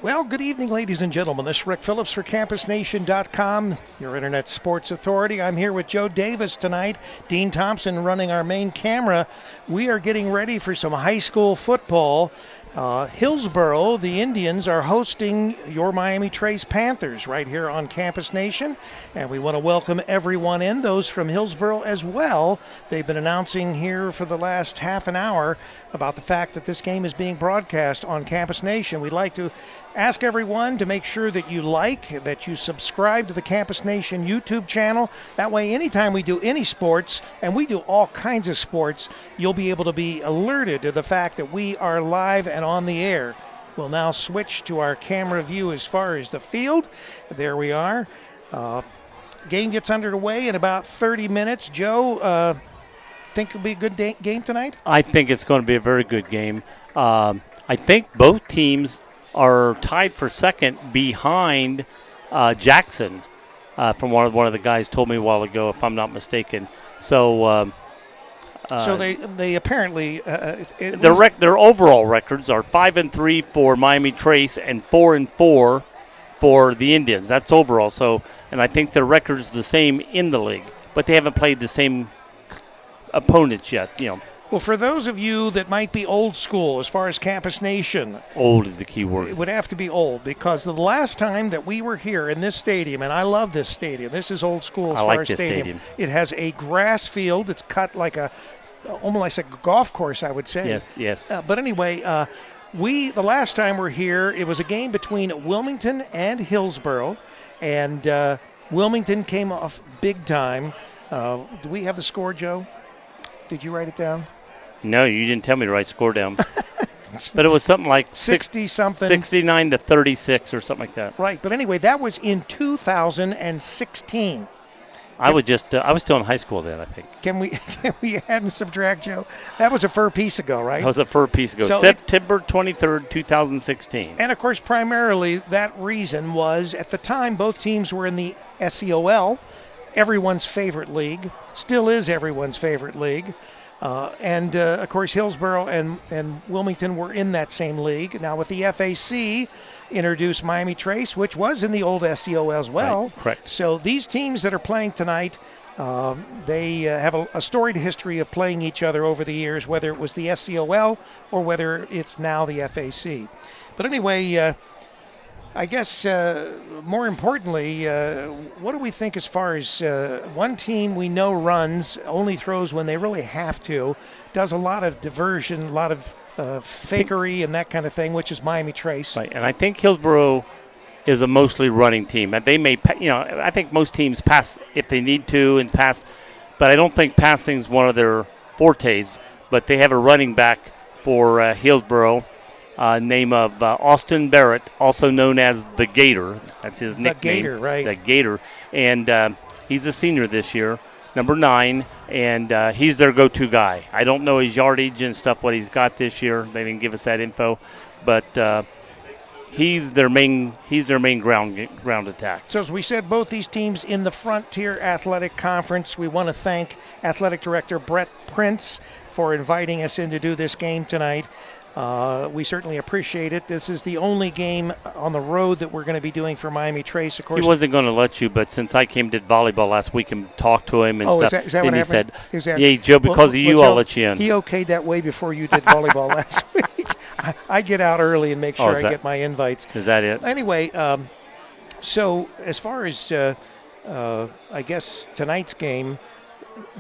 Well, good evening, ladies and gentlemen. This is Rick Phillips for CampusNation.com, your internet sports authority. I'm here with Joe Davis tonight, Dean Thompson running our main camera. We are getting ready for some high school football. Hillsboro, the Indians, are hosting your Miami Trace Panthers right here on Campus Nation, and we want to welcome everyone in, those from Hillsboro as well. They've been announcing here for the last half an hour about the fact that this game is being broadcast on Campus Nation. We'd like to ask everyone to make sure that you that you subscribe to the Campus Nation YouTube channel. That way, anytime we do any sports, and we do all kinds of sports, you'll be able to be alerted to the fact that we are live and on the air. We'll now switch to our camera view as far as the field. There we are. Game gets underway in about 30 minutes. Joe, think it'll be a good game tonight? I think it's going to be a very good game. I think both teams are tied for second behind Jackson, from one of the guys told me a while ago, if I'm not mistaken. So they apparently their overall records are 5-3 for Miami Trace and 4-4 for the Indians. That's overall. So, and I think their record's the same in the league, but they haven't played the same opponents yet. Well, for those of you that might be old school as far as Campus Nation. Old is the key word. It would have to be old, because the last time that we were here in this stadium, and I love this stadium. This is old school as far as stadium. It has a grass field. It's cut like almost like a golf course, I would say. Yes. But anyway, the last time we're here, it was a game between Wilmington and Hillsboro, and Wilmington came off big time. Do we have the score, Joe? Did you write it down? No, you didn't tell me to write score down. But it was something like 60-something. 69 to 36 or something like that. Right, but anyway, that was in 2016. I was still in high school then, I think. Can we add and subtract, Joe? That was a fur piece ago, right? That was a fur piece ago. So September 23rd, 2016. And, of course, primarily that reason was at the time both teams were in the SEOL, everyone's favorite league, still is everyone's favorite league. Of course, Hillsboro and Wilmington were in that same league. Now, with the FAC introduced Miami Trace, which was in the old SEO as well. Right, correct. So these teams that are playing tonight, they have a storied history of playing each other over the years, whether it was the SEOL or whether it's now the FAC. But anyway, I guess more importantly, what do we think as far as one team we know runs, only throws when they really have to, does a lot of diversion, a lot of fakery and that kind of thing, which is Miami Trace. Right, and I think Hillsboro is a mostly running team. And they may, I think most teams pass if they need to and pass, but I don't think passing is one of their fortes. But they have a running back for Hillsboro. Name of Austin Barrett, also known as the Gator. That's his nickname. The Gator, right. The Gator. And he's a senior this year, number 9, and he's their go-to guy. I don't know his yardage and stuff, what he's got this year. They didn't give us that info. But he's their main ground attack. So as we said, both these teams in the Frontier Athletic Conference. We want to thank Athletic Director Brett Prince for inviting us in to do this game tonight. We certainly appreciate it. This is the only game on the road that we're going to be doing for Miami Trace. Of course, he wasn't going to let you, but since I came to volleyball last week and talked to him and stuff, is that what he happened? said, "Yeah, Joe, because of you, Joe, I'll let you in." He okayed that way before you did volleyball last week. I get out early and make sure I get my invites. Is that it? Anyway, so as far as I guess tonight's game.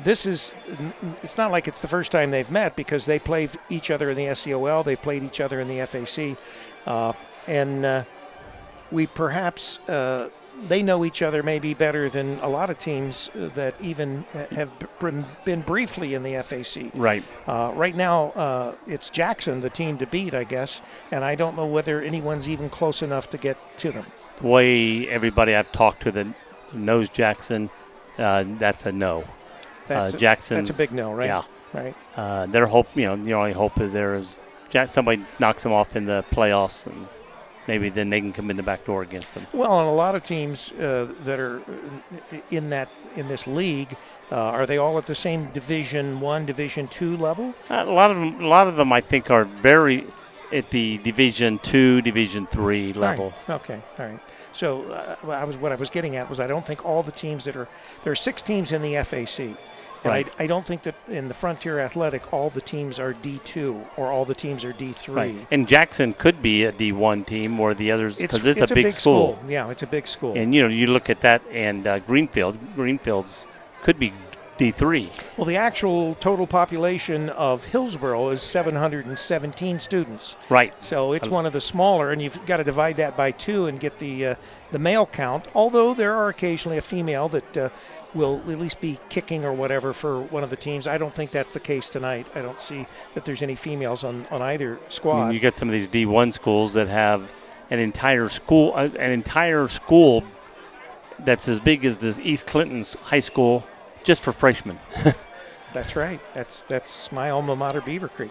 It's not like it's the first time they've met, because they played each other in the SEOL, they played each other in the FAC, and we perhaps they know each other maybe better than a lot of teams that even have been briefly in the FAC. Right. Right now, it's Jackson, the team to beat, I guess, and I don't know whether anyone's even close enough to get to them. The way everybody I've talked to that knows Jackson, that's a no. That's a big no, right? Yeah. Right. Their hope, the only hope is somebody knocks them off in the playoffs, and maybe then they can come in the back door against them. Well, and a lot of teams that are in this league, are they all at the same Division I, Division II level? A lot of them, I think, are very at the Division II, Division III level. Right. Okay, all right. So what I was getting at was I don't think all the teams there are 6 teams in the FAC. And Right. I don't think that in the Frontier Athletic all the teams are D2 or all the teams are D3. Right. And Jackson could be a D1 team or the others because it's a big school. Yeah, it's a big school. And, you look at that and Greenfield's could be D3. Well, the actual total population of Hillsboro is 717 students. Right. So it's one of the smaller, and you've got to divide that by 2 and get the male count, although there are occasionally a female that will at least be kicking or whatever for one of the teams. I don't think that's the case tonight. I don't see that there's any females on either squad. I mean, you get some of these D1 schools that have an entire school that's as big as the East Clinton High School just for freshmen. That's right. That's my alma mater, Beaver Creek.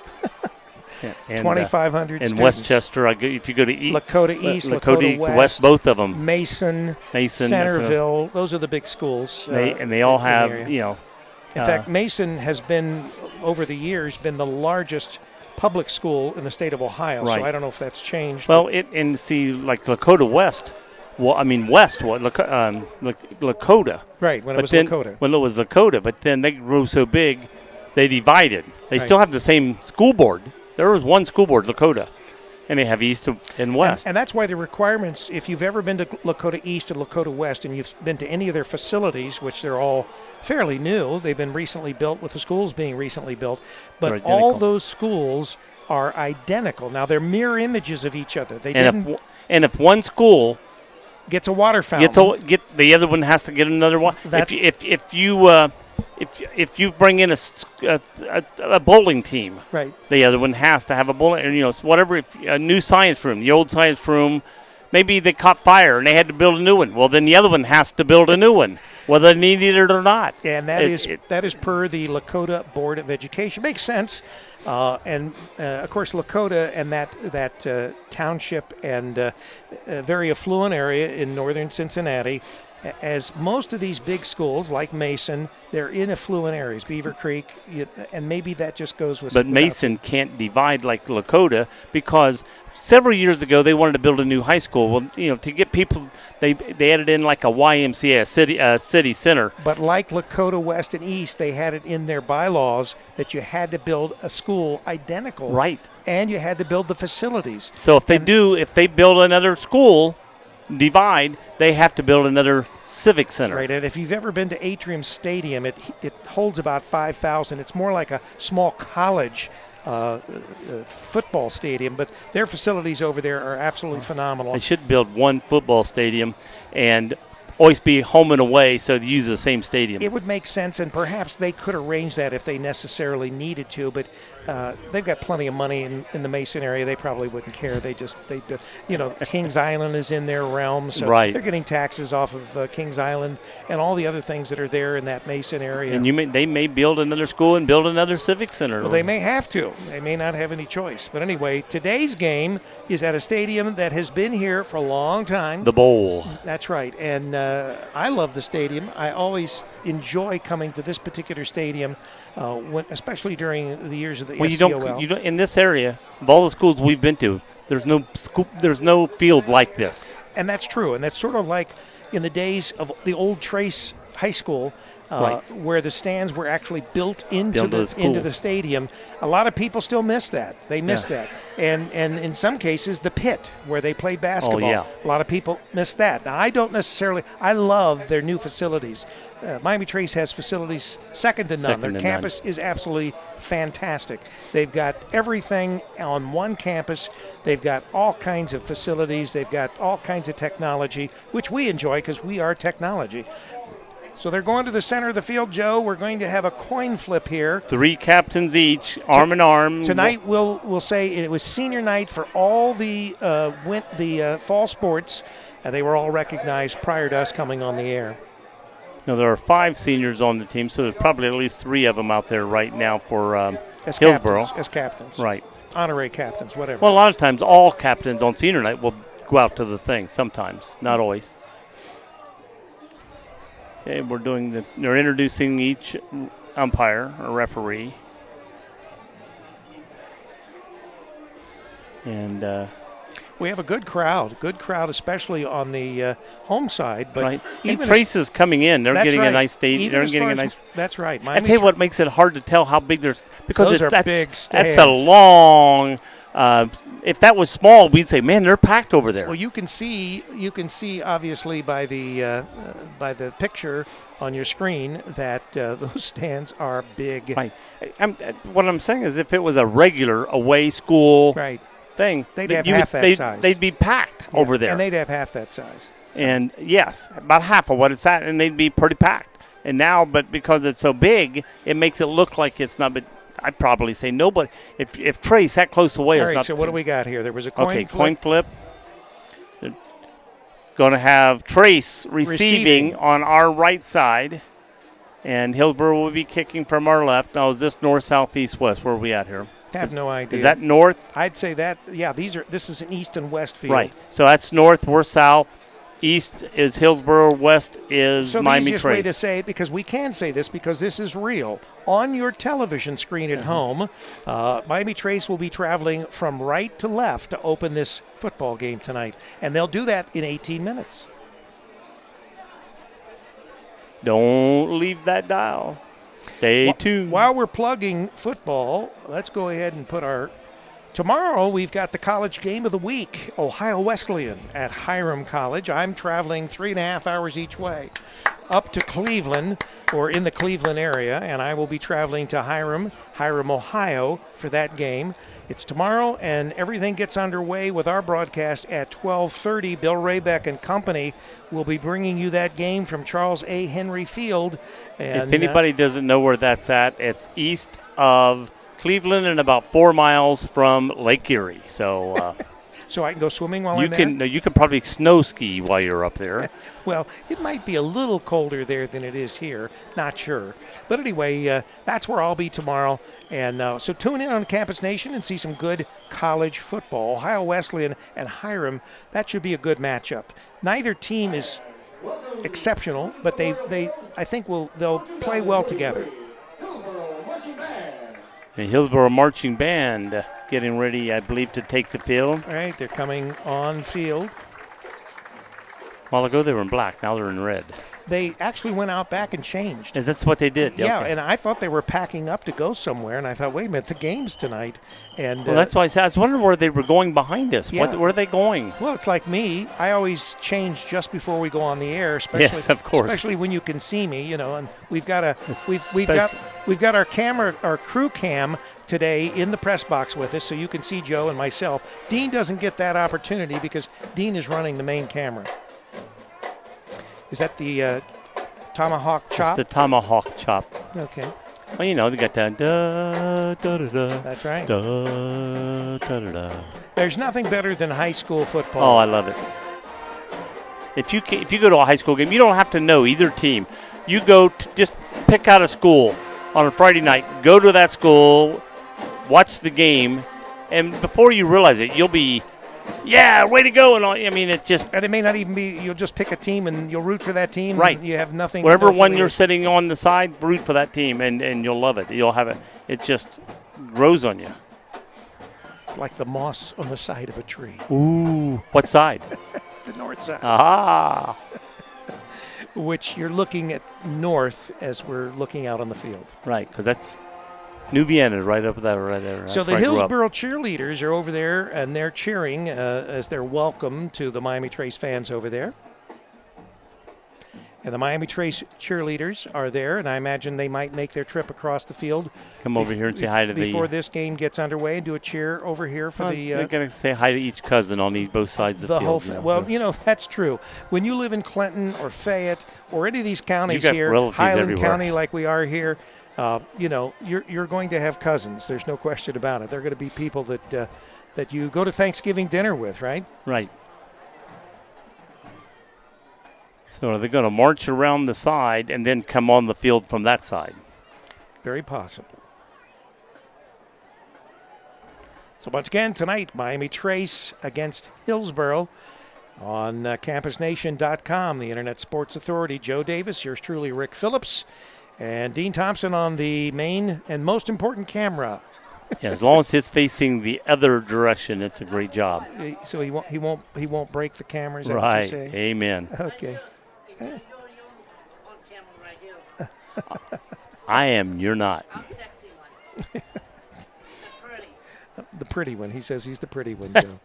Yeah. 2,500 and students. Westchester, if you go to Lakota East, Lakota West, both of them. Mason, Centerville, those are the big schools. They all have, In fact, Mason has been, over the years, been the largest public school in the state of Ohio. Right. So I don't know if that's changed. Well, like Lakota West. Well, I mean Lakota. Right, when it was Lakota. When it was Lakota, but then they grew so big, they divided. They still have the same school board. There was one school board, Lakota, and they have East and West. And that's why the requirements, if you've ever been to Lakota East and Lakota West and you've been to any of their facilities, which they're all fairly new, they've been recently built with the schools being recently built, but all those schools are identical. Now, they're mirror images of each other. And if one school gets a water fountain, the other one has to get another one. If you bring in a bowling team, right, the other one has to have a bowling. And whatever. If a new science room, the old science room, maybe they caught fire and they had to build a new one. Well, then the other one has to build a new one, whether they need it or not. And that is per the Lakota Board of Education. Makes sense. Of course, Lakota and that township and very affluent area in northern Cincinnati, as most of these big schools like Mason, they're in affluent areas, Beaver Creek, and maybe that just goes with. But Mason can't divide like Lakota because several years ago they wanted to build a new high school. Well, to get people, they added in like a YMCA, a city center. But like Lakota West and East, they had it in their bylaws that you had to build a school identical. Right. And you had to build the facilities. So if they build another school, divide, they have to build another civic center. Right, and if you've ever been to Atrium Stadium, it holds about 5,000. It's more like a small college football stadium, but their facilities over there are absolutely phenomenal. They should build one football stadium and always be home and away so they use the same stadium. It would make sense, and perhaps they could arrange that if they necessarily needed to, but they've got plenty of money in the Mason area. They probably wouldn't care. Kings Island is in their realm, so right. They're getting taxes off of Kings Island and all the other things that are there in that Mason area. And they may build another school and build another civic center. Well, they may have to. They may not have any choice. But anyway, today's game is at a stadium that has been here for a long time. The Bowl. That's right. And I love the stadium. I always enjoy coming to this particular stadium, especially during the years of the SCOL. You don't in this area of all the schools we've been to. There's no field like this. And that's true. And that's sort of like in the days of the old Trace High School, right. where the stands were actually built into the stadium. A lot of people still miss that. They miss that. And in some cases, the pit where they played basketball. Oh, yeah. A lot of people miss that. Now, I love their new facilities. Miami Trace has facilities second to none. Their campus is absolutely fantastic. They've got everything on one campus. They've got all kinds of facilities. They've got all kinds of technology, which we enjoy because we are technology. So they're going to the center of the field, Joe. We're going to have a coin flip here. 3 captains each, arm in arm. Tonight we'll say it was senior night for all the fall sports. They were all recognized prior to us coming on the air. Now, there are 5 seniors on the team, so there's probably at least 3 of them out there right now for Hillsboro. As captains. Right. Honorary captains, whatever. Well, a lot of times all captains on senior night will go out to the thing sometimes, not always. Okay, they're introducing each umpire or referee. And we have a good crowd, especially on the home side. But right. even and Trace is coming in. They're getting right. a nice stage. They're getting a nice. That's right. I tell you what makes it hard to tell how big there's because those are big stands. That's a long. If that was small, we'd say, man, they're packed over there. Well, you can see obviously by the picture on your screen that those stands are big. Right. What I'm saying is, if it was a regular away school thing, they'd have half that size. They'd be packed over there, and they'd have half that size. So. And yes, about half of what it's at, and they'd be pretty packed. And now, but because it's so big, it makes it look like it's not. But I'd probably say nobody. If Trace that close away, all is right. not. So what do we got here? There was a coin flip. Coin flip. Going to have Trace receiving on our right side, and Hillsboro will be kicking from our left. Now, is this north, south, east, west? Where are we at here? I have no idea. Is that north? I'd say that. Yeah, this is an east and west field. Right. So that's north. We're south. East is Hillsboro. West is Miami Trace. So the easiest way to say it, because we can say this because this is real. On your television screen at home, Miami Trace will be traveling from right to left to open this football game tonight. And they'll do that in 18 minutes. Don't leave that dial. Stay tuned. While we're plugging football, let's go ahead and put our... Tomorrow, we've got the college game of the week, Ohio Wesleyan at Hiram College. I'm traveling 3.5 hours each way up to Cleveland or in the Cleveland area, and I will be traveling to Hiram, Ohio for that game. It's tomorrow, and everything gets underway with our broadcast at 12:30. Bill Raybeck and company will be bringing you that game from Charles A. Henry Field. And, if anybody doesn't know where that's at, it's east of Cleveland and about 4 miles from Lake Erie. So so I can go swimming while I'm there? You can probably snow ski while you're up there. Well, it might be a little colder there than it is here. Not sure. But anyway, that's where I'll be tomorrow. And so tune in on Campus Nation and see some good college football. Ohio Wesleyan and Hiram, that should be a good matchup. Neither team is exceptional, but they I think they'll play well together. The Hillsboro Marching Band getting ready, I believe, to take the field. All right, they're coming on field. A while ago they were in black, now they're in red. They actually went out back and changed. Is that what they did? Yeah, okay. And I thought they were packing up to go somewhere, and I thought, wait a minute, the game's tonight. And well, that's why I was wondering where they were going behind us. Yeah. Where are they going? Well, it's like me. I always change just before we go on the air, especially, yes, of course. Especially when you can see me, and we've got our camera, our crew cam today in the press box with us, so you can see Joe and myself. Dean doesn't get that opportunity because Dean is running the main camera. Is that the tomahawk chop? It's the tomahawk chop. Okay. Well, they got that da-da-da. That's right. Da-da-da. There's nothing better than high school football. Oh, I love it. If you go to a high school game, you don't have to know either team. You go just pick out a school on a Friday night, go to that school, watch the game, and before you realize it, you'll be, way to go. And it may not even be, you'll just pick a team and you'll root for that team. Right. And you have nothing. Whatever one you're sitting on the side, root for that team, and you'll love it. You'll have it. It just grows on you. Like the moss on the side of a tree. Ooh. What side? The north side. Ah. Which you're looking at north as we're looking out on the field. Right, because that's New Vienna right up there, right there. So the Hillsboro cheerleaders are over there, and they're cheering as they're welcome to the Miami Trace fans over there. And the Miami Trace cheerleaders are there, and I imagine they might make their trip across the field. Come over here and say hi to before this game gets underway, and do a cheer over here for the. They're going to say hi to each cousin on both sides of the field. Well, that's true. When you live in Clinton or Fayette or any of these counties here, Highland everywhere. County like we are here, you're going to have cousins. There's no question about it. They're going to be people that you go to Thanksgiving dinner with, right? Right. So are they going to march around the side and then come on the field from that side? Very possible. So once again, tonight, Miami Trace against Hillsboro on campusnation.com, the Internet Sports Authority. Joe Davis, yours truly, Rick Phillips, and Dean Thompson on the main and most important camera. Yeah, as long as it's facing the other direction, it's a great job. So he won't break the camera. Is that what Right. you're saying? Amen. Okay. I am. You're not. I'm sexy one. Pretty. The pretty one. He says he's the pretty one, Joe.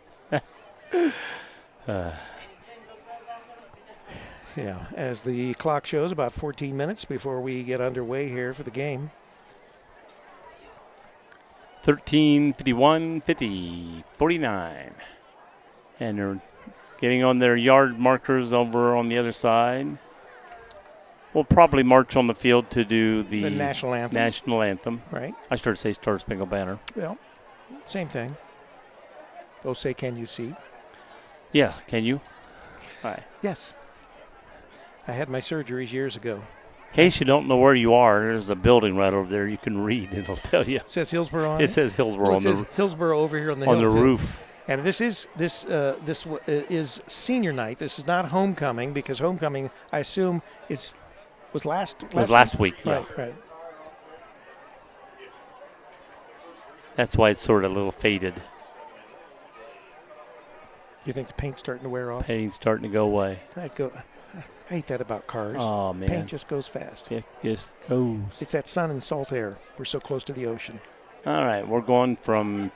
Yeah. As the clock shows, about 14 minutes before we get underway here for the game. 13, 51, 50, 49. And they're getting on their yard markers over on the other side. We'll probably march on the field to do the national anthem. Right. I started to say Star Spangled Banner. Well, same thing. Oh, say, can you see? Yeah, can you? Hi. Yes. I had my surgeries years ago. In case you don't know where you are, there's a building right over there you can read. It'll tell you. It says Hillsboro on it? It says Hillsboro well, on the Hillsboro over here on the on hill the too. roof. And this is senior night. This is not homecoming because homecoming, I assume, was last week. Yeah. Right. That's why it's sort of a little faded. You think the paint's starting to wear off? Paint's starting to go away. I hate that about cars. Oh, man. Paint just goes fast. It just goes. It's that sun and salt air. We're so close to the ocean. All right, we're going from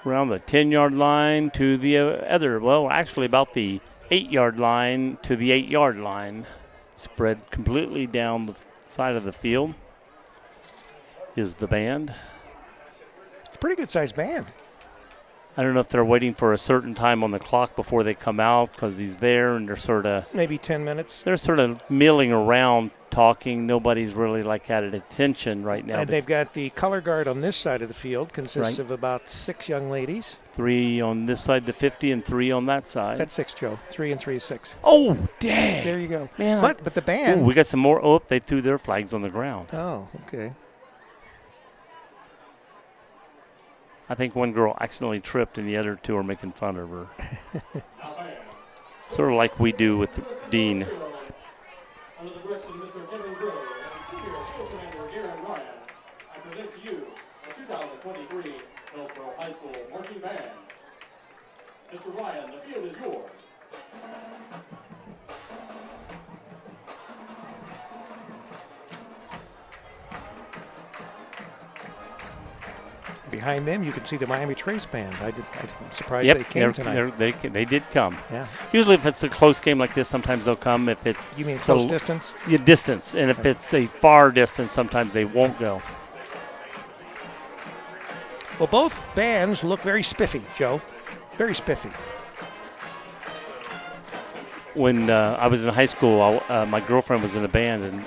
around the 10-yard line to the actually about the 8-yard line to the 8-yard line. Spread completely down the side of the field is the band. It's a pretty good-sized band. I don't know if they're waiting for a certain time on the clock before they come out because he's there and they're sort of maybe 10 minutes. They're sort of milling around talking. Nobody's really like at attention right now. And they've got the color guard on this side of the field, consists of about 6 young ladies. 3 on this side to 50 and 3 on that side. That's 6, Joe. 3 and 3 is 6. Oh, dang. There you go. Man, but the band. Ooh, we got some more. Oh, they threw their flags on the ground. Oh, okay. I think one girl accidentally tripped and the other 2 are making fun of her. Sort of like we do with Dean. Under the direction of Mr. Kevin Gray and Senior School Commander Garen Ryan, I present to you the 2023 Hillsboro High School Marching Band. Mr. Ryan, the field is yours. Behind them, you can see the Miami Trace Band. I'm surprised they came tonight. They did come. Yeah. Usually if it's a close game like this, sometimes they'll come. If it's You mean close distance? Yeah, distance. And if it's a far distance, sometimes they won't go. Well, both bands look very spiffy, Joe. Very spiffy. When I was in high school, my girlfriend was in a band, and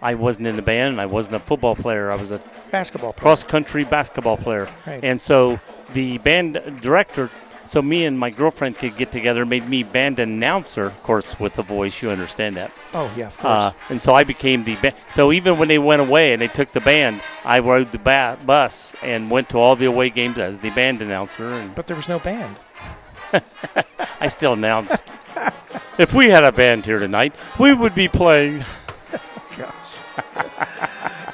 I wasn't in the band, and I wasn't a football player. I was a basketball player. Cross-country basketball player. Right. And so the band director, so me and my girlfriend could get together, made me band announcer, of course, with the voice. You understand that. Oh, yeah, of course. And so I became the band. So even when they went away and they took the band, I rode the bus and went to all the away games as the band announcer. But there was no band. I still announced. If we had a band here tonight, we would be playing.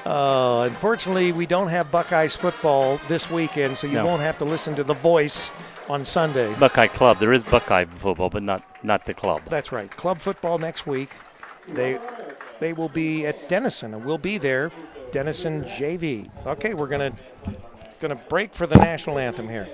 Unfortunately, we don't have Buckeyes football this weekend, so you won't have to listen to The Voice on Sunday. Buckeye Club. There is Buckeye football, but not the club. That's right. Club football next week. They will be at Denison, and we'll be there. Denison JV. Okay, we're gonna break for the national anthem here.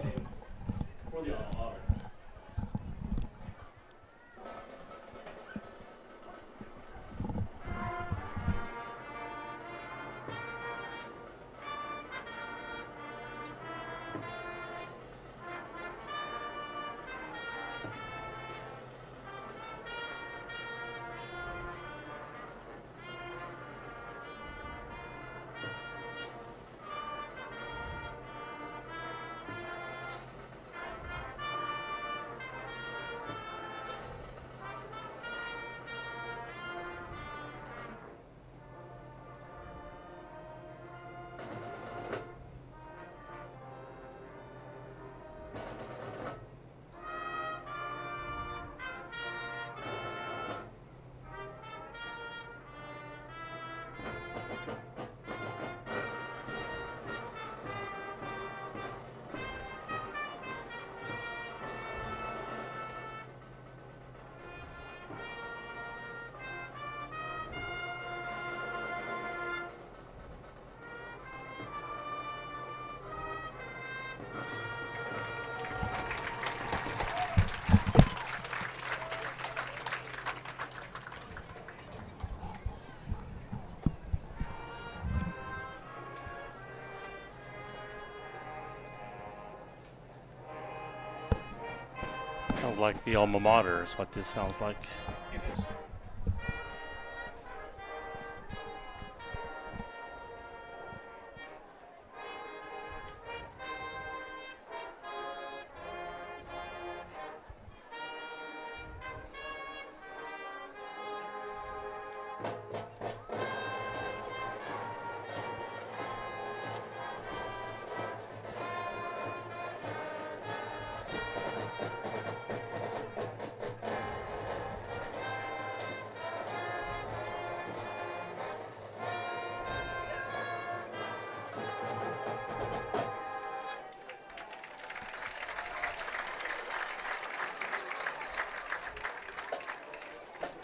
Sounds like the alma mater is what this sounds like. It is.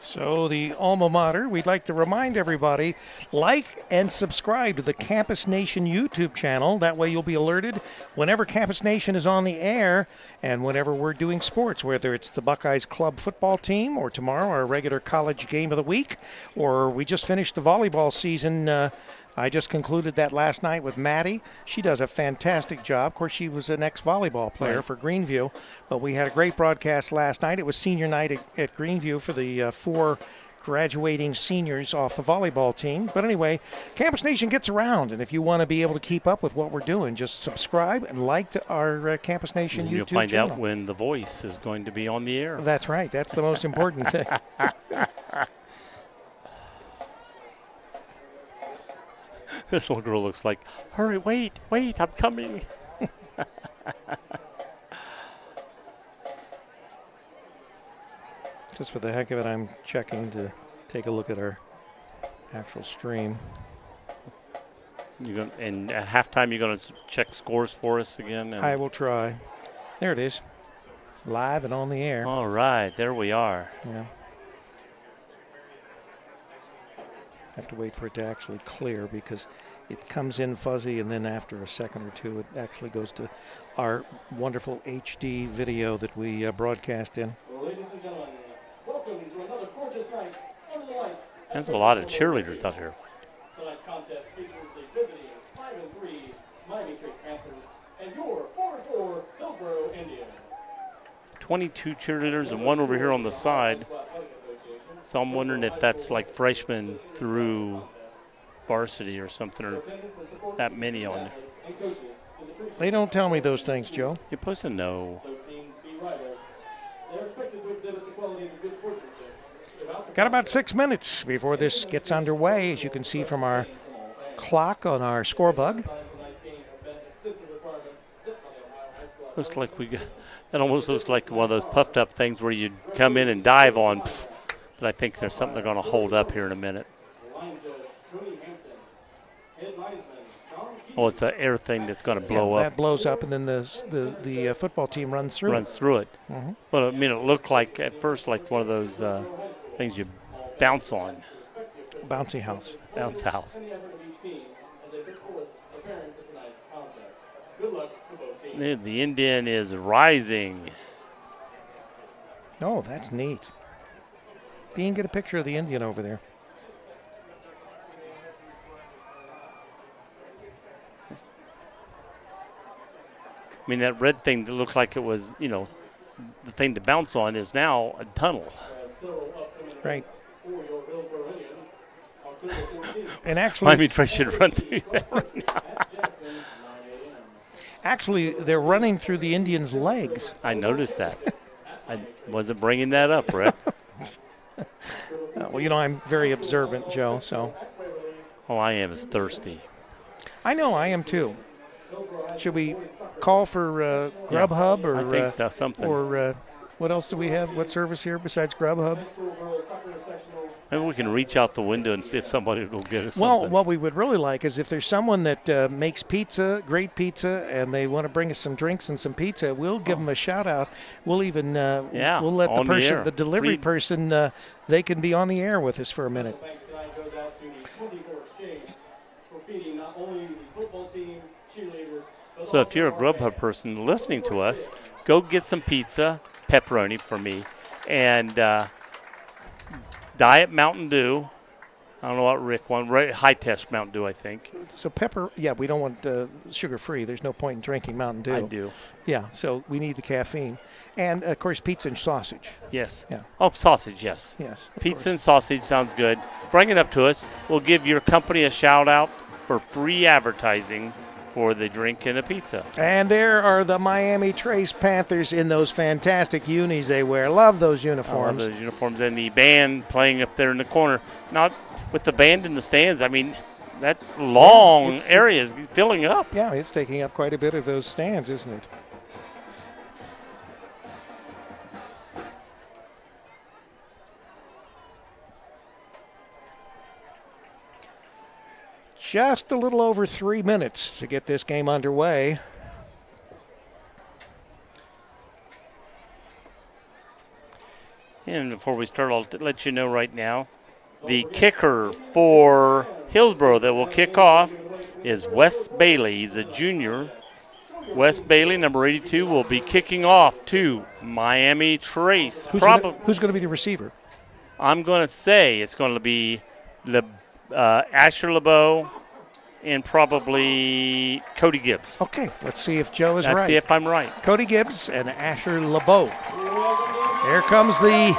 So the alma mater, we'd like to remind everybody, like and subscribe to the Campus Nation YouTube channel. That way you'll be alerted whenever Campus Nation is on the air and whenever we're doing sports, whether it's the Buckeyes Club football team or tomorrow our regular college game of the week, or we just finished the volleyball season. I just concluded that last night with Maddie. She does a fantastic job. Of course, she was an ex-volleyball player for Greenview, but we had a great broadcast last night. It was senior night at Greenview for the 4 graduating seniors off the volleyball team. But anyway, Campus Nation gets around, and if you want to be able to keep up with what we're doing, just subscribe and like to our Campus Nation YouTube You'll find channel. out when The Voice is going to be on the air. That's right. That's the most important thing. This little girl looks like, hurry, wait, I'm coming. Just for the heck of it, I'm checking to take a look at our actual stream. And at halftime, you're going to check scores for us again? And I will try. There it is. Live and on the air. all right, there we are. Yeah. Have to wait for it to actually clear because it comes in fuzzy, and then after a second or two, it actually goes to our wonderful HD video that we broadcast in. Ladies and gentlemen, welcome to another gorgeous night under the lights. There's a lot of cheerleaders out here. Tonight's contest features the visiting 5-3 Miami Trade Panthers and your 4-4 Hillsboro Indians. 22 cheerleaders and one over here on the side. So I'm wondering if that's like freshmen through varsity or something, or that many on there. They don't tell me those things, Joe. You're supposed to know. Got about 6 minutes before this gets underway, as you can see from our clock on our score bug. Looks like that almost looks like one of those puffed up things where you come in and dive on. But I think there's something they're going to hold up here in a minute. Oh, it's an air thing that's going to blow up. That blows up, and then the football team runs through it. Mm-hmm. Well, I mean, it looked like at first like one of those things you bounce on. Bouncy house. Bounce house. The Indian is rising. Oh, that's neat. Dean, get a picture of the Indian over there. I mean, that red thing that looked like it was, the thing to bounce on is now a tunnel. Right. And actually, Miami Trey should run through that. Actually, they're running through the Indians' legs. I noticed that. I wasn't bringing that up, Rick. Well, I'm very observant, Joe, so. All I am is thirsty. I know, I am too. Should we call for Grubhub or I think so, something. Or what else do we have? What service here besides Grubhub? Maybe we can reach out the window and see if somebody will go get us Well, something. what we would really like is if there's someone that makes pizza, great pizza, and they want to bring us some drinks and some pizza, we'll give them a shout out. We'll even we'll let the person, the delivery person, they can be on the air with us for a minute. So if you're a Grubhub person listening to us, go get some pizza, pepperoni for me, and Diet Mountain Dew, I don't know what Rick wants. High test Mountain Dew, I think. So pepper, yeah, we don't want sugar-free. There's no point in drinking Mountain Dew. I do. Yeah, so we need the caffeine. And, of course, pizza and sausage. Yes. Yeah. Oh, sausage, yes. Yes. Pizza and sausage sounds good. Bring it up to us. We'll give your company a shout-out for free advertising for the drink and the pizza. And there are the Miami Trace Panthers in those fantastic unis they wear. Love those uniforms. I love those uniforms. And the band playing up there in the corner. Not with the band in the stands. I mean, that long area is filling up. Yeah, it's taking up quite a bit of those stands, isn't it? Just a little over 3 minutes to get this game underway. And before we start, I'll let you know right now, the kicker for Hillsboro that will kick off is Wes Bailey. He's a junior. Wes Bailey, number 82, will be kicking off to Miami Trace. Who's going to be the receiver? I'm going to say it's going to be Asher LeBeau and probably Cody Gibbs. Okay, let's see if Joe is right. Let's see if I'm right. Cody Gibbs and Asher LeBeau. There comes the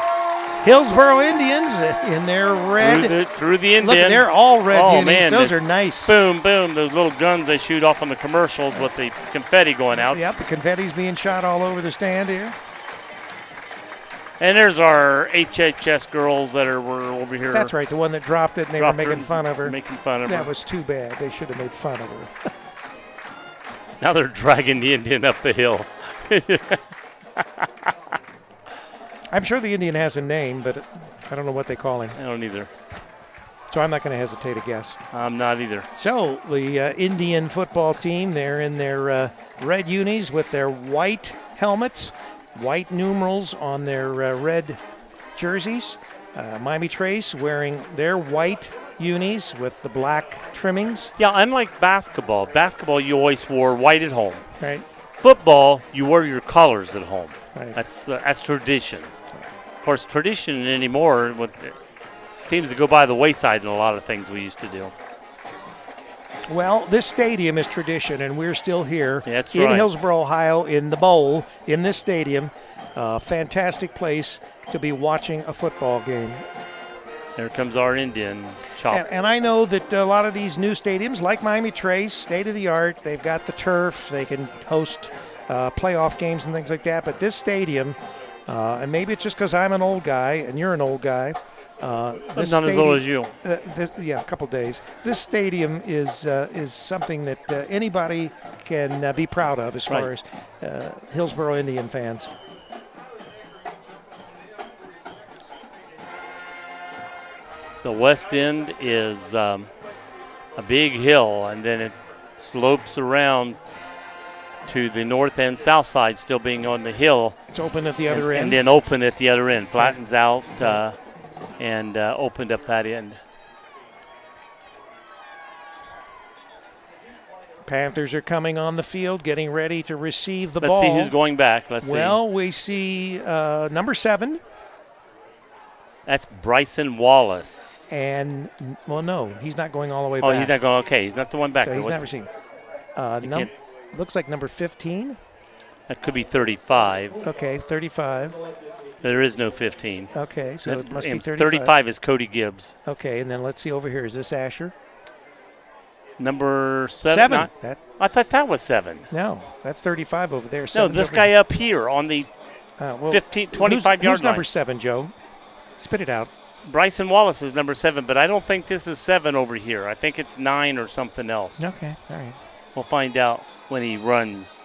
Hillsboro Indians in their red. Through the Indian. Look, they're all red unis. Man, those are nice. Boom, boom. Those little guns they shoot off on the commercials with the confetti going out. Yep, the confetti's being shot all over the stand here. And there's our HHS girls that were over here. That's right, the one that dropped it and they were making fun of her. Making fun of her. That was too bad. They should have made fun of her. Now they're dragging the Indian up the hill. I'm sure the Indian has a name, but I don't know what they call him. I don't either. So I'm not going to hesitate to guess. I'm not either. So the Indian football team, they're in their red unis with their white helmets, white numerals on their red jerseys. Miami Trace wearing their white unis with the black trimmings. Yeah, unlike basketball. Basketball, you always wore white at home. Right. Football, you wear your colors at home. Right. That's tradition. Of course, tradition anymore seems to go by the wayside in a lot of things we used to do. Well, this stadium is tradition, and we're still here That's in right. Hillsboro, Ohio, in the bowl, in this stadium. Fantastic place to be watching a football game. There comes our Indian chop. And I know that a lot of these new stadiums, like Miami Trace, state-of-the-art, they've got the turf, they can host playoff games and things like that. But this stadium, and maybe it's just because I'm an old guy and you're an old guy. Not as old as you. A couple days. This stadium is something that anybody can be proud of as far as Hillsboro Indian fans. The west end is a big hill, and then it slopes around to the north and south side, still being on the hill. It's open at the other end. And then open at the other end. Flattens out and opened up that end. Panthers are coming on the field, getting ready to receive the ball. Let's see who's going back. Well, we see number 7. That's Bryson Wallace. And, well, no, he's not going all the way back. Oh, he's not going. Okay, he's not the one back. So he's not receiving. Looks like number 15. That could be 35. Okay, 35. There is no 15. Okay, so it must be 35. 35 is Cody Gibbs. Okay, and then let's see over here. Is this Asher? Number 7. I thought that was 7. No, that's 35 over there. No, this guy up here on the 25 yard line. Who's number 7, Joe? Spit it out. Bryson Wallace is number 7, but I don't think this is 7 over here. I think it's 9 or something else. Okay, all right. We'll find out when he runs.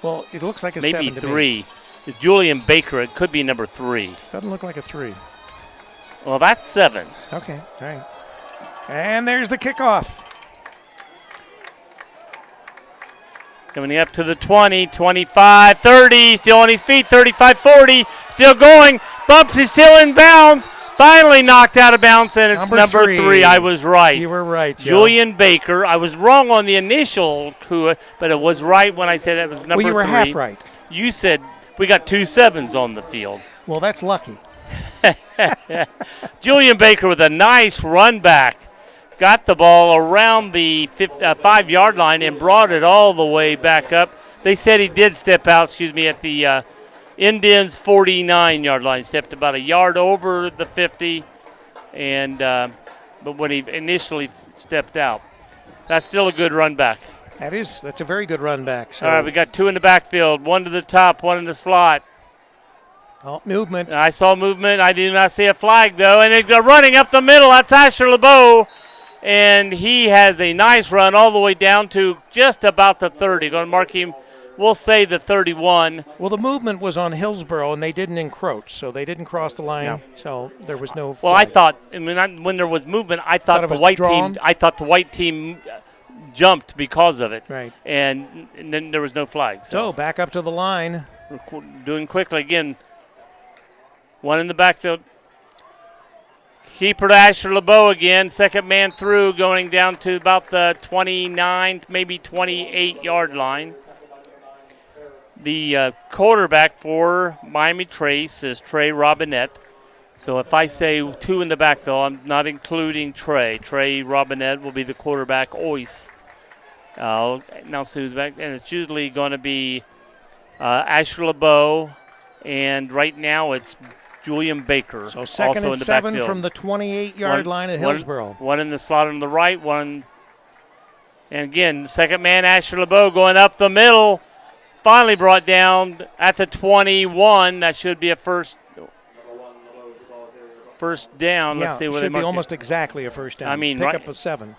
Well, it looks like a maybe 7 to 3. me. It's Julian Baker. It could be number 3. Doesn't look like a 3. Well, that's 7. Okay, all right. And there's the kickoff. Coming up to the 20, 25, 30, still on his feet, 35, 40, still going. Bumps, he's still in bounds. Finally knocked out of bounds, and it's number 3. I was right. You were right, Joe. Julian Baker. I was wrong on the initial, but it was right when I said it was number 3. Well, you were half right. You said we got 2 7s on the field. Well, that's lucky. Julian Baker with a nice run back. Got the ball around the 5-yard line and brought it all the way back up. They said he did step out, at the Indians' 49-yard line. Stepped about a yard over the 50, and but when he initially stepped out. That's still a good run back. That's a very good run back. So. All right, we got 2 in the backfield, 1 to the top, 1 in the slot. Oh, movement. I saw movement. I did not see a flag, though. And they're running up the middle. That's Asher LeBeau. And he has a nice run all the way down to just about the 30. Going to mark him, we'll say the 31. Well, the movement was on Hillsboro, and they didn't encroach, so they didn't cross the line. No. So there was no flag. Well, I thought, when there was movement, I thought the white team jumped because of it. Right. And then there was no flag. So back up to the line. We're doing quickly again. 1 in the backfield. Keeper to Asher LeBeau again. Second man through, going down to about the 29, maybe 28-yard line. The quarterback for Miami Trace is Trey Robinette. So if I say 2 in the backfield, I'm not including Trey. Trey Robinette will be the quarterback. Ois. Now Sue's back. And it's usually going to be Asher LeBeau. And right now it's Julian Baker. So second and 7 from the 28-yard line at Hillsboro. 1 in the slot on the right, 1. And again, second man, Asher LeBeau going up the middle. Finally brought down at the 21. That should be a first down. Yeah, Let's see what should they be almost exactly a first down. I mean, pick right, up a 7.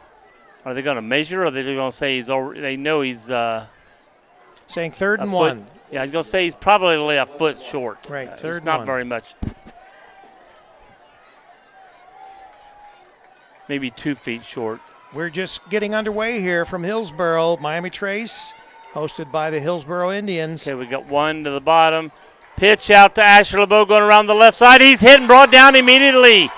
Are they going to measure, or are they going to say they know he's saying 3rd and 1? Yeah, I was going to say he's probably only a foot short. Right, 3rd and not 1. Very much. Maybe 2 feet short. We're just getting underway here from Hillsboro. Miami Trace, hosted by the Hillsboro Indians. Okay, we got 1 to the bottom. Pitch out to Asher LeBeau going around the left side. He's hit and brought down immediately.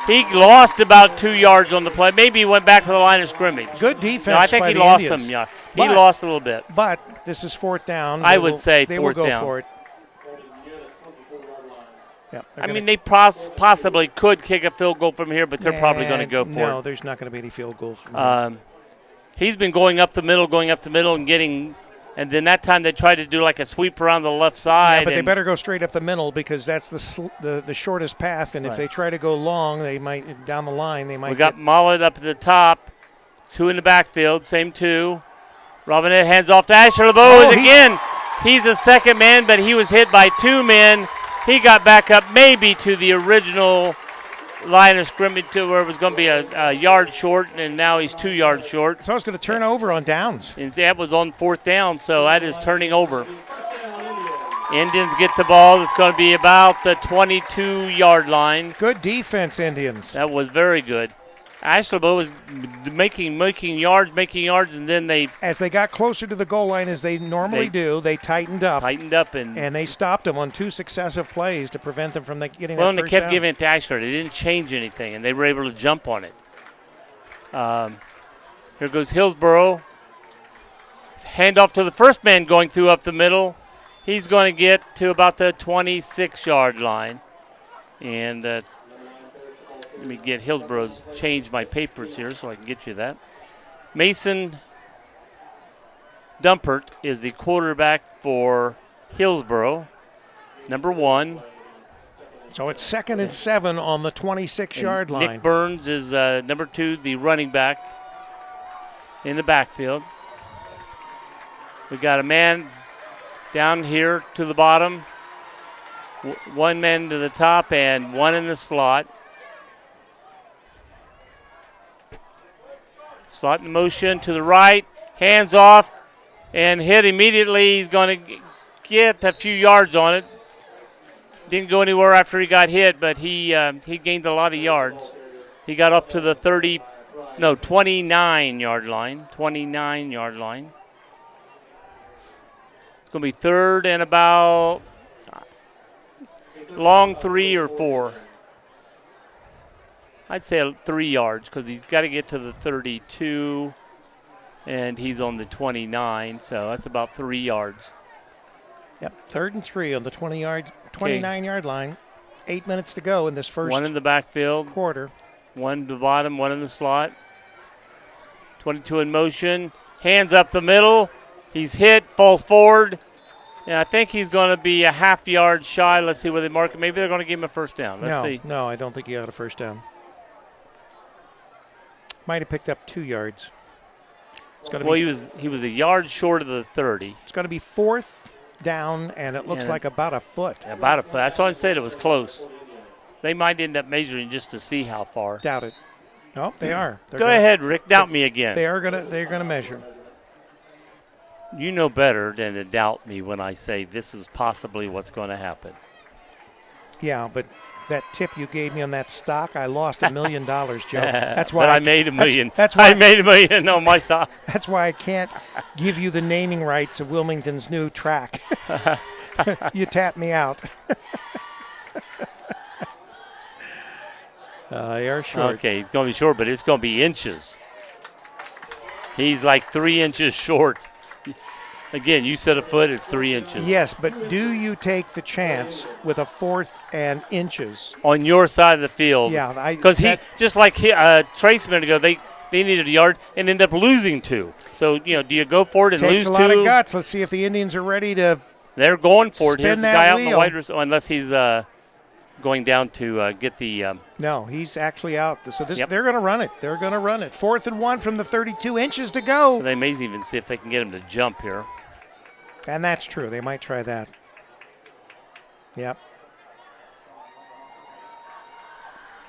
He lost about 2 yards on the play. Maybe he went back to the line of scrimmage. Good defense. No, I think by he the lost Indians. some. Yeah, he lost a little bit. But this is 4th down. I would say they 4th will go down. for it. Yeah, I mean, they possibly could kick a field goal from here, but they're probably going to go for it. No, there's not going to be any field goals from here. He's been going up the middle, and getting. And then that time they tried to do like a sweep around the left side. Yeah, but they better go straight up the middle because that's the shortest path. And if they try to go long, they might down the line. They might. We got Mollett up at the top, 2 in the backfield, same 2. Robinette hands off to Asher LeBeau again. He's the second man, but he was hit by 2 men. He got back up maybe to the original line of scrimmage to where it was going to be a yard short, and now he's 2 yards short. So it's going to turn over on downs. And that was on 4th down, so that is turning over. Indians get the ball. It's going to be about the 22-yard line. Good defense, Indians. That was very good. Asher LeBeau was making yards, and then as they got closer to the goal line, as they normally do, they tightened up. And they stopped them on 2 successive plays to prevent them from getting that first down. Well, and they kept giving it to Asher. They didn't change anything, and they were able to jump on it. Here goes Hillsboro. Handoff to the first man going through up the middle. He's going to get to about the 26-yard line. And let me get Hillsboro's change my papers here so I can get you that. Mason Dumpert is the quarterback for Hillsboro, number 1. So it's 2nd and 7 on the 26-yard line. Nick Burns is number 2, the running back in the backfield. We got a man down here to the bottom, 1 man to the top, and 1 in the slot. Slot in motion to the right, hands off, and hit immediately. He's going to get a few yards on it. Didn't go anywhere after he got hit, but he gained a lot of yards. He got up to the 29-yard line. 29-yard line. It's going to be 3rd and about long 3 or 4. I'd say 3 yards because he's got to get to the 32, and he's on the 29, so that's about 3 yards. Yep, 3rd and 3 on the 29-yard line. 8 minutes to go in this first One in the backfield. quarter. One to the bottom, one in the slot. 22 in motion. Hands up the middle. He's hit, falls forward. Yeah, I think he's going to be a half yard shy. Let's see where they mark it. Maybe they're going to give him a first down. Let's see. No, I don't think he got a first down. Might have picked up 2 yards. Well, he was a yard short of the 30. It's going to be 4th down, and it looks like about a foot. About a foot. That's why I said it was close. They might end up measuring just to see how far. Doubt it. Oh, they are. Go ahead, Rick. Doubt me again. They're gonna measure. You know better than to doubt me when I say this is possibly what's going to happen. Yeah, but that tip you gave me on that stock, I lost $1 million, Joe. That's why but I made $1 million. That's why I made $1 million on my stock. That's why I can't give you the naming rights of Wilmington's new track. You tapped me out. They are short. Okay, it's going to be short, but it's going to be inches. He's like 3 inches short. Again, you said a foot, it's 3 inches. Yes, but do you take the chance with a 4th and inches? On your side of the field. Yeah. Because just like Trace a minute ago, they needed a yard and ended up losing 2. So, do you go for it and lose 2? Takes a lot of guts. Let's see if the Indians are ready to They're going for it. spin Here's the that guy out wheel. in the wide receiver, unless he's going down to get the No, he's actually out. So Yep. they're going to run it. They're going to run it. 4th and 1 from the 32 inches to go. they may even see if they can get him to jump here. And that's true. They might try that. Yep.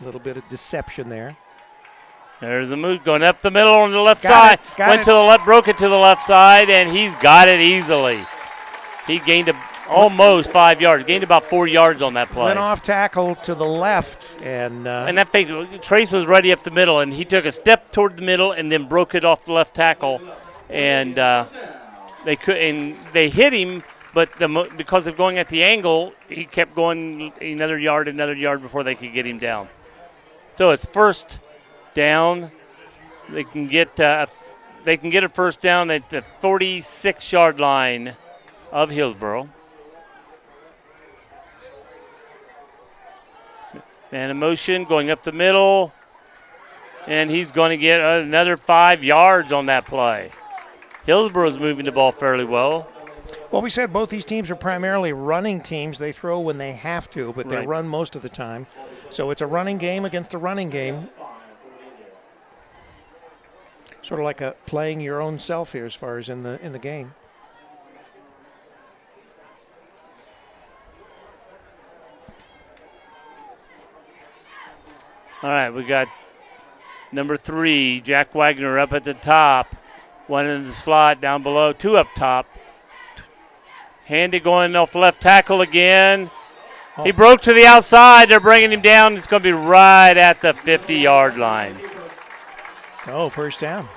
A little bit of deception there. There's a move going up the middle on the left Got it. side. Got Went it. to the left, broke it to the left side, and he's got it easily. He gained almost 5 yards, gained about 4 yards on that play. Went off tackle to the left. And that fake, Trace was ready up the middle, and he took a step toward the middle and then broke it off the left tackle. And they hit him, but because of going at the angle, he kept going another yard before they could get him down. So it's first down. They can get a first down at the 46-yard line of Hillsboro. Man in motion, going up the middle, and he's going to get another 5 yards on that play. Hillsboro's moving the ball fairly well. Well, we said both these teams are primarily running teams. They throw when they have to, but they Right. run most of the time. So it's a running game against a running game. Sort of like playing your own self here as far as in the game. All right, we got number 3, Jack Wagner up at the top. 1 in the slot down below, 2 up top. Handy going off left tackle again. Oh. He broke to the outside. They're bringing him down. It's going to be right at the 50-yard line. Oh, first down.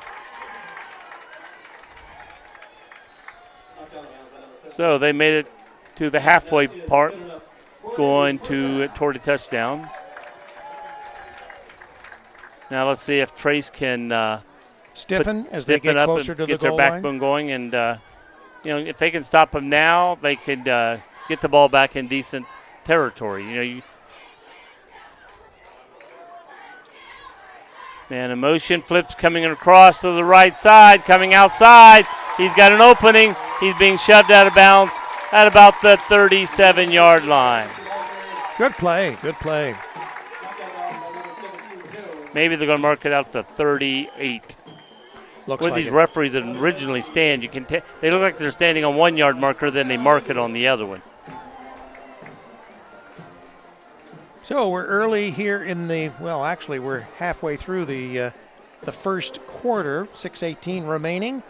So they made it to the halfway part, going toward a touchdown. Now let's see if Trace can Stiffen as they get up closer and to the get their goal line. backbone going, and if they can stop them now, they could get the ball back in decent territory. Man in motion, flips coming across to the right side, coming outside. He's got an opening. He's being shoved out of bounds at about the 37-yard line. Good play. Good play. Maybe they're going to mark it out to 38. Looks With like these it. referees that originally stand, they look like they're standing on 1 yard marker, then they mark it on the other one. So we're early here in actually we're halfway through the first quarter, 6:18 remaining,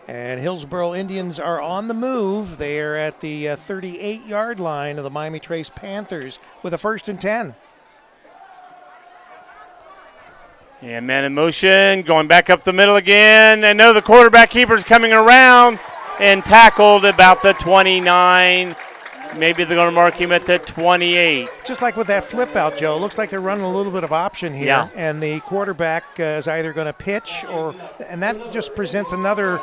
and Hillsboro Indians are on the move. They are at the 38-yard line of the Miami Trace Panthers with a 1st and 10. And man in motion, going back up the middle again. And no, the quarterback keeper's coming around and tackled about the 29. Maybe they're going to mark him at the 28. Just like with that flip out, Joe, it looks like they're running a little bit of option here. Yeah. And the quarterback is either going to pitch and that just presents another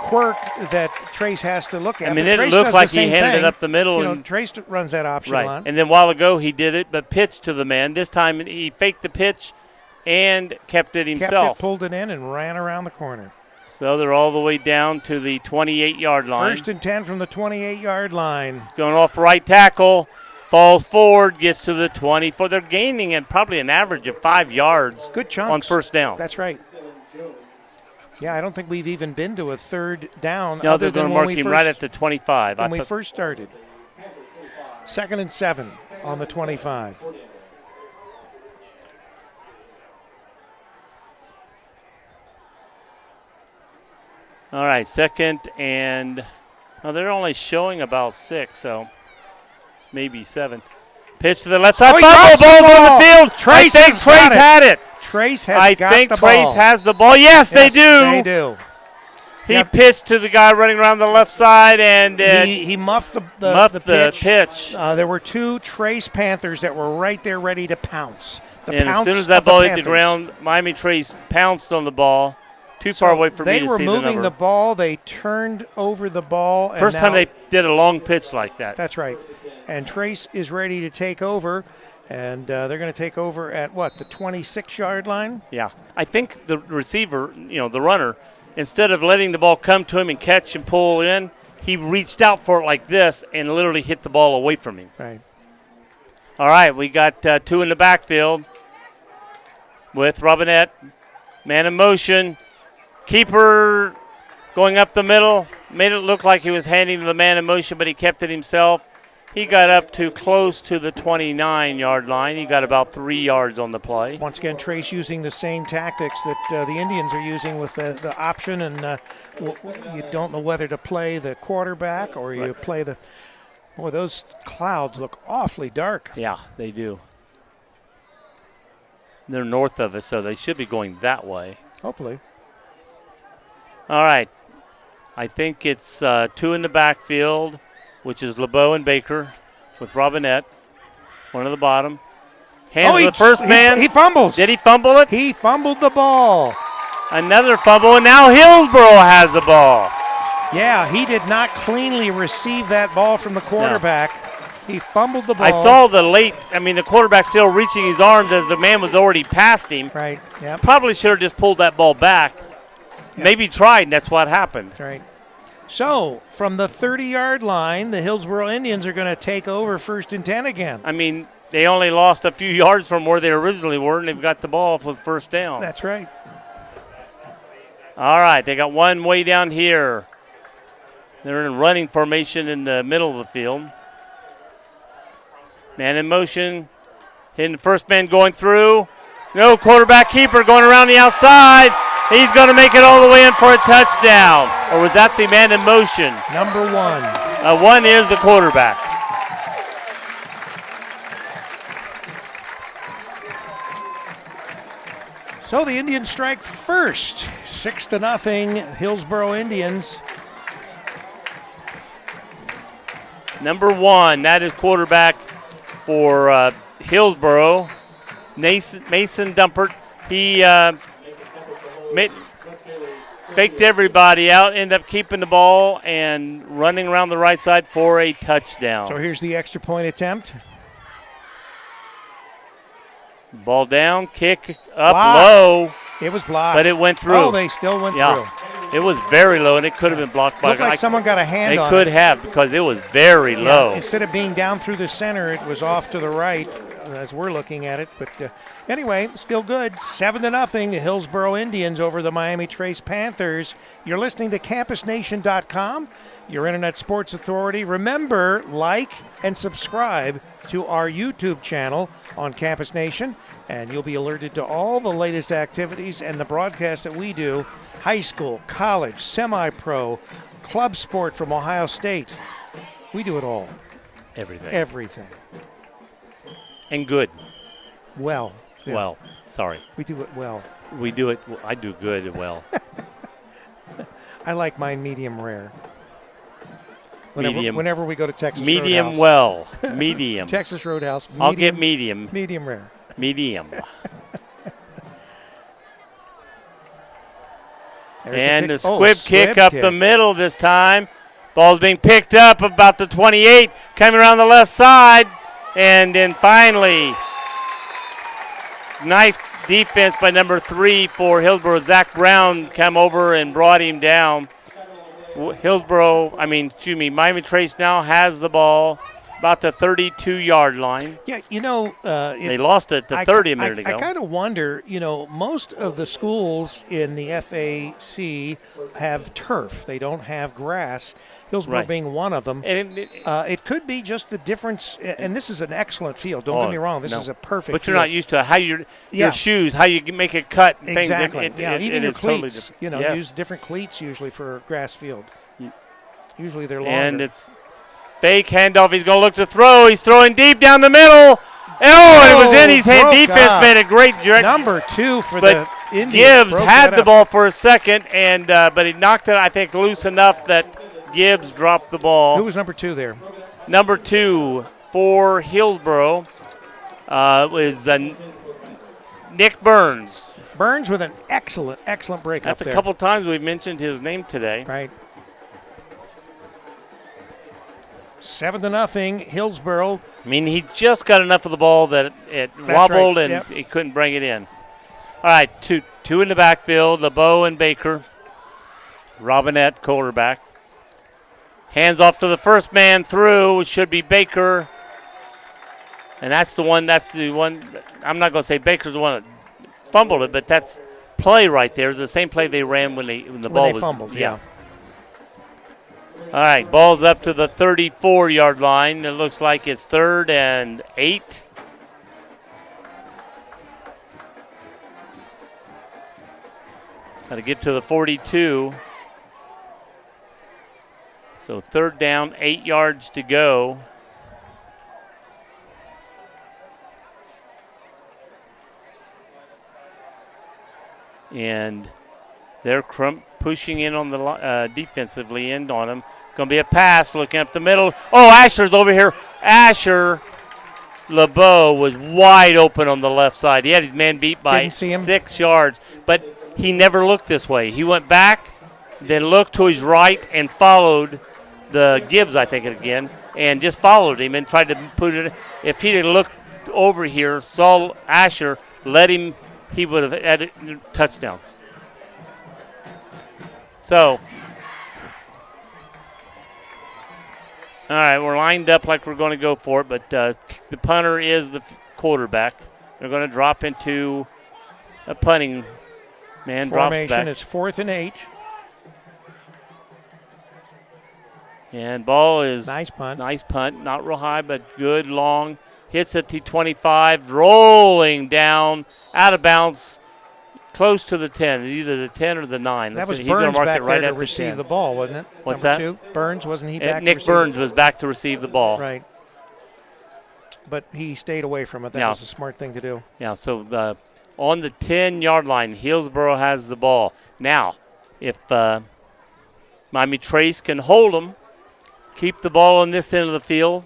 quirk that Trace has to look at. I mean, But it Trace looked does like the he same handed thing. it up the middle. You know, and Trace runs that option right. line. And then a while ago he did it, but pitched to the man. This time he faked the pitch and kept it himself. Kept it, pulled it in, and ran around the corner. So they're all the way down to the 28-yard line. First and 10 from the 28-yard line. Going off right tackle, falls forward, gets to the 24. They're gaining at probably an average of 5 yards. Good chunks. On first down. That's right. Yeah, I don't think we've even been to a third down. No, other they're than going to when mark we him first, right at the 25. when we first started. 2nd and 7 on the 25. All right, 2nd and they're only showing about 6, so maybe 7. Pitch to the left side. Oh, he Fumble, drops the ball's on ball. the field. Trace I think has Trace got it. had it. Trace has I got think the Trace ball. has the ball. Yes, they Yes, do. They do. He Yep. pitched to the guy running around the left side, and He muffed the pitch. There were 2 Trace Panthers that were right there ready to pounce. And as soon as that ball hit the ground, Miami Trace pounced on the ball. Too far away for me to see the number. They were moving the ball. They turned over the ball. And First time they did a long pitch like that. That's right. And Trace is ready to take over. And they're going to take over at, what, the 26-yard line? Yeah. I think the receiver, the runner, instead of letting the ball come to him and catch and pull in, he reached out for it like this and literally hit the ball away from him. Right. All right, we got 2 in the backfield with Robinette. Man in motion. Keeper going up the middle. Made it look like he was handing to the man in motion, but he kept it himself. He got up to close to the 29-yard line. He got about 3 yards on the play. Once again, Trace using the same tactics that the Indians are using with the option, and you don't know whether to play the quarterback or you play the – boy, those clouds look awfully dark. Yeah, they do. They're north of us, so they should be going that way. Hopefully. All right. I think it's 2 in the backfield, which is LeBeau and Baker with Robinette. One at the bottom. Hands to the first man. He fumbles. Did he fumble it? He fumbled the ball. Another fumble, and now Hillsboro has the ball. Yeah, he did not cleanly receive that ball from the quarterback. No. He fumbled the ball. I saw the quarterback still reaching his arms as the man was already past him. Right, yeah. Probably should have just pulled that ball back. Yep. Maybe tried, and that's what happened. Right. So, from the 30-yard line, the Hillsboro Indians are going to take over 1st and 10 again. I mean, they only lost a few yards from where they originally were, and they've got the ball for first down. That's right. All right, they got one way down here. They're in running formation in the middle of the field. Man in motion. Hitting the first man going through. No, quarterback keeper going around the outside. He's going to make it all the way in for a touchdown. Or was that the man in motion? Number 1. 1 is the quarterback. So the Indians strike first. 6-0, Hillsboro Indians. Number 1, that is quarterback for Hillsboro. Mason Dumpert. He faked everybody out, ended up keeping the ball and running around the right side for a touchdown. So here's the extra point attempt. Ball down, kick up Blocked. low. It was blocked. But it went through. Oh, they still went through. It was very low, and it could have been blocked by Looked like someone got a hand on it. They could have, because it was very low. Instead of being down through the center, it was off to the right as we're looking at it. But anyway, still good. 7-0, the Hillsboro Indians over the Miami Trace Panthers. You're listening to CampusNation.com, your internet sports authority. Remember, like and subscribe to our YouTube channel on Campus Nation, and you'll be alerted to all the latest activities and the broadcasts that we do. High school, college, semi-pro, club sport from Ohio State. We do it all. Everything. Everything. And good. Well. Yeah. Well, sorry. We do it well. We do it. I do good and well. I like mine medium rare. Medium. Whenever we go to Texas medium Roadhouse. Well. Medium. Texas Roadhouse. Medium, I'll get medium. Medium rare. Medium. And the squib kick up the middle this time. Ball's being picked up about the 28, coming around the left side. And then finally, nice defense by number 3 for Hillsboro. Zach Brown come over and brought him down. Miami Trace now has the ball about the 32-yard line. Yeah, they lost it to 30 a minute ago. I kind of wonder, most of the schools in the FAC have turf. They don't have grass. Hillsboro being one of them. And it could be just the difference, and this is an excellent field. Don't get me wrong. This is a perfect But you're field. not used to how your shoes, how you make a cut. And exactly. things. Even your cleats. Totally use different cleats usually for a grass field. Usually they're longer. And it's fake handoff. He's going to look to throw. He's throwing deep down the middle. It was in his hand. Defense made a great direct. Number 2 for the Indians. Gibbs had the ball for a second, and but he knocked it, I think, loose enough that Gibbs dropped the ball. Who was number 2 there? Number 2 for Hillsboro was Nick Burns. Burns with an excellent break That's up there. a couple times we've mentioned his name today. Right. 7-0, Hillsboro. I mean, he just got enough of the ball that it wobbled and he couldn't bring it in. All right, two in the backfield, LeBeau and Baker. Robinette, quarterback. Hands off to the first man through. It should be Baker. And that's the one. I'm not going to say Baker's the one that fumbled it, but that's play right there. It's the same play they ran when the ball was fumbled, yeah. All right, ball's up to the 34-yard line. It looks like it's 3rd and 8. Got to get to the 42. So 3rd down, 8 yards to go. And they're pushing in on the defensively end on him. Going to be a pass looking up the middle. Oh, Asher's over here. Asher LeBeau was wide open on the left side. He had his man beat by 6 yards, but he never looked this way. He went back, then looked to his right and followed the Gibbs, I think, again, and just followed him and tried to put it. If he had looked over here, saw Asher, let him, he would have had a touchdown. So, all right, we're lined up like we're going to go for it, but the punter is the quarterback. They're going to drop into a punting man. Formation. Drops back. It's 4th and 8. And ball is nice punt. Nice punt, not real high, but good long. Hits at the 25, rolling down, out of bounds, close to the 10, either the 10 or the 9. That was He's Burns mark back it right there at to receive 10. the ball, wasn't it? What's Number that? 2? Burns, wasn't he back? Nick Burns was back to receive the ball. Right. But he stayed away from it. That was a smart thing to do. Yeah, so on the 10-yard line, Hillsboro has the ball. Now, if Miami Trace can hold them, keep the ball on this end of the field.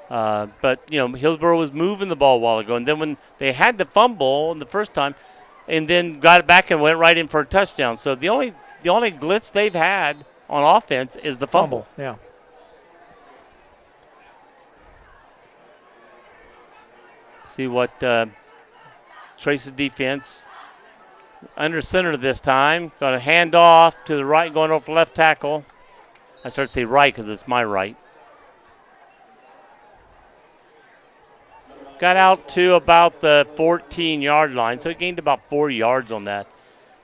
But, Hillsboro was moving the ball a while ago. And then when they had the fumble the first time and then got it back and went right in for a touchdown. So the only glitz they've had on offense is the fumble. Yeah. See what Trace's defense under center this time. Got a hand off to the right, going over left tackle. I start to say right because it's my right. Got out to about the 14-yard line, so it gained about 4 yards on that.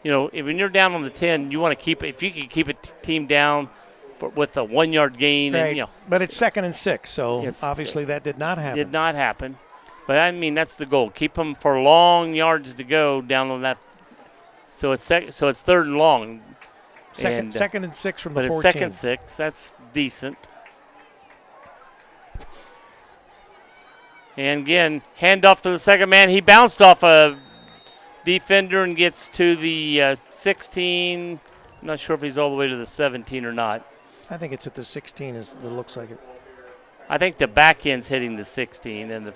When you're down on the 10, you want to keep it. If you can keep a team down with a 1 yard gain, right. and, but it's 2nd and 6, so obviously that did not happen. Did not happen. But that's the goal. Keep them for long yards to go down on that. So it's 3rd and long. Second and 6 from the 14. But it's 2nd and 6. That's decent. And again, hand off to the second man. He bounced off a defender and gets to the 16. I'm not sure if he's all the way to the 17 or not. I think it's at the 16. It looks like it. I think the back end's hitting the 16, and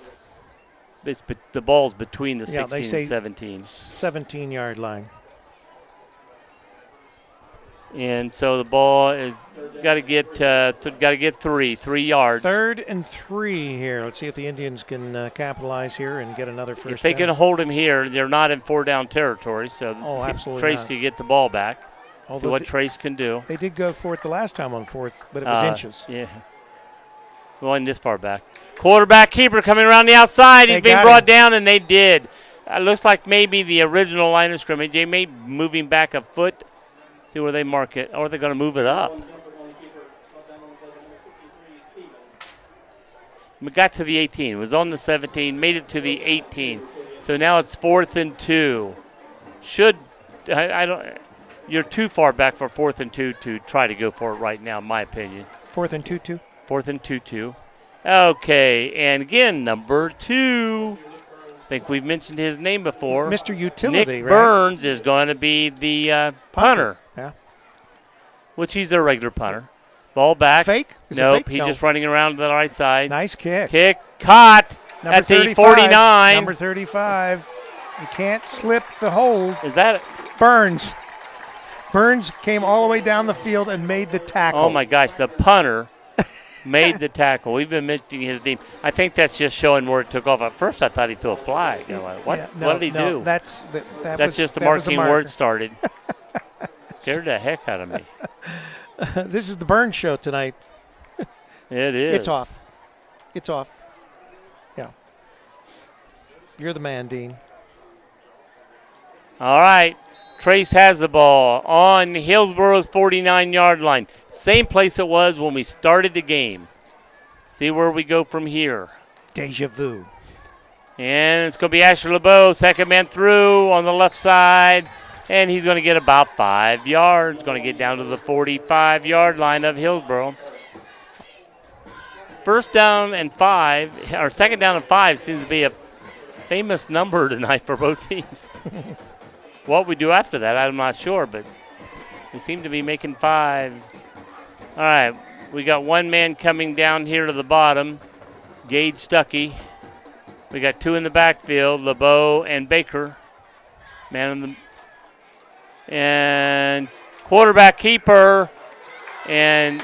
the ball's between the 16 and 17. 17-yard line. And so the ball is got to get 3 yards. 3rd and 3 here. Let's see if the Indians can capitalize here and get another first If they down. can hold him here, they're not in 4-down territory. So absolutely Trace not. could get the ball back. See Although what Trace can do. They did go for it the last time on 4th, but it was inches. Yeah. Going this far back. Quarterback keeper coming around the outside. He's being brought down, and they did. Looks like maybe the original line of scrimmage. They may be moving back a foot. See where they mark it. Or they're going to move it up. We got to the 18. It was on the 17. Made it to the 18. So now it's 4th and 2. You're too far back for 4th and 2 to try to go for it right now, in my opinion. 4th and 2-2. 4th and 2-2. Okay, and again, number 2. I think we've mentioned his name before. Mr. Utility, Nick right? Burns is going to be the punter. Yeah. Which he's their regular punter. Ball back. Fake? Is it nope, fake? he's No. just running around to the right side. Nice kick. Kick, caught Number at the 35. 49. Number 35. You can't slip the hold. Is that Burns. Burns came all the way down the field and made the tackle. Oh, my gosh, the punter made the tackle. We've been mentioning his name. I think that's just showing where it took off. At first, I thought he threw a flag. You know, like, what? Yeah, What did he do? That's just the that was a marking marker. word started. Scared the heck out of me. This is the Burns show tonight. It is. It's off. It's off. Yeah. You're the man, Dean. All right. Trace has the ball on Hillsboro's 49-yard line. Same place it was when we started the game. See where we go from here. Deja vu. And it's going to be Asher LeBeau, second man through on the left side. And he's going to get about 5 yards. Going to get down to the 45-yard line of Hillsboro. Second down and 5 seems to be a famous number tonight for both teams. What we do after that, I'm not sure, but we seem to be making 5. All right, we got one man coming down here to the bottom, Gage Stuckey. We got 2 in the backfield, LeBeau and Baker. And quarterback keeper, and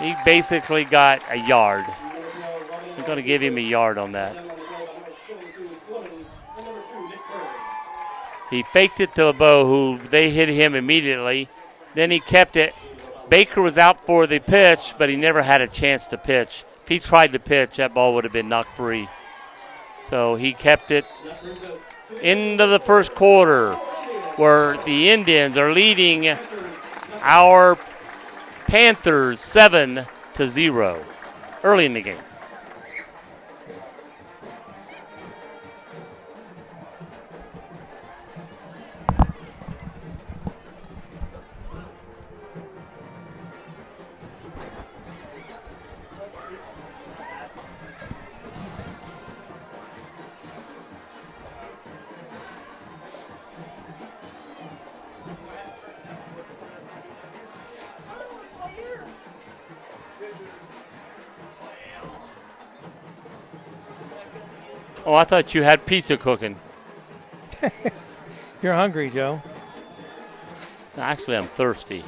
he basically got a yard. We're going to give him a yard on that. He faked it to LeBeau, who they hit him immediately. Then he kept it. Baker was out for the pitch, but he never had a chance to pitch. If he tried to pitch, that ball would have been knocked free. So he kept it into the first quarter, where the Indians are leading our Panthers 7-0 early in the game. Oh, I thought you had pizza cooking. You're hungry, Joe. Actually, I'm thirsty.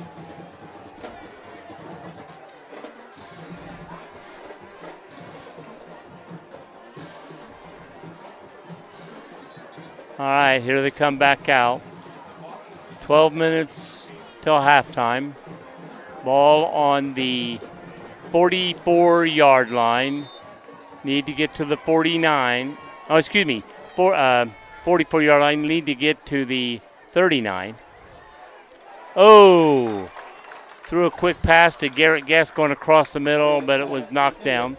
All right, here they come back out. 12 minutes till halftime. Ball on the 44-yard line. Need to get to the 49. Oh, excuse me. 44-yard line. Need to get to the 39. Oh! Threw a quick pass to Garrett Guest going across the middle, but it was knocked down.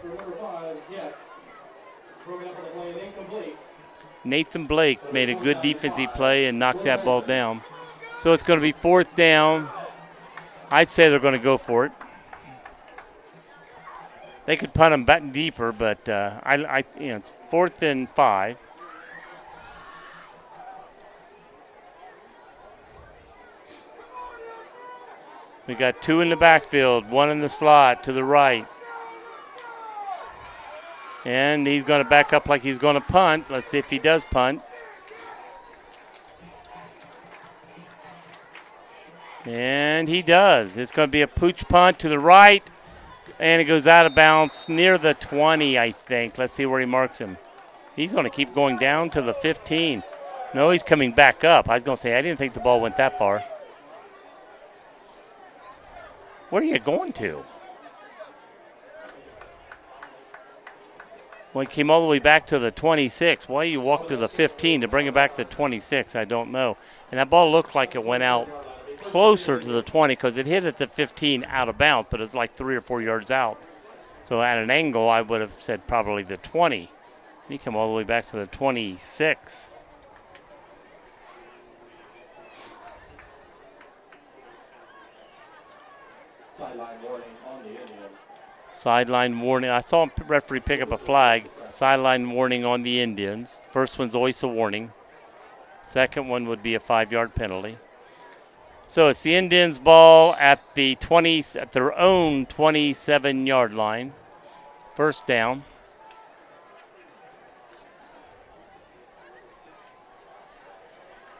Nathan Blake made a good defensive play and knocked that ball down. So it's going to be 4th down. I'd say they're going to go for it. They could punt them back deeper, but it's 4th and 5. We got 2 in the backfield, 1 in the slot to the right. And he's going to back up like he's going to punt. Let's see if he does punt. And he does. It's going to be a pooch punt to the right, and it goes out of bounds near the 20, I think. Let's see where he marks him. He's going to keep going down to the 15. No, he's coming back up. I was going to say, I didn't think the ball went that far. Where are you going to? Well, he came all the way back to the 26. Why you walk to the 15 to bring it back to 26, I don't know. And that ball looked like it went out closer to the 20 because it hit at the 15 out of bounds, but it's like 3 or 4 yards out. So at an angle, I would have said probably the 20. He came all the way back to the 26. Sideline warning on the Indians. Sideline warning. I saw a referee pick up a flag. Sideline warning on the Indians. First one's always a warning. Second one would be a 5-yard penalty. So it's the Indians' ball at the 20, at their own 27-yard line. First down.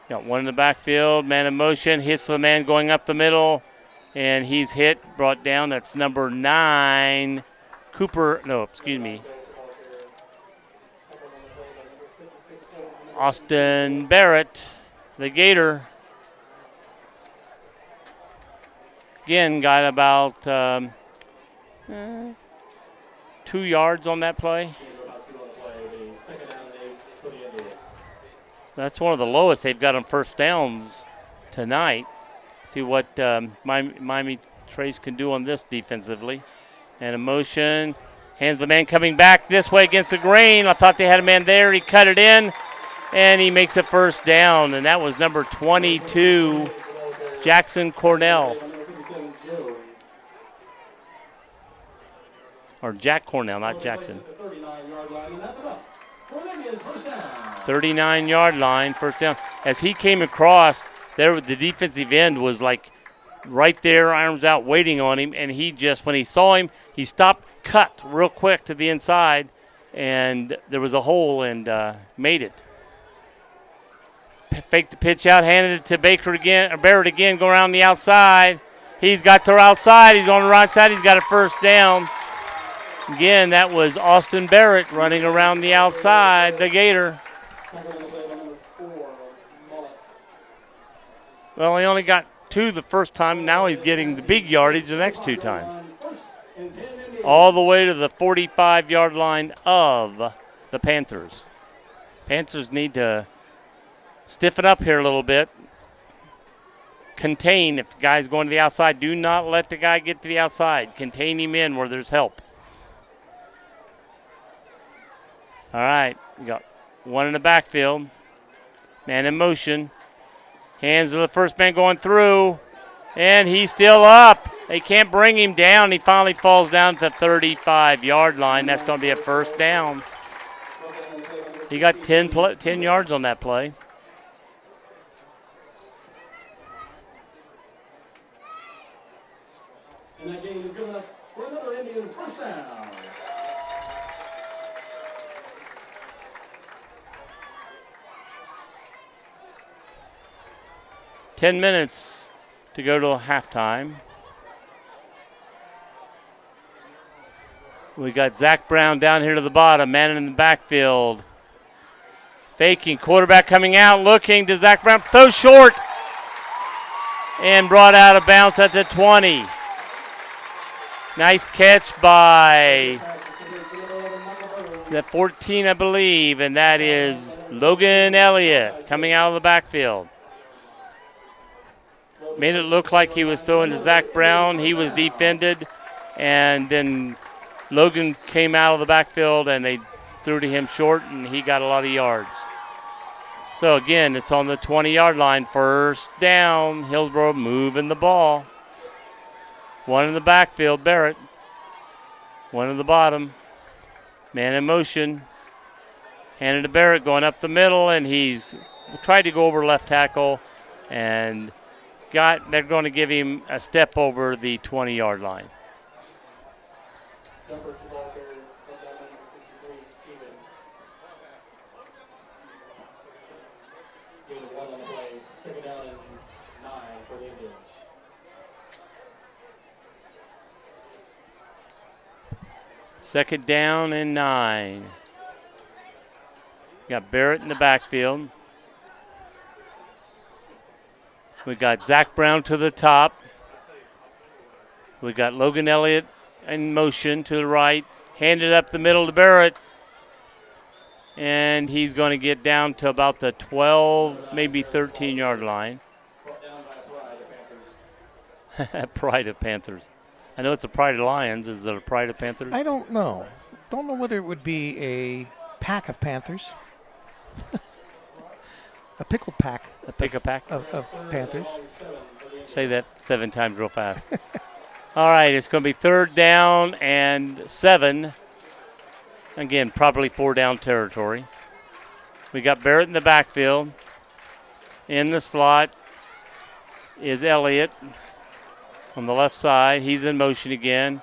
Got one in the backfield. Man in motion. Hits the man going up the middle. And he's hit, brought down. That's number 9. Austin Barrett, the Gator. Again, got about 2 yards on that play. That's one of the lowest they've got on first downs tonight. See what Miami Trace can do on this defensively. And a motion. Hands the man coming back this way against the grain. I thought they had a man there. He cut it in. And he makes a first down. And that was number 22, Jackson Cornell. Or Jack Cornell, not Jackson. 39-yard line, first down. As he came across, there the defensive end was like right there, arms out, waiting on him. And he just, when he saw him, he stopped, cut real quick to the inside. And there was a hole and made it. Faked the pitch out, handed it to Barrett again, go around the outside. He's got to the outside. He's on the right side. He's got a first down. Again, that was Austin Barrett running around the outside, the Gator. Well, he only got 2 the first time. Now he's getting the big yardage the next 2 times. All the way to the 45-yard line of the Panthers. Panthers need to stiffen up here a little bit. Contain. If the guy's going to the outside, do not let the guy get to the outside. Contain him in where there's help. All right, we got one in the backfield. Man in motion. Hands to the first man going through. And he's still up. They can't bring him down. He finally falls down to the 35-yard line. That's going to be a first down. He got 10 yards on that play. And that game is good enough for another Indians first down. Ten minutes to go to halftime. We got Zach Brown down here to the bottom, man in the backfield. Faking, quarterback coming out, looking to Zach Brown, throw short. And brought out of bounds at the 20. Nice catch by the 14, I believe, and that is Logan Elliott coming out of the backfield. Made it look like he was throwing to Zach Brown. He was defended, and then Logan came out of the backfield, and they threw to him short, and he got a lot of yards. So, again, it's on the 20-yard line. First down, Hillsboro moving the ball. One in the backfield, Barrett. One in the bottom. Man in motion. Handed to Barrett going up the middle, and he's tried to go over left tackle, and they're going to give him a step over the 20-yard line. Number 2 ball carrier of that number 63, Stevens. Gain of 1 on the play. Second down and 9 for the Indians. Second down and 9. Got Barrett in the backfield. We got Zach Brown to the top. We got Logan Elliott in motion to the right. Handed up the middle to Barrett. And he's going to get down to about the 12, maybe 13-yard line. Pride of Panthers. I know it's a Pride of Lions. Is it a Pride of Panthers? I don't know. Don't know whether it would be a pack of Panthers. A pickled pack. A pick-a-pack? Of Panthers. Say that 7 times real fast. All right, it's going to be 3rd down and 7. Again, probably 4-down territory. We got Barrett in the backfield. In the slot is Elliott on the left side. He's in motion again.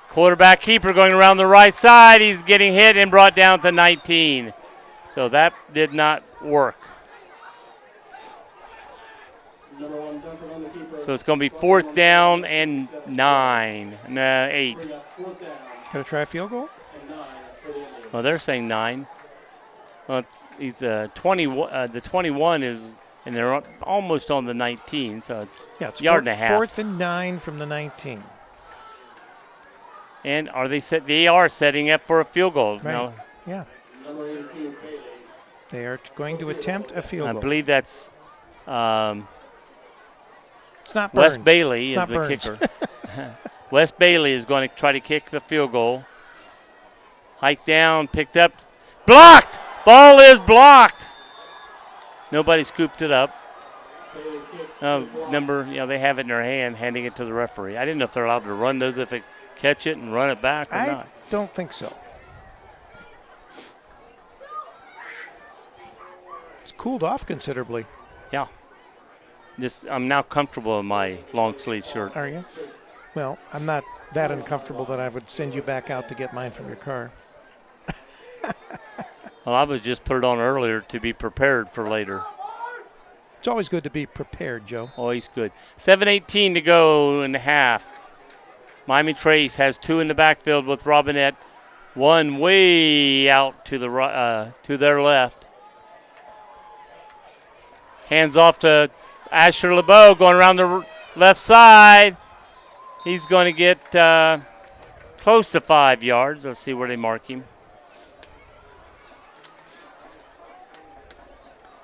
Quarterback keeper going around the right side. He's getting hit and brought down to 19. So that did not work. So it's going to be 4th down and 8. Got to try a field goal? Well, they're saying 9. Well, he's 20. The 21 is, and they're almost on the 19. So it's yard and a half. 4th and 9 from the 19. And they are setting up for a field goal. Right. Now, Yeah. They are going to attempt a field I goal. believe that's It's not Wes Burns. Bailey It's is not the Burns. kicker. Wes Bailey is going to try to kick the field goal. Hike down, picked up, blocked. Ball is blocked. Nobody scooped it up. They have it in their hand, handing it to the referee. I didn't know if they're allowed to run those, if they catch it and run it back or I not. don't think so. It's cooled off considerably. Yeah. I'm now comfortable in my long sleeve shirt. Are you? Well, I'm not that uncomfortable that I would send you back out to get mine from your car. Well, I was just put it on earlier to be prepared for later. It's always good to be prepared, Joe. Always good. 7:18 to go in the half. Miami Trace has 2 in the backfield with Robinette. 1 way out to their left. Hands off to Asher LeBeau going around the left side. He's going to get close to 5 yards. Let's see where they mark him.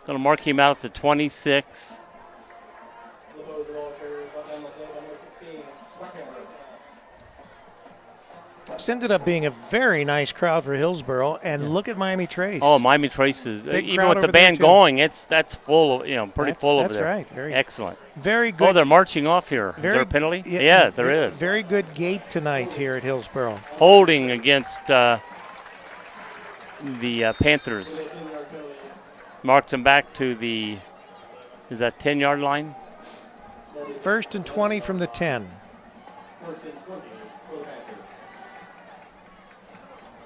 Going to mark him out at the 26. This ended up being a very nice crowd for Hillsboro, and look at Miami Trace. Oh, Miami Trace is Big even crowd with the over there, band too. going. That's full. Pretty full over That's there. right. Very Excellent. Very good. Oh, they're marching off here. Is there a penalty? Yeah, there is. Very good gate tonight here at Hillsboro. Holding against the Panthers. Marked them back to the 10-yard line? 1st and 20 from the 10.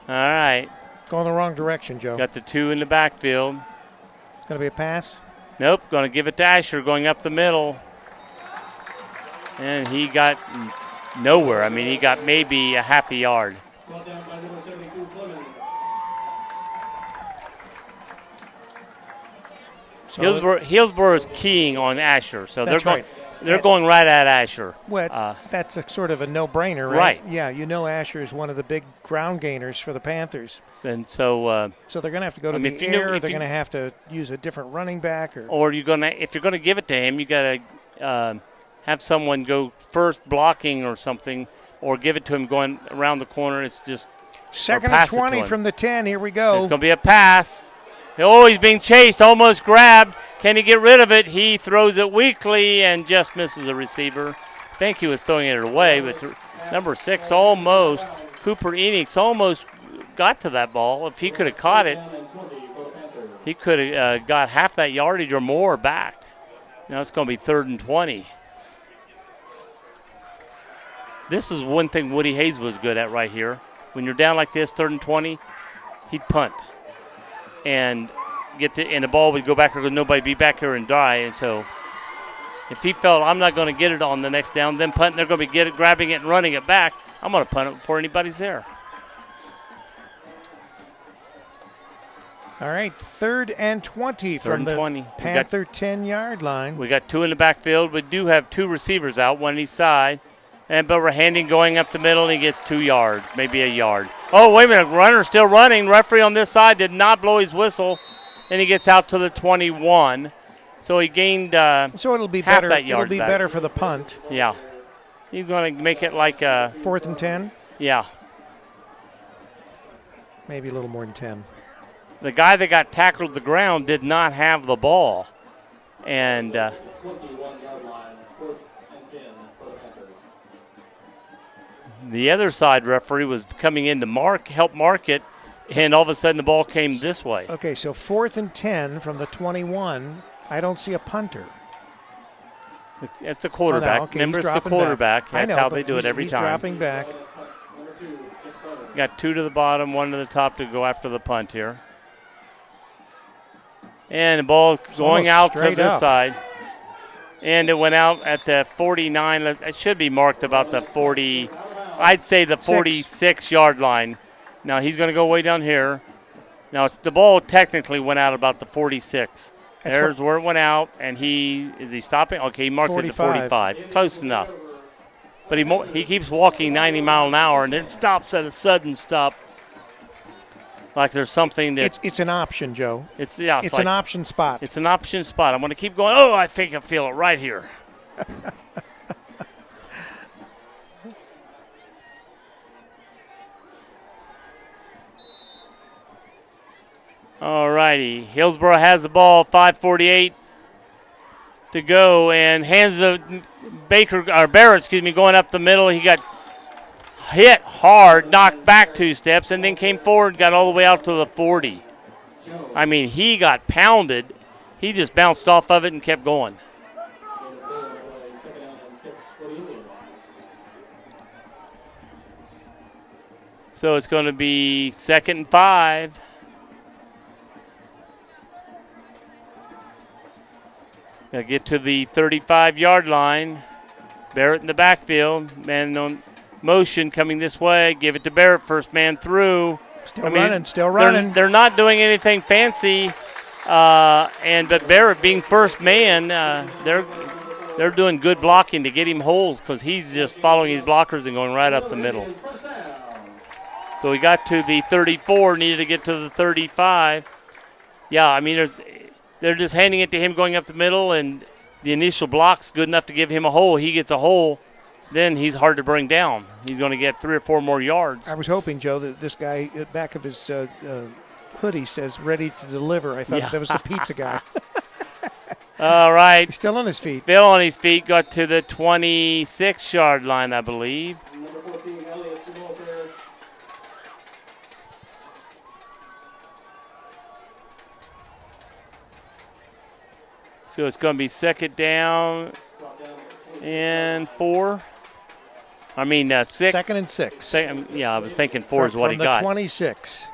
All right. Going the wrong direction, Joe. Got the 2 in the backfield. It's going to be a pass. Nope, going to give it to Asher going up the middle. And he got nowhere. I mean, he got maybe a half a yard. So Hillsboro is keying on Asher, so That's right. They're going right at Asher. Well, that's a sort of a no-brainer, right? Right. Yeah, you know Asher is one of the big ground gainers for the Panthers. And so So they're going to have to go to the air, or they're going to have to use a different running back. Or if you're going to give it to him, you got to have someone go first blocking or something, or give it to him going around the corner. It's just 2nd and 20 from the 10. Here we go. There's going to be a pass. Oh, he's being chased, almost grabbed. Can he get rid of it? He throws it weakly and just misses the receiver. I think he was throwing it away, but number 6 almost, Cooper Enix almost got to that ball. If he could have caught it, he could have got half that yardage or more back. Now it's going to be 3rd and 20. This is one thing Woody Hayes was good at right here. When you're down like this, 3rd and 20, he'd punt. And and the ball would go back or nobody be back here and die. And so if he felt I'm not going to get it on the next down, then punting, they're going to be grabbing it and running it back. I'm going to punt it before anybody's there. All right, 3rd and 20 Third from and the 20. Panther 10-yard line. We got 2 in the backfield. We do have 2 receivers out, one each side. But we're handing going up the middle, and he gets 2 yards, maybe a yard. Oh, wait a minute. Runner still running. Referee on this side did not blow his whistle, and he gets out to the 21. So he gained so it'll be half better. that yard It'll be back. better for the punt. Yeah. He's going to make it like 4th and 10, yeah. maybe a little more than 10. The guy that got tackled to the ground did not have the ball. And 21-yard line, 4th and 10 for the Panthers. the other side referee was coming in to help mark it, and all of a sudden the ball came this way. Okay, so 4th and 10 from the 21. I don't see a punter. It's the quarterback. Oh, no, okay, Remember, he's it's the dropping quarterback. back. I That's know, how but they do it every he's time. Dropping back. Number 2, Nick Carter. Got 2 to the bottom, 1 to the top to go after the punt here. And the ball going out to straight this up. side. And it went out at the 49. It should be marked about the 40. I'd say the 46-yard line. Now he's going to go way down here. Now the ball technically went out about the 46. There's where it went out, and is he stopping? Okay, he marked it to 45. Close enough. But he keeps walking 90 mile an hour and then stops at a sudden stop. Like there's something that It's an option, Joe. it's It's like, an option spot. It's an option spot. I'm going to keep going. Oh, I think I feel it right here. All righty. Hillsboro has the ball, 5:48 to go, and hands the Barrett, going up the middle. He got hit hard, knocked back 2 steps, and then came forward, got all the way out to the 40. I mean, he got pounded. He just bounced off of it and kept going. So it's going to be 2nd and 5. They'll get to the 35-yard line. Barrett in the backfield. Man on motion coming this way. Give it to Barrett. First man through. Still running. They're not doing anything fancy. But Barrett being first man, they're doing good blocking to get him holes because he's just following his blockers and going right up the middle. So he got to the 34, needed to get to the 35. Yeah, I mean, they're just handing it to him going up the middle, and the initial block's good enough to give him a hole. He gets a hole, then he's hard to bring down. He's going to get 3 or 4 more yards. I was hoping, Joe, that this guy at the back of his hoodie says ready to deliver. I thought that was the pizza guy. All right. He's still on his feet. Bill on his feet got to the 26-yard line, I believe. Number 14, Elliott, to go up there. So it's going to be 2nd down and 4. I mean, 6. 2nd and 6. I was thinking 4 is what he got. From the 26.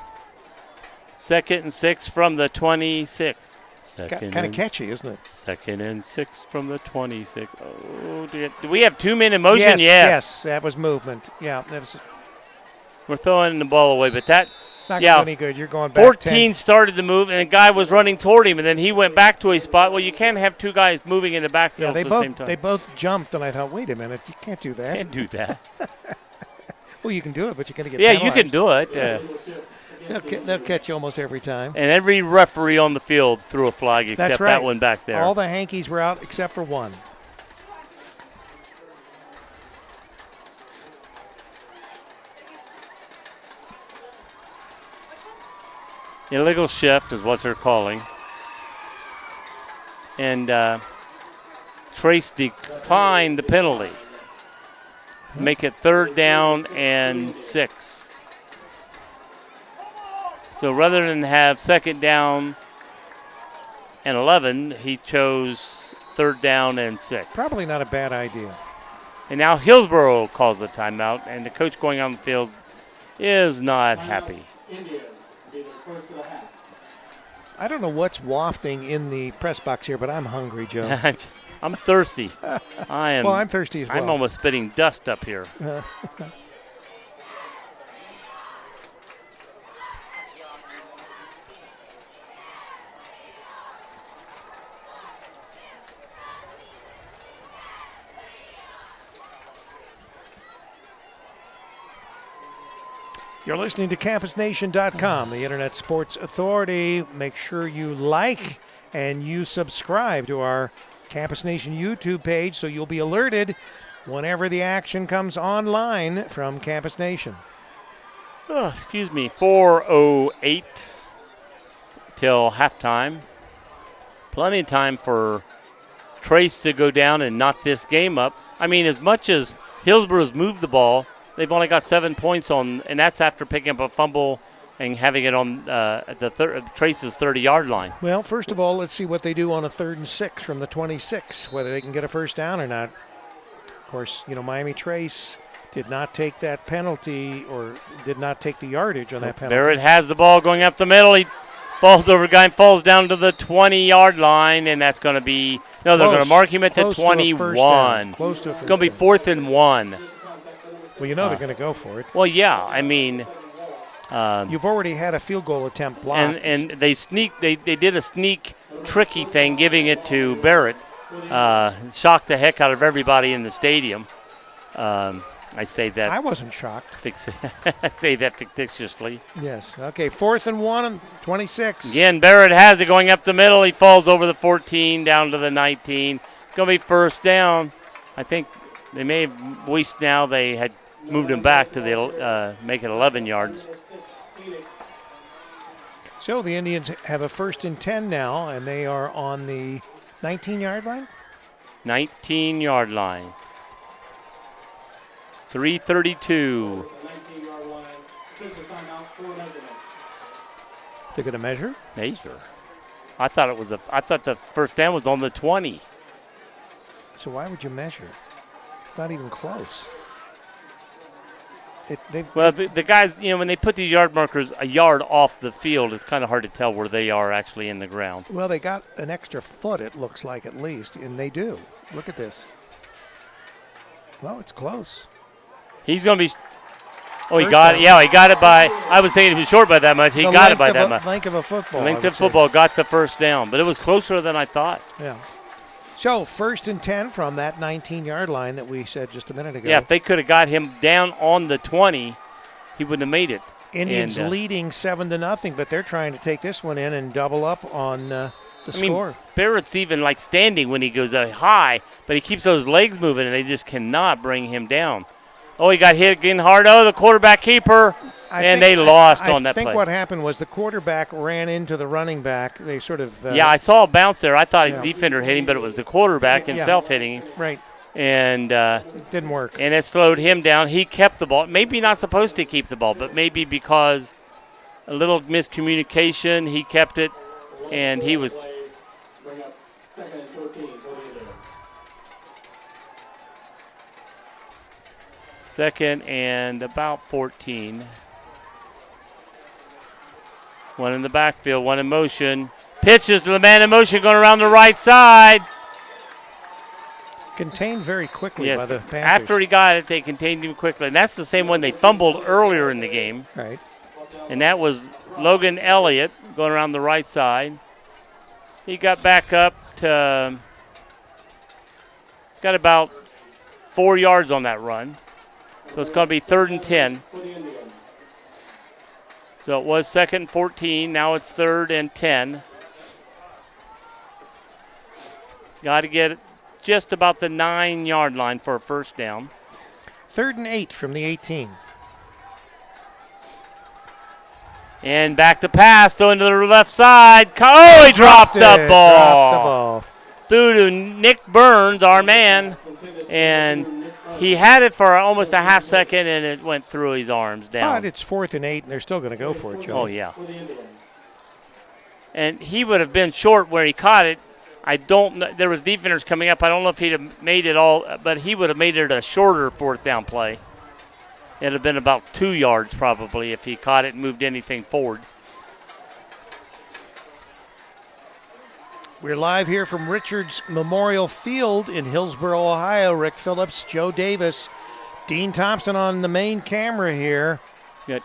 2nd and 6 from the 26. Kind of catchy, isn't it? 2nd and 6 from the 26. Oh, do we have 2 men in motion? Yes, that was movement. Yeah, that was. We're throwing the ball away, but that. Not going to do any good. You're going back 14 10. started to move, and the guy was running toward him, and then he went back to his spot. Well, you can't have 2 guys moving in the backfield at the same time. They both jumped, and I thought, wait a minute, you can't do that. Can't do that. Well, you can do it, but you're going to get Yeah, penalized. you can do it. They'll catch you almost every time. And every referee on the field threw a flag except That's right. that one back there. All the hankies were out except for one. Illegal shift is what they're calling. And Trace declined the penalty. Make it 3rd down and 6. So rather than have 2nd down and 11, he chose 3rd down and 6. Probably not a bad idea. And now Hillsboro calls the timeout, and the coach going on the field is not happy. Indians, be their first of the half. I don't know what's wafting in the press box here, but I'm hungry, Joe. I'm thirsty. I am. Well, I'm thirsty as well. I'm almost spitting dust up here. You're listening to CampusNation.com, the Internet Sports Authority. Make sure you like and you subscribe to our Campus Nation YouTube page so you'll be alerted whenever the action comes online from Campus Nation. Oh, excuse me, 4:08 till halftime. Plenty of time for Trace to go down and knock this game up. I mean, as much as Hillsboro's moved the ball, they've only got 7 points on, and that's after picking up a fumble and having it on Trace's 30-yard line. Well, first of all, let's see what they do on a 3rd and 6 from the 26, whether they can get a first down or not. Of course, Miami Trace did not take that penalty or did not take the yardage on that penalty. Barrett has the ball going up the middle. He falls over a guy and falls down to the 20-yard line, and that's going to be – no, they're going to mark him at the 21. Close to a first It's going to be 4th and 1. Well, they're going to go for it. Well, yeah, I mean – you've already had a field goal attempt blocked. And they did a sneak tricky thing, giving it to Barrett. Shocked the heck out of everybody in the stadium. I say that. I wasn't shocked. I say that fictitiously. Yes. Okay, 4th and 1 and 26. Again, Barrett has it going up the middle. He falls over the 14 down to the 19. It's going to be first down. I think they may have wished now they had moved him back to the make it 11 yards. So the Indians have a 1st and 10 now, and they are on the 19-yard line? 19-yard line. 3:32. They're going to measure? Measure. I thought the first down was on the 20. So why would you measure? It's not even close. The guys, when they put these yard markers a yard off the field, it's kind of hard to tell where they are actually in the ground. Well, they got an extra foot, it looks like, at least, and they do. Look at this. Well, it's close. He's going to be – oh, he got it. Yeah, he got it by – I was thinking he was short by that much. He got it by that much. Length of a football. Length of football got the first down, but it was closer than I thought. Yeah. So, 1st and 10 from that 19-yard line that we said just a minute ago. Yeah, if they could have got him down on the 20, he wouldn't have made it. Indians leading 7-0, but they're trying to take this one in and double up on the score. Barrett's even like standing when he goes high, but he keeps those legs moving, and they just cannot bring him down. Oh, he got hit again hard. Oh, the quarterback keeper, they lost on that play. I think what happened was the quarterback ran into the running back. They sort of yeah, I saw a bounce there. I thought a defender hit him, but it was the quarterback himself hitting him. Right. And it didn't work. And it slowed him down. He kept the ball. Maybe not supposed to keep the ball, but maybe because a little miscommunication, he kept it, and he was. Bring up 2nd and 14. Second and about 14. One in the backfield, one in motion. Pitches to the man in motion going around the right side. Contained very quickly by the Panthers. After he got it, they contained him quickly. And that's the same one they fumbled earlier in the game. Right. And that was Logan Elliott going around the right side. He got back up to, got about 4 yards on that run. So it's going to be 3rd and 10. So it was 2nd and 14. Now it's 3rd and 10. Got to get just about the 9-yard line for a first down. 3rd and 8 from the 18. And back to pass, throwing to the left side. Oh, he dropped the ball. Threw to Nick Burns, our man, and he had it for almost a half second, and it went through his arms down. But it's 4th and 8, and they're still going to go for it, Joe. Oh, yeah. And he would have been short where he caught it. I don't know. There was defenders coming up. I don't know if he'd have made it all, but he would have made it a shorter 4th down play. It would have been about 2 yards probably if he caught it and moved anything forward. We're live here from Richards Memorial Field in Hillsboro, Ohio. Rick Phillips, Joe Davis, Dean Thompson on the main camera here. Got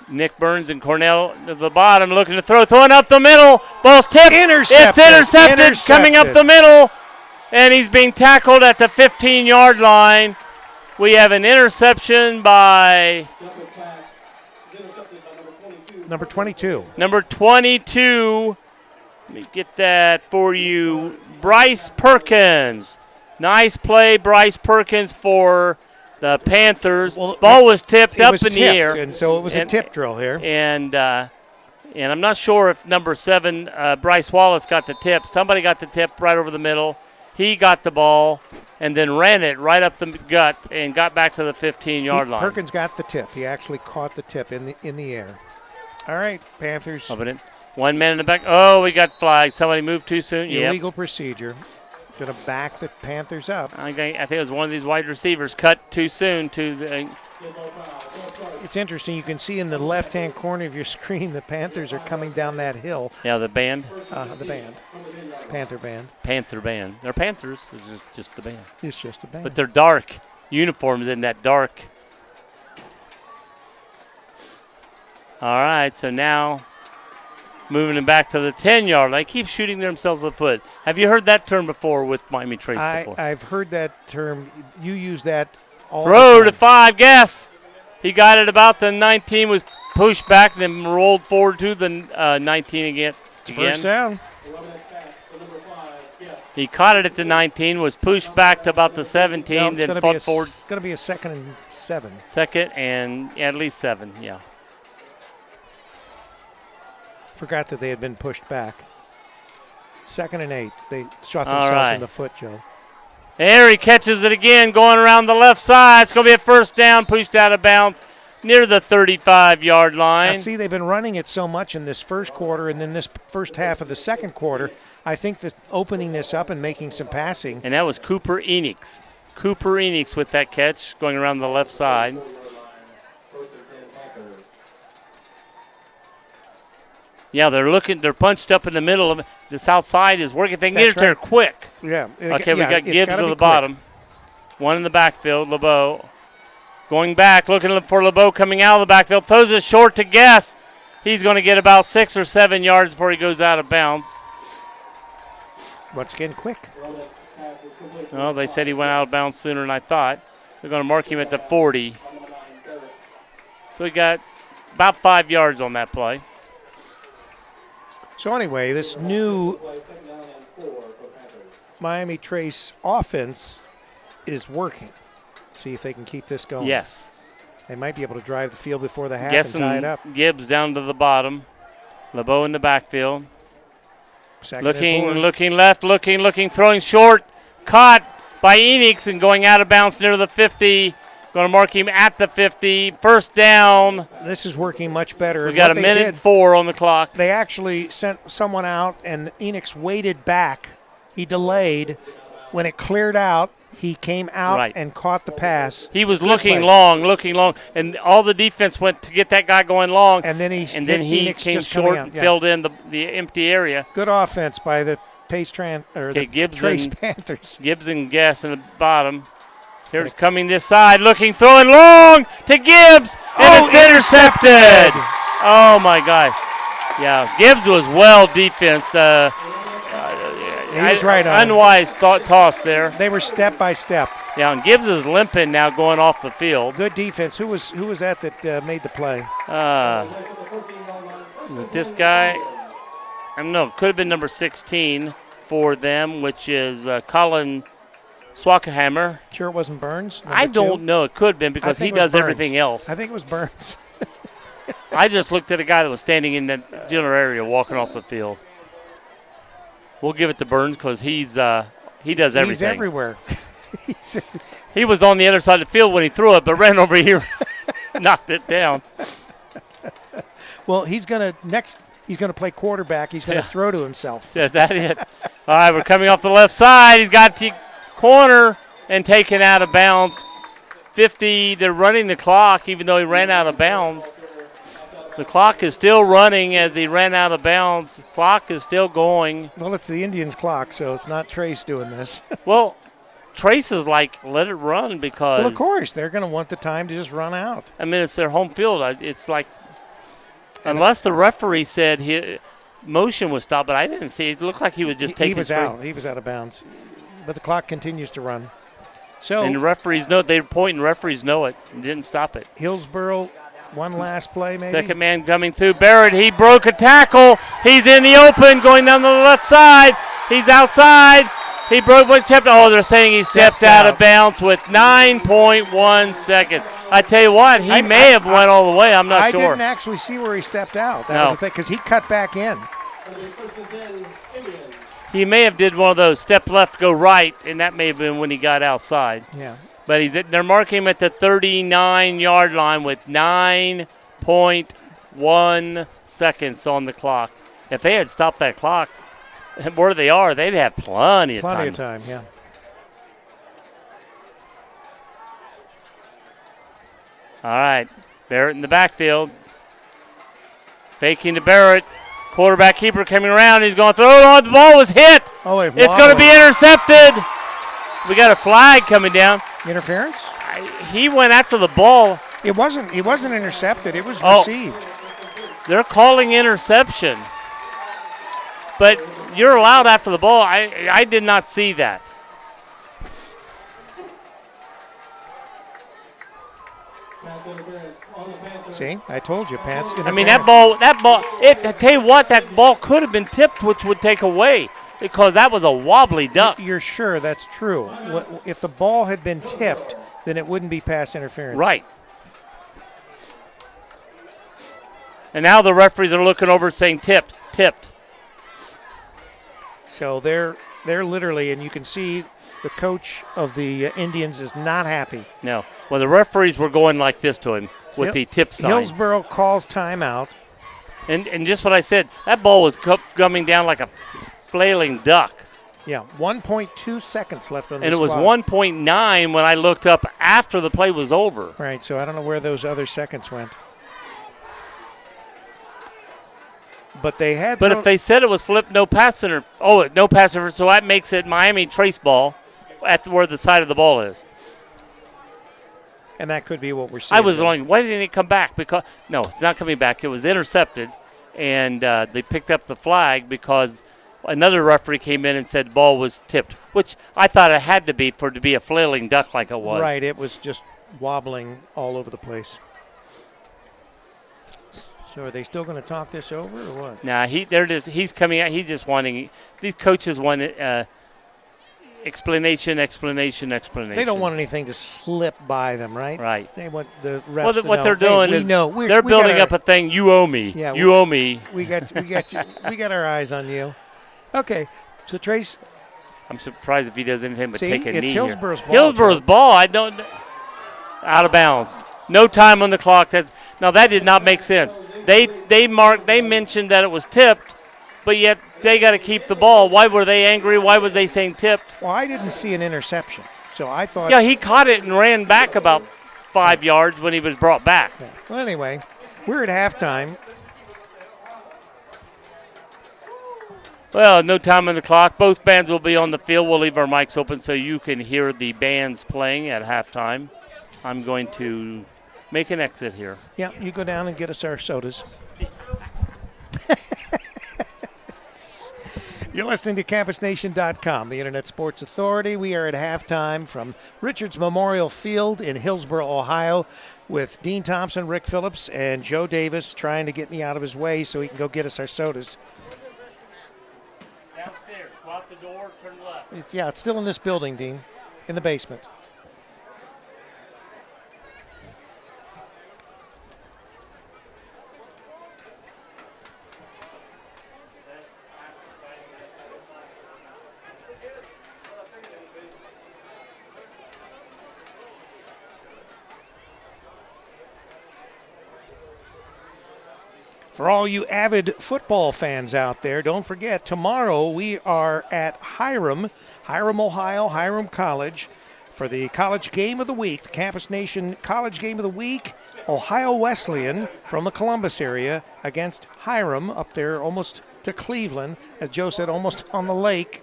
Nick Burns and Cornell at the bottom looking to throwing up the middle. Ball's tipped. Intercepted. It's intercepted. Coming up the middle, and he's being tackled at the 15-yard line. We have an interception by Number 22. Number 22. Let me get that for you. Bryce Perkins. Nice play, Bryce Perkins, for the Panthers. Well, ball was tipped up was in tipped, the air. and so it was a tip drill here. And I'm not sure if number 7, Bryce Wallace, got the tip. Somebody got the tip right over the middle. He got the ball and then ran it right up the gut and got back to the 15-yard line. Perkins got the tip. He actually caught the tip in the air. All right, Panthers. One man in the back. Oh, we got flagged. Somebody moved too soon. Illegal procedure. Going to back the Panthers up. I think it was one of these wide receivers cut too soon to the. It's interesting. You can see in the left-hand corner of your screen the Panthers are coming down that hill. Yeah, the band. The band. Panther band. Panther band. They're Panthers. It's just the band. It's just a band. But they're dark. Uniforms in that dark. All right, so now moving them back to the 10-yard line. They keep shooting themselves in the foot. Have you heard that term before with Miami Trace before? I've heard that term. You use that all Throw the time. to 5, guess. He got it about the 19, was pushed back, then rolled forward to the 19 again. First down. He caught it at the 19, was pushed back to about the 17, then fought forward. It's going to be a 2nd and 7. Second and at least 7, yeah. Forgot that they had been pushed back. 2nd and 8. They shot themselves in the foot, Joe. There he catches it again, going around the left side. It's going to be a first down, pushed out of bounds near the 35-yard line. I see they've been running it so much in this first quarter and then this first half of the second quarter. I think that opening this up and making some passing. And that was Cooper Enix. Cooper Enix with that catch, going around the left side. Yeah, they're punched up in the middle of it. The south side is working. They can get it there quick. Yeah. Okay, we got Gibbs to the bottom. One in the backfield, LeBeau. Going back, looking for LeBeau coming out of the backfield. Throws it short to Guess. He's going to get about 6 or 7 yards before he goes out of bounds. Once again, quick. Well, they said he went out of bounds sooner than I thought. They're going to mark him at the 40. So he got about 5 yards on that play. So anyway, this new Miami Trace offense is working. See if they can keep this going. Yes. They might be able to drive the field before the half and tie it up. Gibbs down to the bottom. LeBeau in the backfield. Looking left, looking, throwing short. Caught by Enix and going out of bounds near the 50. Going to mark him at the 50. First down. This is working much better. We got a minute and 4 on the clock. They actually sent someone out, and Enix waited back. He delayed. When it cleared out, he came out and caught the pass. He was looking long, and all the defense went to get that guy going long. And then he came short and filled in the empty area. Good offense by the Trace Panthers. Gibbs and Guess in the bottom. Here's coming this side, throwing long to Gibbs, and it's intercepted. Oh, my God. Yeah, Gibbs was well defensed. He was right on. Unwise toss there. They were step by step. Yeah, and Gibbs is limping now going off the field. Good defense. Who was that made the play? This guy, I don't know, could have been number 16 for them, which is Colin Swakahammer. Sure it wasn't Burns? I don't know. It could have been because he does everything else. I think it was Burns. I just looked at a guy that was standing in that general area walking off the field. We'll give it to Burns because he does everything. He's everywhere. He was on the other side of the field when he threw it, but ran over here, knocked it down. Well, he's going to play quarterback. He's going to throw to himself. Is that it? All right, we're coming off the left side. He's got the corner and taken out of bounds. 50, they're running the clock even though he ran out of bounds. The clock is still running as he ran out of bounds. The clock is still going. Well, it's the Indians' clock, so it's not Trace doing this. Well, Trace is let it run because. Well, of course. They're going to want the time to just run out. I mean, it's their home field. It's like, unless the referee said motion was stopped, but I didn't see it. It looked like he was just taking it straight. He was out of bounds. But the clock continues to run. So. And the referees know, they're pointing, referees know it and didn't stop it. Hillsboro One last play, maybe. Second man coming through. Barrett, he broke a tackle. He's in the open, going down the left side. He's outside. He broke one step. Oh, they're saying he stepped out of bounds with 9.1 seconds. I tell you what, he may have went all the way. I'm not sure. I didn't actually see where he stepped out. That was the thing, because he cut back in. He may have did one of those step left, go right, and that may have been when he got outside. Yeah. But they're marking him at the 39-yard line with 9.1 seconds on the clock. If they had stopped that clock, where they are, they'd have plenty of time. Plenty of time, yeah. All right, Barrett in the backfield. Faking to Barrett. Quarterback keeper coming around. He's going to throw it on. The ball was hit. Oh, it's going to be intercepted. We got a flag coming down. Interference? He went after the ball. It wasn't intercepted. It was received. They're calling interception. But you're allowed after the ball. I did not see that. See, I told you, Pats. I mean, that ball. I tell you what, that ball could have been tipped, which would take away, because that was a wobbly duck. You're sure that's true? If the ball had been tipped, then it wouldn't be pass interference. Right. And now the referees are looking over saying tipped. So they're literally, and you can see the coach of the Indians is not happy. No. Well, the referees were going like this to him with the tip sign. Hillsboro calls timeout. And just what I said, that ball was coming down like a flailing duck. Yeah, 1.2 seconds left on the And it was clock. 1.9 when I looked up after the play was over. Right, so I don't know where those other seconds went. But they had. But if they said it was flipped, no pass center. Oh, no pass center, so that makes it Miami trace ball at where the side of the ball is. And that could be what we're seeing. I was wondering, why didn't it come back? Because no, it's not coming back. It was intercepted, and they picked up the flag because another referee came in and said ball was tipped, which I thought it had to be for it to be a flailing duck like it was. Right, it was just wobbling all over the place. So are they still going to talk this over or what? Nah, there it is. He's coming out. He's just wanting. These coaches want explanation. They don't want anything to slip by them, right? Right. They want the refs to know. What they're doing is they're building up a thing. You owe me. Yeah, you owe me. We got our eyes on you. Okay, so Trace. I'm surprised if he does anything but take a knee. It's Hillsboro's ball. Hillsboro's ball. I don't. Out of bounds. No time on the clock. Now that did not make sense. They mentioned that it was tipped, but yet they got to keep the ball. Why were they angry? Why was they saying tipped? Well, I didn't see an interception, so I thought. Yeah, he caught it and ran back about 5 yards when he was brought back. Yeah. Well, anyway, we're at halftime. Well, no time on the clock. Both bands will be on the field. We'll leave our mics open so you can hear the bands playing at halftime. I'm going to make an exit here. Yeah, you go down and get us our sodas. You're listening to CampusNation.com, the Internet Sports Authority. We are at halftime from Richards Memorial Field in Hillsboro, Ohio, with Dean Thompson, Rick Phillips, and Joe Davis trying to get me out of his way so he can go get us our sodas. Downstairs. Go out the door, turn left. It's still in this building, Dean, in the basement. For all you avid football fans out there, don't forget, tomorrow we are at Hiram, Ohio, Hiram College, for the College Game of the Week, the Campus Nation College Game of the Week, Ohio Wesleyan from the Columbus area against Hiram up there almost to Cleveland, as Joe said, almost on the lake.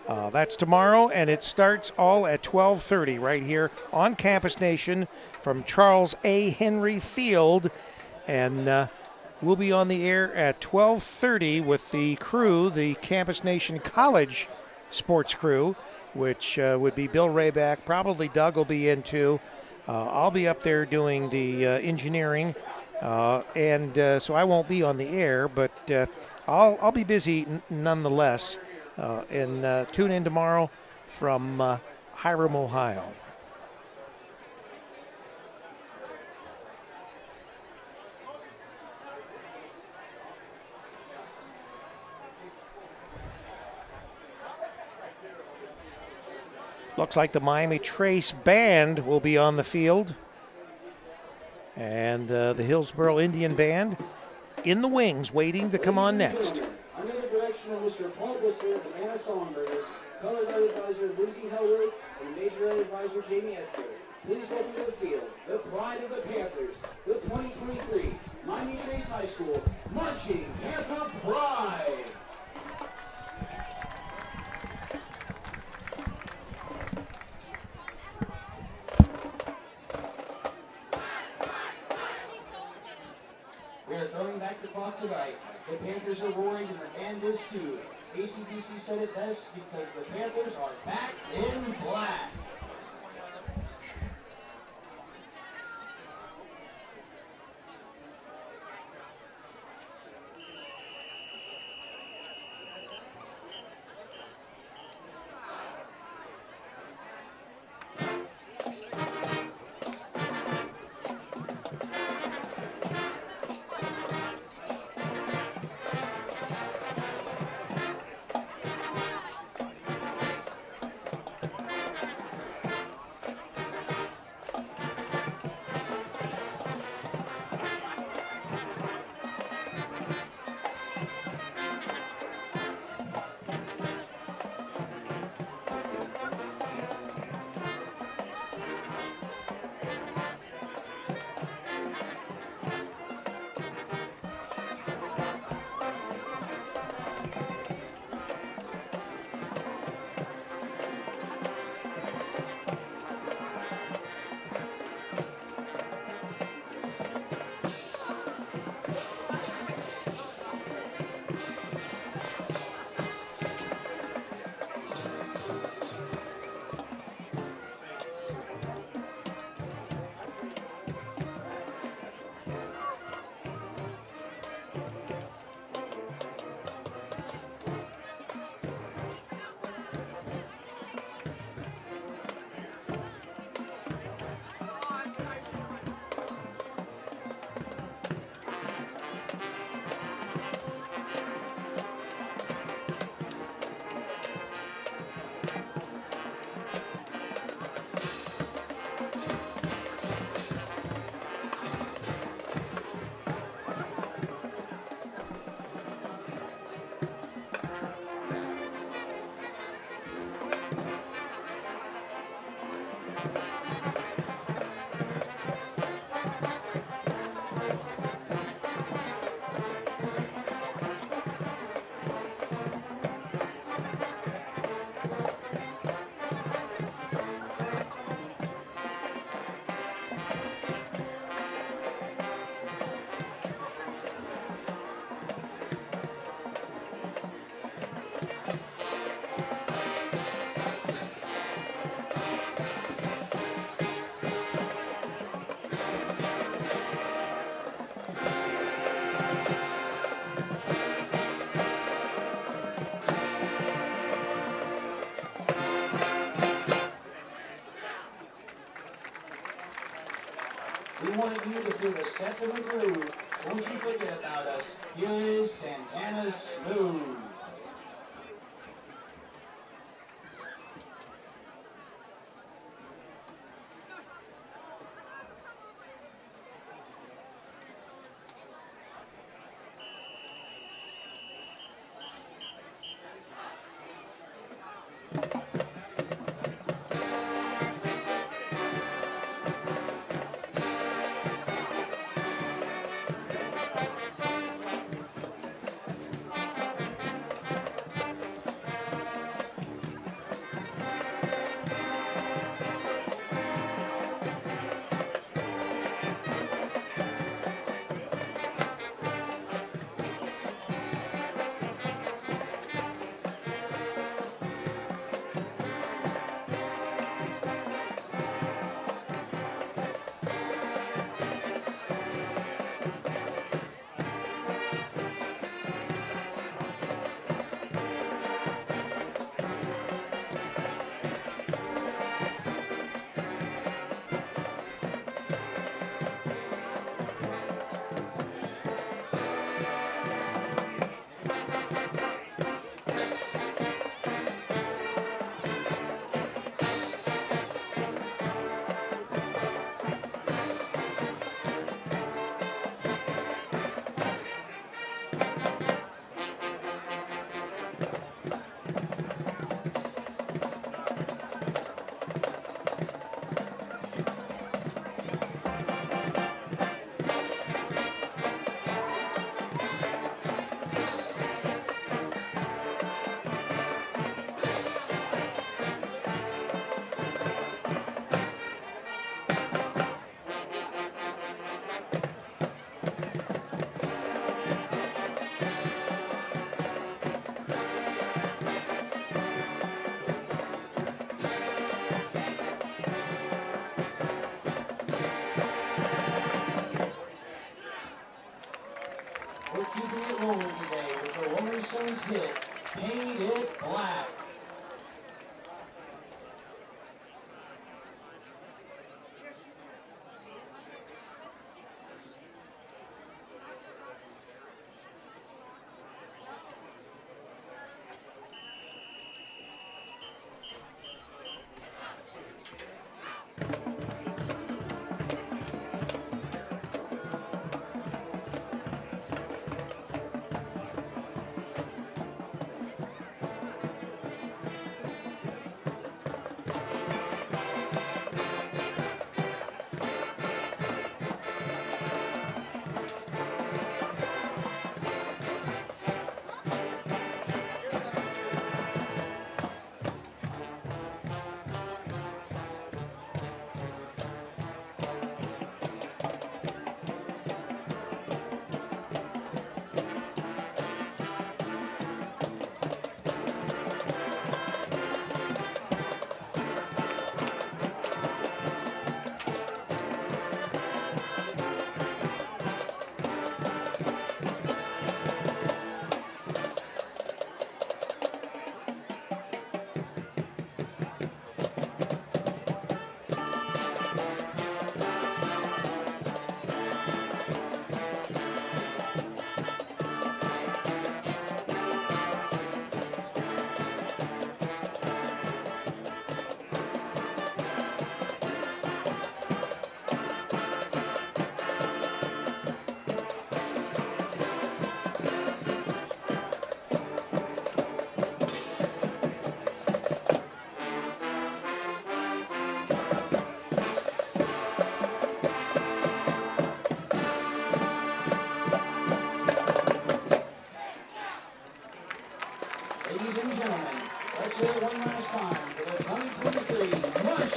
That's tomorrow, and it starts all at 12:30 right here on Campus Nation from Charles A. Henry Field. And we'll be on the air at 12:30 with the crew, the Campus Nation College sports crew, which would be Bill Rayback. Probably Doug will be in too. I'll be up there doing the engineering, and so I won't be on the air, but I'll be busy nonetheless. And tune in tomorrow from Hiram, Ohio. Looks like the Miami Trace Band will be on the field. And the Hillsboro Indian Band in the wings, waiting to come on next. Under the direction of Mr. Paul Bissler, the man of Songbird, color guard advisor Lucy Hellwood, and major guard advisor Jamie Etzler. Please welcome to the field the pride of the Panthers, the 2023 Miami Trace High School Marching Panther Pride. We are throwing back the clock tonight. The Panthers are roaring and the band is too. ACDC said it best because the Panthers are back in black. We want you to feel the step of the groove. Don't you forget about us. Here is Santana Smooth.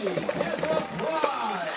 Lucy has the prize.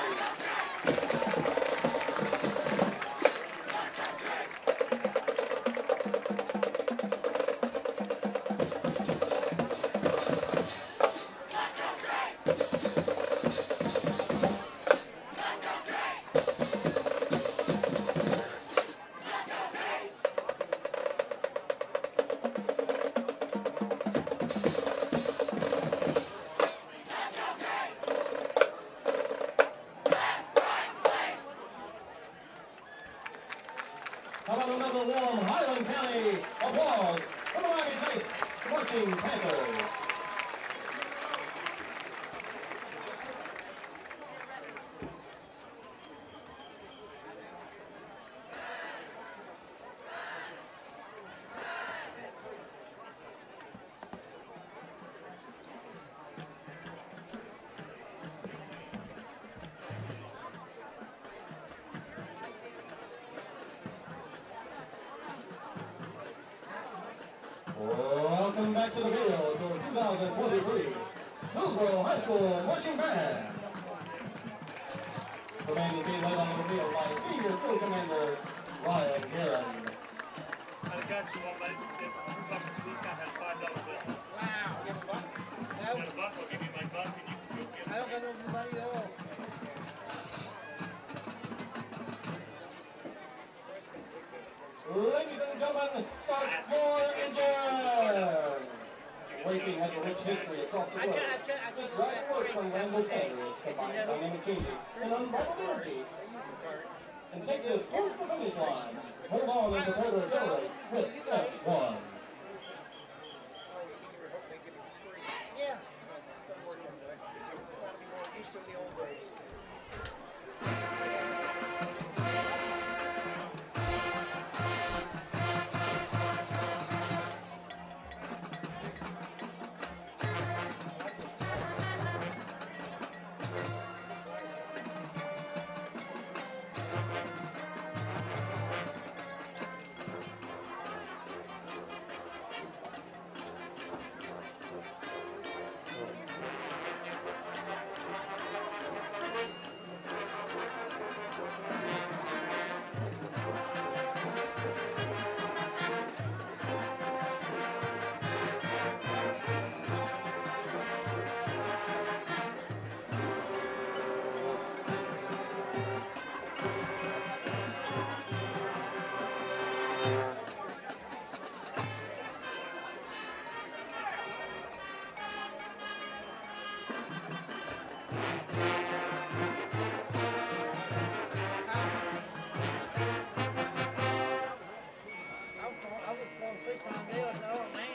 How about another warm Highland County applause for the Miami Chase Marching Panthers. Welcome back to the field for 2023 Hillsboro High School Marching Band. The band is being led on the field by Senior Field Commander Ryan Guerin. I got you one, but this guy has $5 bill. Wow. You got a buck, I'll give you my buck, and you can go get it. I don't got no money at all. Ladies and gentlemen, start more engine! Racing has a rich history across the I world. tried Just to right work trace from that Randall one day. Sanders It's combines another dynamic changes and unbridled energy and takes us towards the finish line. Hold on and prepare to accelerate with F1. Yeah. I was falling asleep one day. I said, oh man.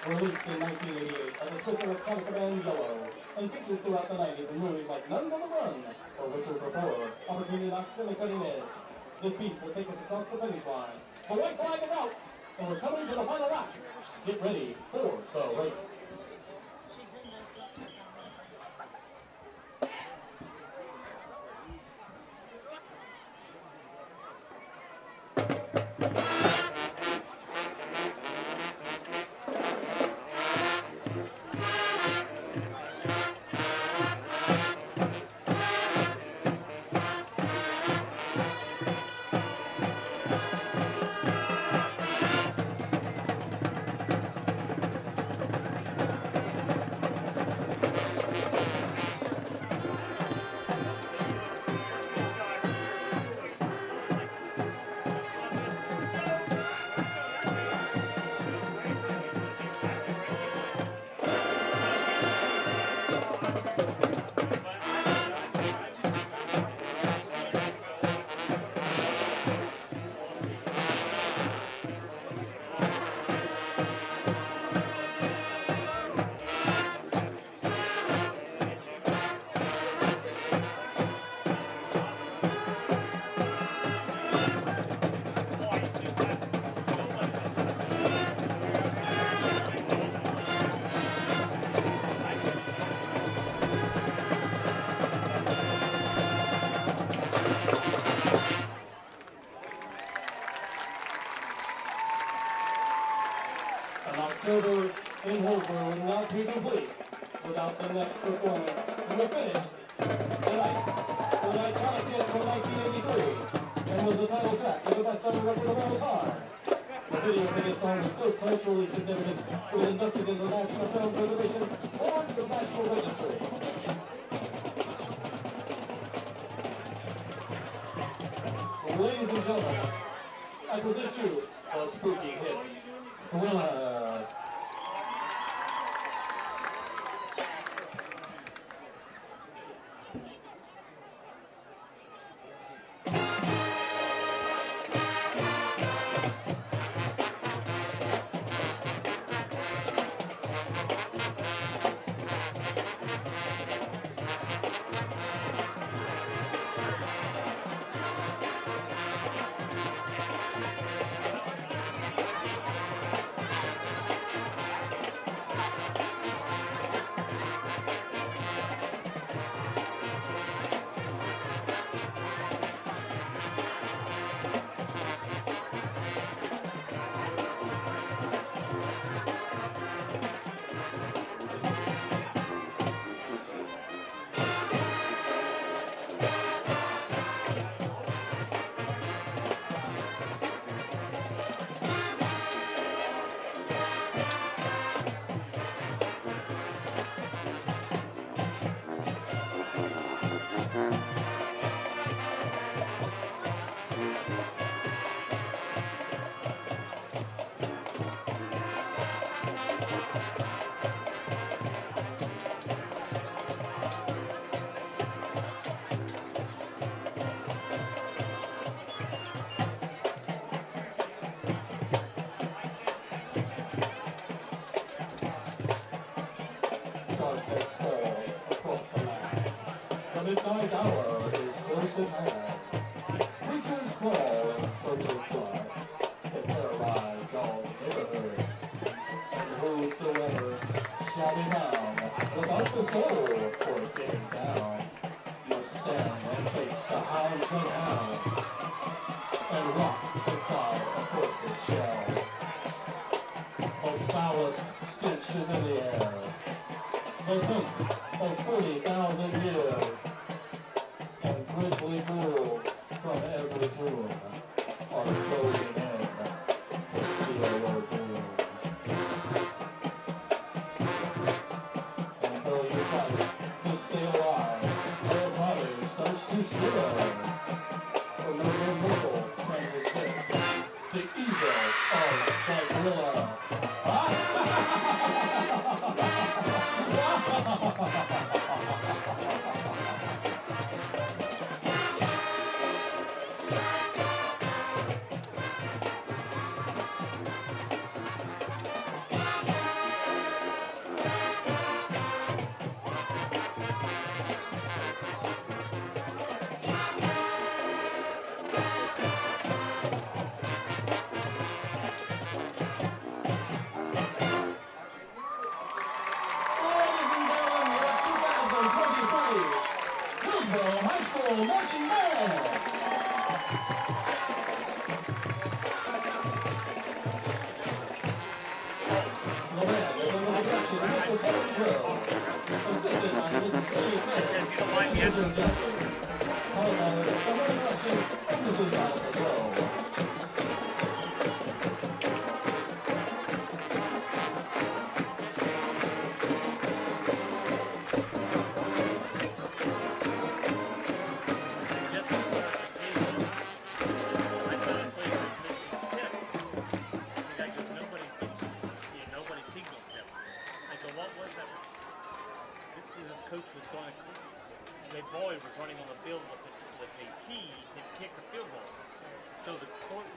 Released in 1988 as a Swiss electronic band Yellow, and featured throughout the 90s in movies like Nuns on the Run or Richard Rapport, Opportunity Knocks and the Cutting Edge. This piece will take us across the finish line. The white flag is out, and we're coming to the final lap. Get ready for the race. She's in there something. October in Hillsboro would not be complete without the next performance. And we're finished tonight with an iconic hit from 1983 and was the title track of the best-selling record of all time. The video for this song was so culturally significant, it was inducted into the National Film Preservation Awards of National Registry. Ladies and gentlemen, I present you a spooky hit, Thriller. Darkness falls across the land. The midnight hour is close at hand. Creatures crawl in search of blood to terrorize all neighborhoods. And whosoever shall be found without the soul for getting down must stand and face the hounds of hell and rot inside a corpse's shell. The foulest stench is in the air. The hint of 40,000 years, and grisly ghouls from every tomb are closing in to seal your doom. And though you fight to stay alive, your body starts to shiver, for no mortal can resist the evil of that gorilla. Hillsboro High School Marching Band. The band is under the direction of Mr. Kevin Crow, assisted by Mrs. Dave Fair, Mrs. Jeffrey, followed by the direction of Mrs. Monica Crow. Coach was going to, the boy was running on the field with a tee to kick a field goal. So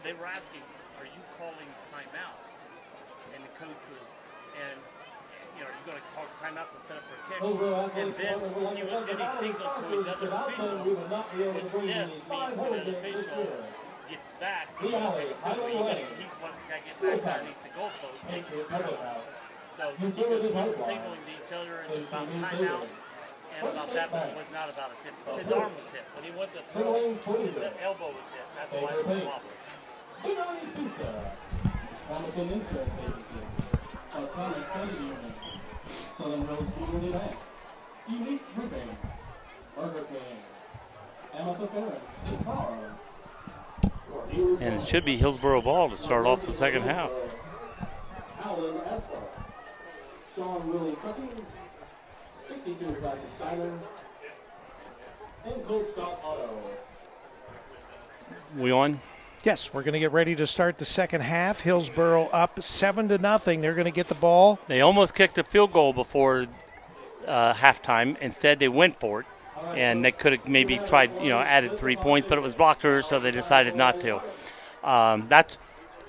they were asking, "Are you calling timeout?" And the coach was, and you know, you're going to call timeout to set up for a kick. And then he signaled to his other official. And this means when an official gets back, he's one guy gets back underneath the goalpost. So he was signaling to each other and about timeout. And about that was not about a tip. His arm was hit. When he went to throw, his elbow was hit. That's why it was wobbling. Good Pizza, Hamilton Insurance Agency. Atomic Credit Union, Southern Hills Community Bank, Unique Roofing, Burger King, Amethyst Insurance, State Farm. And it should be Hillsboro ball to start off the second half. Howland Asphalt, Sean Willie Trucking, 62 Classic Diamond, and Cold Stock Auto. We on? Yes, we're going to get ready to start the second half. Hillsboro up 7-0. They're going to get the ball. They almost kicked a field goal before halftime. Instead, they went for it, and they could have maybe tried, added 3 points, but it was blocked early, so they decided not to. That's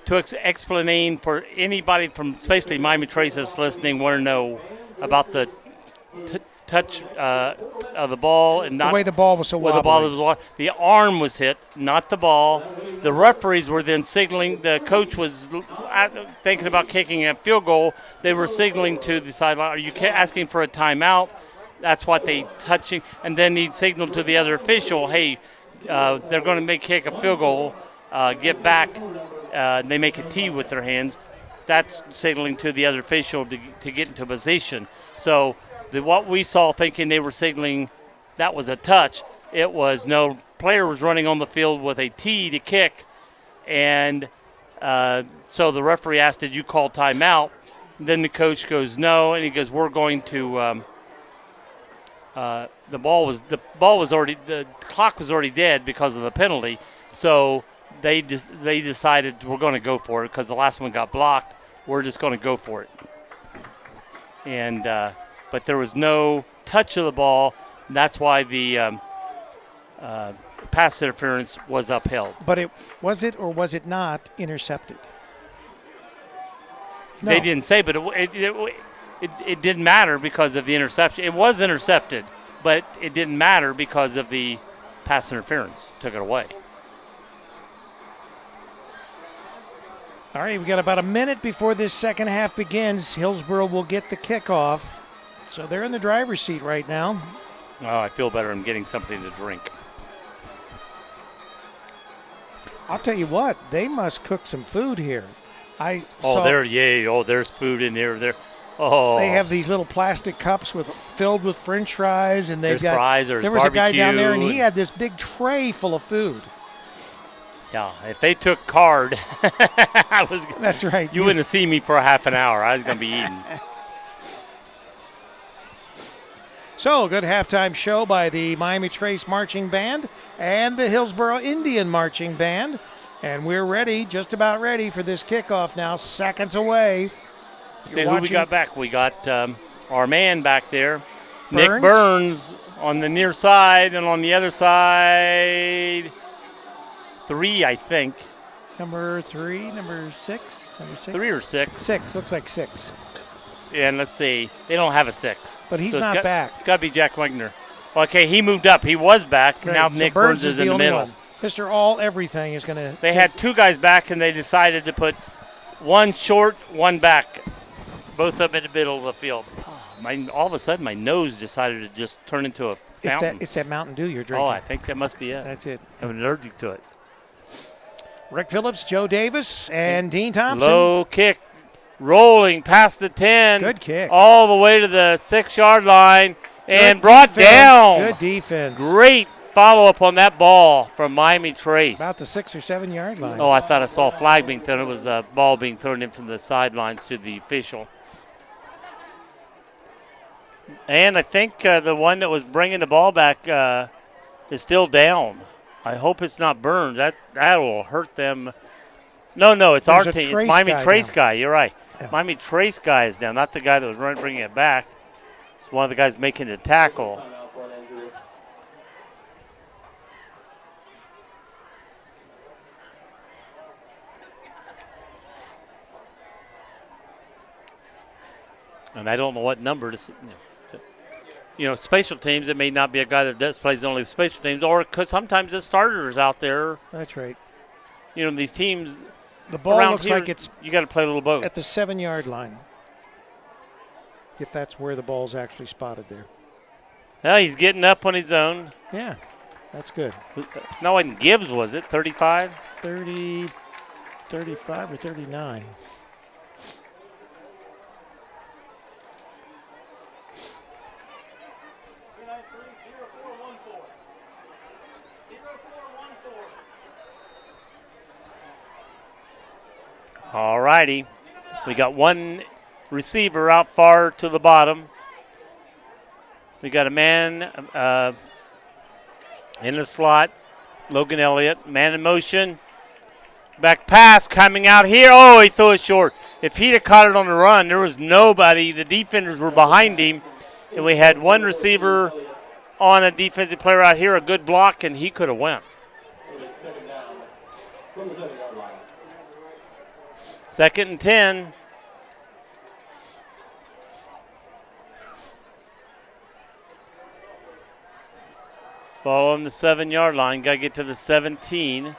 to explain for anybody from, especially Miami Trace that's listening, want to know about the touch of the ball and not the way the ball was so wobbly. the ball was the arm was hit, not the ball. The referees were then signaling. The coach was thinking about kicking a field goal. They were signaling to the sideline. Are you asking for a timeout? That's what they touching, and then he'd signal to the other official, hey, they're going to kick a field goal. Get back. They make a T with their hands. That's signaling to the other official to get into position. So what we saw thinking they were signaling that was a touch, it was no. Player was running on the field with a T to kick, and so the referee asked, did you call timeout? Then the coach goes, no, and he goes, we're going to the clock was already dead because of the penalty, so they decided we're going to go for it because the last one got blocked. We're just going to go for it. And but there was no touch of the ball. That's why the pass interference was upheld. But was it or was it not intercepted? No. They didn't say, but it didn't matter because of the interception. It was intercepted, but it didn't matter because of the pass interference. Took it away. All right, we got about a minute before this second half begins. Hillsboro will get the kickoff. So they're in the driver's seat right now. Oh, I feel better. I'm getting something to drink. I'll tell you what, they must cook some food here. There's food in there. They have these little plastic cups filled with French fries, and there's fries. There was a guy down there, and he had this big tray full of food. Yeah, if they took card, That's right. You wouldn't have seen me for a half an hour. I was going to be eating. So, a good halftime show by the Miami Trace Marching Band and the Hillsboro Indian Marching Band. And we're ready, just about ready for this kickoff now, seconds away. See who we got back. We got our man back there, Burns? Nick Burns, on the near side, and on the other side, 3, I think. Number 6? Number 6? 3 or 6. 6, looks like 6. And let's see, they don't have a 6. But he's so not back. It's got to be Jack Wagner. Okay, he moved up. He was back. Great. Now So Nick Burns is in the only middle. one. Mr. All Everything is going to. They had 2 guys back, and they decided to put one short, one back, both up in the middle of the field. All of a sudden, my nose decided to just turn into a fountain. It's that Mountain Dew you're drinking. Oh, I think that must be it. That's it. I'm allergic to it. Rick Phillips, Joe Davis, and Dean Thompson. Low kick, rolling past the 10. Good kick. All the way to the 6-yard line and Good brought defense. down. Good defense. Great follow-up on that ball from Miami Trace. About the 6 or 7 yard line. Oh, I thought I saw a flag being thrown. It was a ball being thrown in from the sidelines to the official. And I think the one that was bringing the ball back is still down. I hope it's not Burns. That'll hurt them. No, it's There's our a team. Trace It's Miami guy Trace down. guy. You're right. Yeah. Miami Trace guy is down, not the guy that was bringing it back. It's one of the guys making the tackle. And I don't know what number to see. Special teams, it may not be a guy that plays only special teams, or sometimes the starters out there. That's right. These teams. The ball around looks here, like it's you got to play a little both. at the 7 yard line. If that's where the ball's actually spotted there. Well, he's getting up on his own. Yeah, that's good. No, and Gibbs, was it 35? 30, 35 or 39. All righty. We got one receiver out far to the bottom. We got a man in the slot, Logan Elliott, man in motion. Back pass coming out here. Oh, he threw it short. If he'd have caught it on the run, there was nobody. The defenders were behind him, and we had one receiver on a defensive player out here, a good block, and he could have went. Second and 10. Ball on the 7-yard line. Got to get to the 17.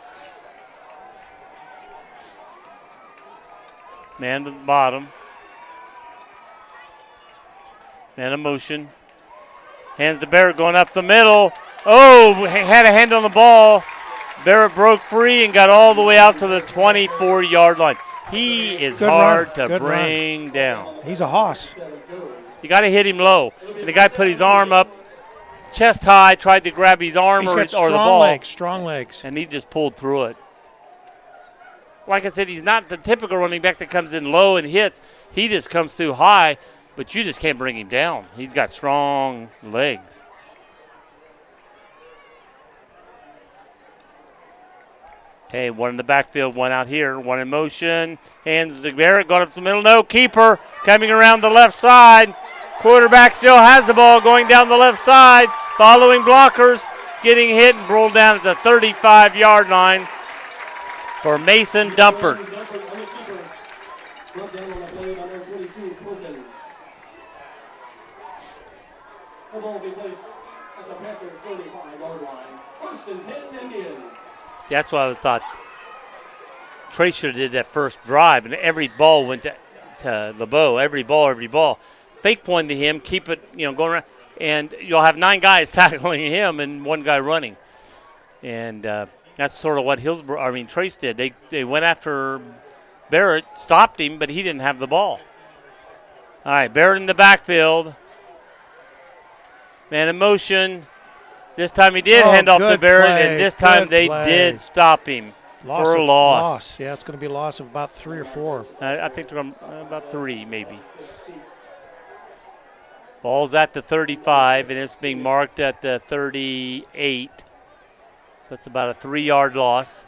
Man to the bottom. Man in motion. Hands to Barrett going up the middle. Oh, had a hand on the ball. Barrett broke free and got all the way out to the 24-yard line. He is Good hard run. to Good bring down. He's a hoss. You got to hit him low. And the guy put his arm up, chest high, tried to grab his arm He's or got the ball. strong legs. And he just pulled through it. Like I said, he's not the typical running back that comes in low and hits. He just comes through high, but you just can't bring him down. He's got strong legs. Okay, one in the backfield, one out here, one in motion. Hands to Barrett, going up the middle. No, keeper coming around the left side. Quarterback still has the ball going down the left side. Following blockers, getting hit and rolled down at the 35-yard line for Mason Dumpert. The ball will be placed at the Panthers' 35-yard line. First and 10 Indians. See, that's what I thought. Trey should have did that first drive, and every ball went to LeBeau. Every ball. Fake point to him, keep it, going around, and you'll have 9 guys tackling him and 1 guy running. And that's sort of what Trace did. They went after Barrett, stopped him, but he didn't have the ball. All right, Barrett in the backfield. Man in motion. This time he did hand off to Barrett, and this time they did stop him for a loss. Yeah, it's going to be a loss of about 3 or 4. I think they're about 3 maybe. Ball's at the 35, and it's being marked at the 38. So it's about a 3-yard loss.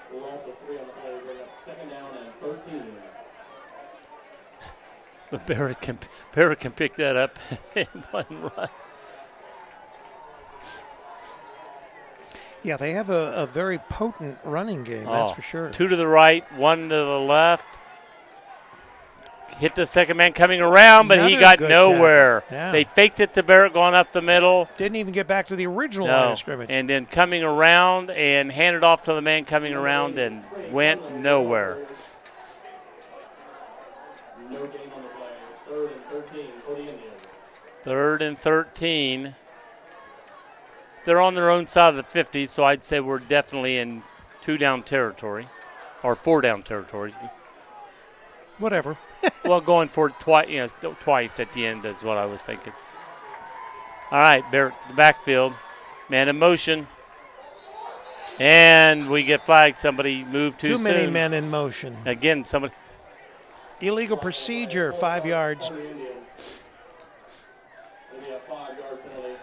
The loss of 3 on the play, bring up second down and 13. But Barrett can pick that up and run. Yeah, they have a very potent running game, that's for sure. 2 to the right, 1 to the left. Hit the second man coming around, but he got nowhere. Yeah. They faked it to Barrett going up the middle. Didn't even get back to the original line of scrimmage. And then coming around and handed off to the man coming around and went nowhere. No game on the play. 3rd and 13 for the Indians. 3rd and 13. They're on their own side of the 50, so I'd say we're definitely in 2-down territory or 4-down territory. Whatever. Well, going for it twice at the end is what I was thinking. All right, Barrett, the backfield. Man in motion. And we get flagged. Somebody moved too soon. Too many men in motion. Again, somebody. Illegal procedure, 5 yards.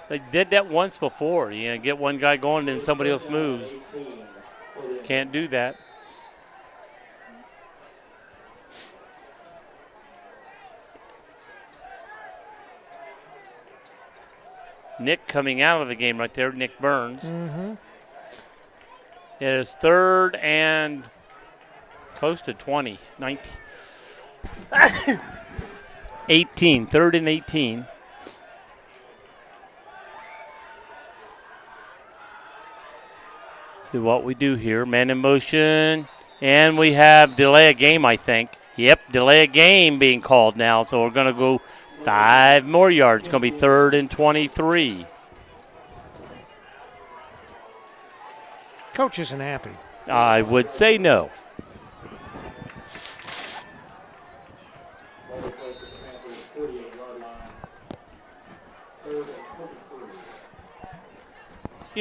They did that once before. Get one guy going, then somebody else moves. Can't do that. Nick coming out of the game right there, Nick Burns. Mm-hmm. It is 3rd and close to 20, 19. 18, 3rd and 18. See what we do here. Man in motion. And we have delay a game, I think. Yep, delay a game being called now. So we're going to go 5 more yards. It's going to be 3rd and 23. Coach isn't happy. I would say no.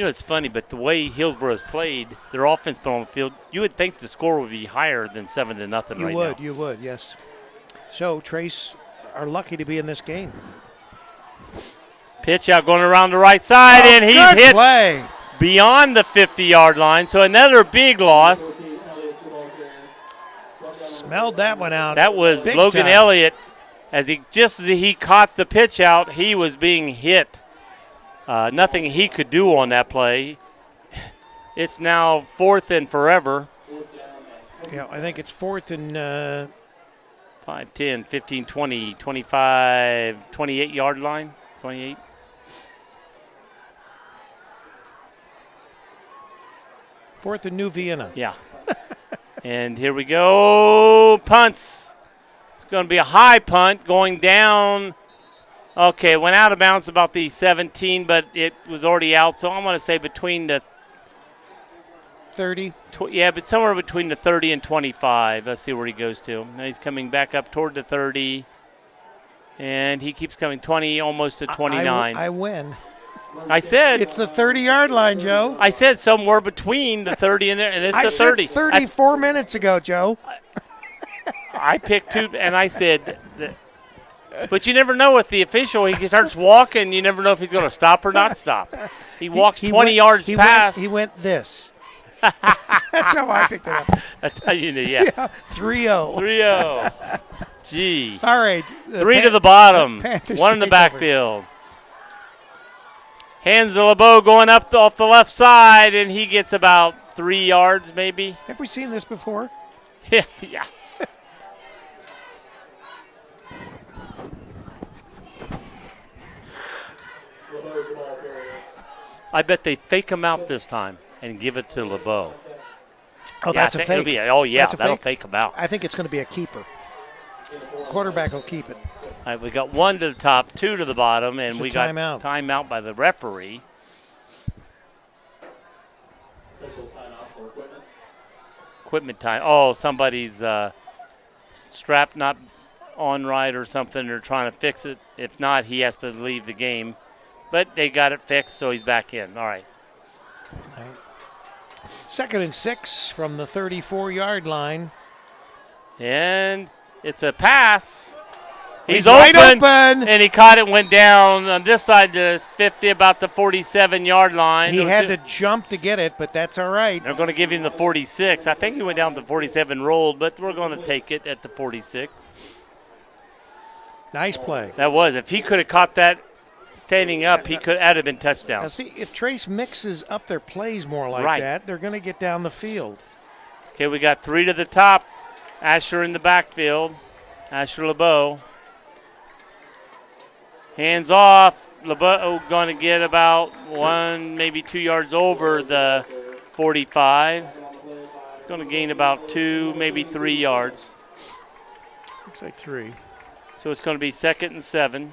You know, it's funny, but the way Hillsboro has played, their offense been on the field, you would think the score would be higher than 7-0 right now. You would, yes. So Trace are lucky to be in this game. Pitch out going around the right side, and he's good hit play. beyond the 50-yard line. So another big loss. Smelled that one out. That was big Logan time. Elliott. As he caught the pitch out, he was being hit. Nothing he could do on that play. It's now 4th and forever. Yeah, I think it's 4th and 5, 10, 15, 20, 25, 28-yard line. 28. Fourth and New Vienna. Yeah. And here we go. Punts. It's going to be a high punt going down. Okay, went out of bounds about the 17, but it was already out. So I'm going to say between the 30. but somewhere between the 30 and 25. Let's see where he goes to. Now he's coming back up toward the 30. And he keeps coming 20, almost to 29. I win. I said It's the 30-yard line, Joe. I said somewhere between the 30 and there, and it's I the 30. said 34 minutes ago, Joe. I picked 2, and I said, but you never know with the official. He starts walking. You never know if he's going to stop or not stop. He walks 20 yards past. He went this. That's how I picked it up. That's how you knew, yeah. 3-0. 3-0. Gee. All right. 3 to the bottom. Panthers 1 in the take backfield. Hands to LeBeau going up off the left side, and he gets about 3 yards maybe. Have we seen this before? Yeah. I bet they fake him out this time and give it to LeBeau. Oh, that's a fake. That'll fake him out. I think it's going to be a keeper. Quarterback will keep it. All right, we got 1 to the top, 2 to the bottom, and we got timeout. timeout by the referee. Equipment time. Oh, somebody's strap not on right or something. They're trying to fix it. If not, he has to leave the game. But they got it fixed, so he's back in. All right. 2nd and 6 from the 34-yard line. And it's a pass. He's wide open. And he caught it, went down on this side to 50, about the 47-yard line. He had to jump to get it, but that's all right. They're going to give him the 46. I think he went down to 47, rolled, but we're going to take it at the 46. Nice play. That was. If he could have caught that standing up, that'd have been touchdown. Now, see, if Trace mixes up their plays more like that, they're going to get down the field. Okay, we got 3 to the top. Asher in the backfield. Asher LeBeau. Hands off. LeBeau going to get about 1, maybe 2 yards over the 45. Going to gain about 2, maybe 3 yards. Looks like 3. So it's going to be 2nd and 7.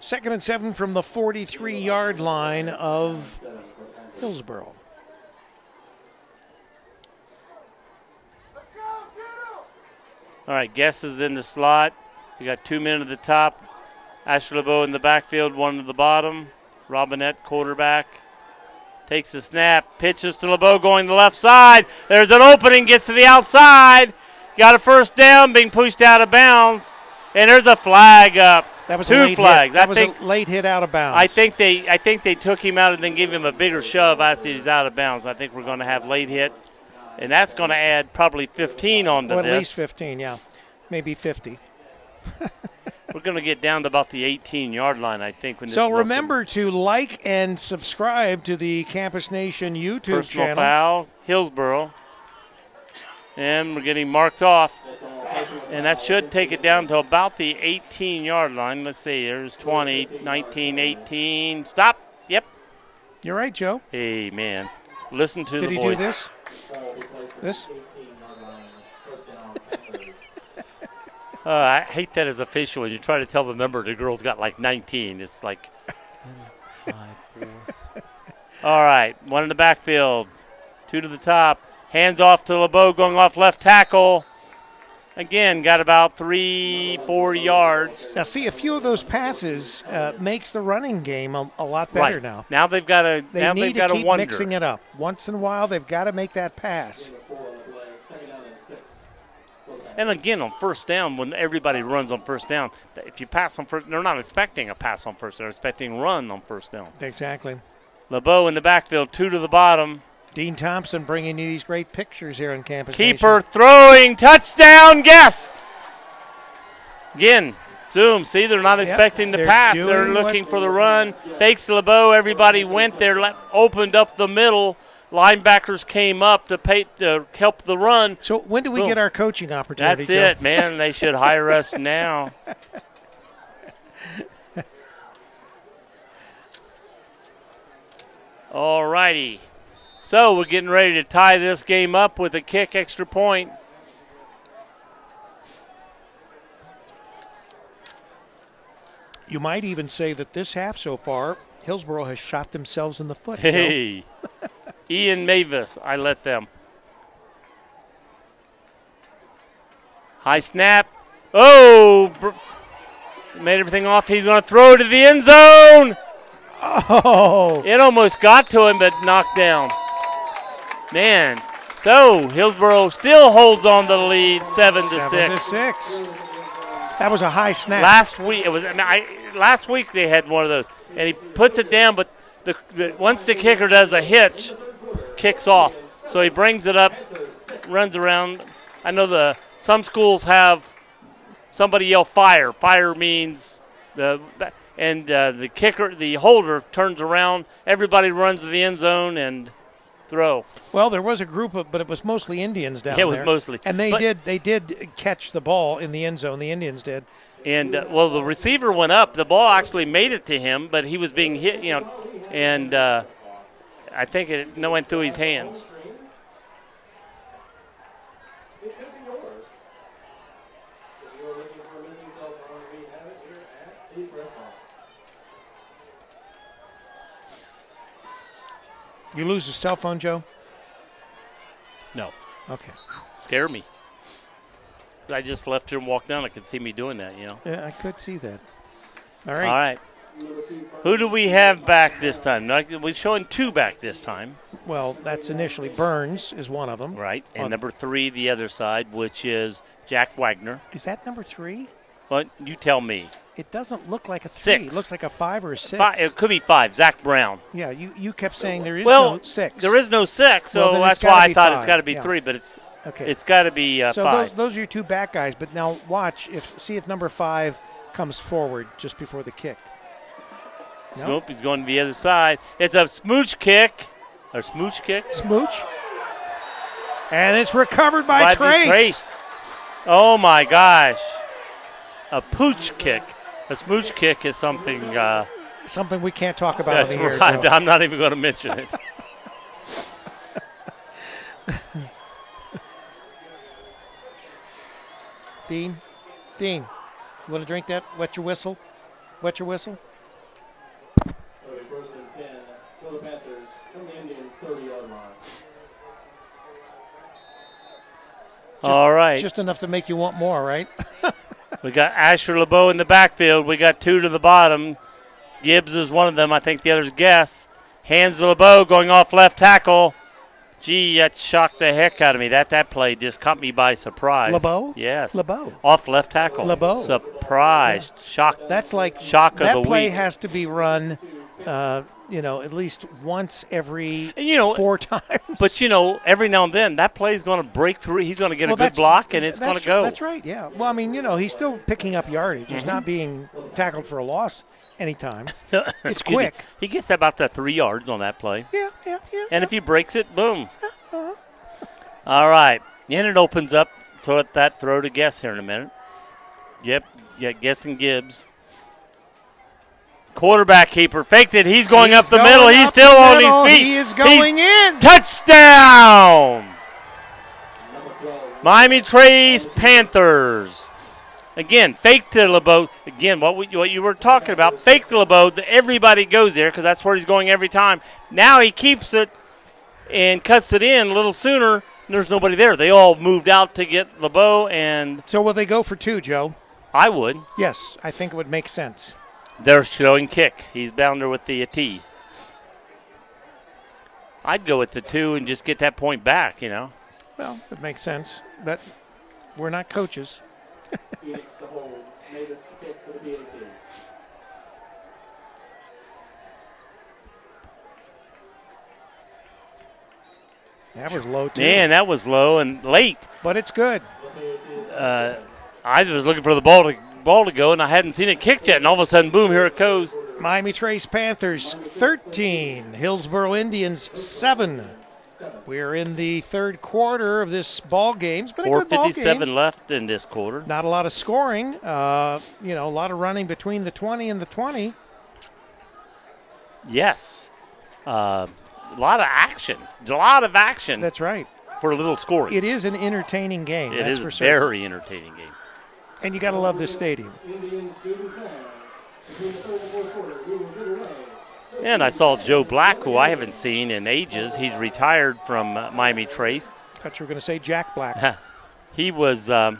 2nd and 7 from the 43-yard line of Hillsboro. All right, Guess is in the slot. We got 2 men at the top. Asher LeBeau in the backfield, 1 at the bottom. Robinette, quarterback. Takes the snap, pitches to LeBeau going to the left side. There's an opening, gets to the outside. Got a first down, being pushed out of bounds. And there's a flag up. That was 2 flags. That was a late hit out of bounds. I think they took him out and then gave him a bigger shove as he's out of bounds. I think we're going to have late hit. And that's going to add probably 15 onto this. At least 15, yeah. Maybe 50. We're going to get down to about the 18-yard line, I think. So remember to like and subscribe to the Campus Nation YouTube Personal channel. foul, Hillsboro. And we're getting marked off. And that should take it down to about the 18-yard line. Let's see. There's 20, 19, 18. Stop. Yep. You're right, Joe. Hey, man. Listen to Did the he voice. do this? This? I hate that as official when you try to tell the number. The girl's got like 19. It's like 5, 4. All right, 1 in the backfield, 2 to the top. Hands off to LeBeau going off left tackle. Again, got about 3-4 yards. Now, see, a few of those passes makes the running game a lot better Right. now. Now they've got to. They Now need they've to got to keep wonder. mixing it up. Once in a while, they've got to make that pass. And again, on first down, when everybody runs on first down, if you pass on first, they're not expecting a pass on first. They're expecting run on first down. Exactly. LeBeau in the backfield, 2 to the bottom. Dean Thompson bringing you these great pictures here on Campus Keeper Nation. throwing, touchdown, guess. Again, zoom. See, they're not expecting the they're pass. They're doing looking for the run. Fakes to LeBeau. Everybody went there, opened up the middle. Linebackers came up to help the run. So when do we Boom. get our coaching opportunity, That's Joe? it, man. They should hire us now. All righty. So we're getting ready to tie this game up with a kick extra point. You might even say that this half so far, Hillsboro has shot themselves in the foot. Joe. Hey, Ian Mavis, I let them. High snap. Oh, made everything off. He's going to throw to the end zone. Oh, It almost got to him, but knocked down. Man, so Hillsboro still holds on to the lead, 7 to 6. 7-6. That was a high snap. Last week last week they had one of those, and he puts it down, but once the kicker does a hitch, kicks off. So he brings it up, runs around. I know some schools have somebody yell fire. Fire means the kicker, the holder turns around. Everybody runs to the end zone and throw. Well, there was a group but it was mostly Indians down there. It was mostly, and they did catch the ball in the end zone. The Indians did. And the receiver went up. The ball actually made it to him, but he was being hit, and I think it went through his hands. It could be yours. If you are looking for a missing cell phone, we have it here at the press box. You lose a cell phone, Joe? No, Okay. scare me. I just left here and walked down. I could see me doing that, Yeah, I could see that. All right. All right. Who do we have back this time? We're showing 2 back this time. Well, that's initially Burns is one of them. Right. And number 3, the other side, which is Jack Wagner. Is that number 3? Well, you tell me. It doesn't look like a 3. 6. It looks like a 5 or a 6. It could be 5, Zach Brown. Yeah, you kept saying there is Well, no 6. there is no 6, so Well, then it's that's why gotta I be thought 5. it's got to be Yeah. 3, but it's Okay. got to be So 5. those are your 2 back guys, but now watch see if number 5 comes forward just before the kick. No? Nope, he's going to the other side. It's a smooch kick. Or smooch kick. Smooch. And it's recovered by Trace. Oh, my gosh. A pooch kick. A smooch kick is something. Something we can't talk about That's on the air. right. Joe. I'm not even going to mention it. Dean, you want to drink that? Wet your whistle? Wet your whistle? It'll be 1st and 10 for the Panthers from the Indians' 30-yard line. All right. Just enough to make you want more, right? We got Asher LeBeau in the backfield. We got 2 to the bottom. Gibbs is one of them. I think the other's Guess. Hands to LeBeau going off left tackle. Gee, that shocked the heck out of me. That play just caught me by surprise. LeBeau? Yes. LeBeau. Off left tackle. LeBeau. Surprised. Yeah. Shock. That's like shock of the that week. play has to be run, at least once every 4 times. But every now and then that play is going to break through. He's going to get a good block, and it's going to go. That's right. Yeah. Well, I mean, he's still picking up yardage. He's not being tackled for a loss anytime. It's quick. He gets about that 3 yards on that play. Yeah. And if he breaks it, boom. All right. And it opens up to that throw to Guess here in a minute. Yep. Yeah, Guess and Gibbs. Quarterback keeper faked it. He's going up the middle. He's still on his feet. He is going in. Touchdown! Miami Trace Panthers. Again, fake to LeBeau. Again, what you were talking about, fake to LeBeau. Everybody goes there because that's where he's going every time. Now he keeps it and cuts it in a little sooner. There's nobody there. They all moved out to get LeBeau, and So will they go for 2, Joe? I would. Yes, I think it would make sense. They're showing kick. He's bound there with the tee. I'd go with the 2 and just get that point back, Well, it makes sense. But we're not coaches. Phoenix to hold. Mavis to kick for the BAT. That was low, too. Man, that was low and late. But it's good. I was looking for the ball to go, and I hadn't seen it kicked yet, and all of a sudden, boom, here it goes. Miami Trace Panthers 13, Hillsboro Indians 7. We're in the third quarter of this ball game. It's been a good ball game. 4:57 left in this quarter. Not a lot of scoring. A lot of running between the 20 and the 20. Yes. A lot of action. A lot of action. That's right. For a little scoring. It is an entertaining game. It that's is for a certain. very entertaining game. And you got to love this stadium. Indian student fans. Between the third and fourth quarter, we will give away. And I saw Joe Black, who I haven't seen in ages. He's retired from Miami Trace. I thought you were going to say Jack Black. He was a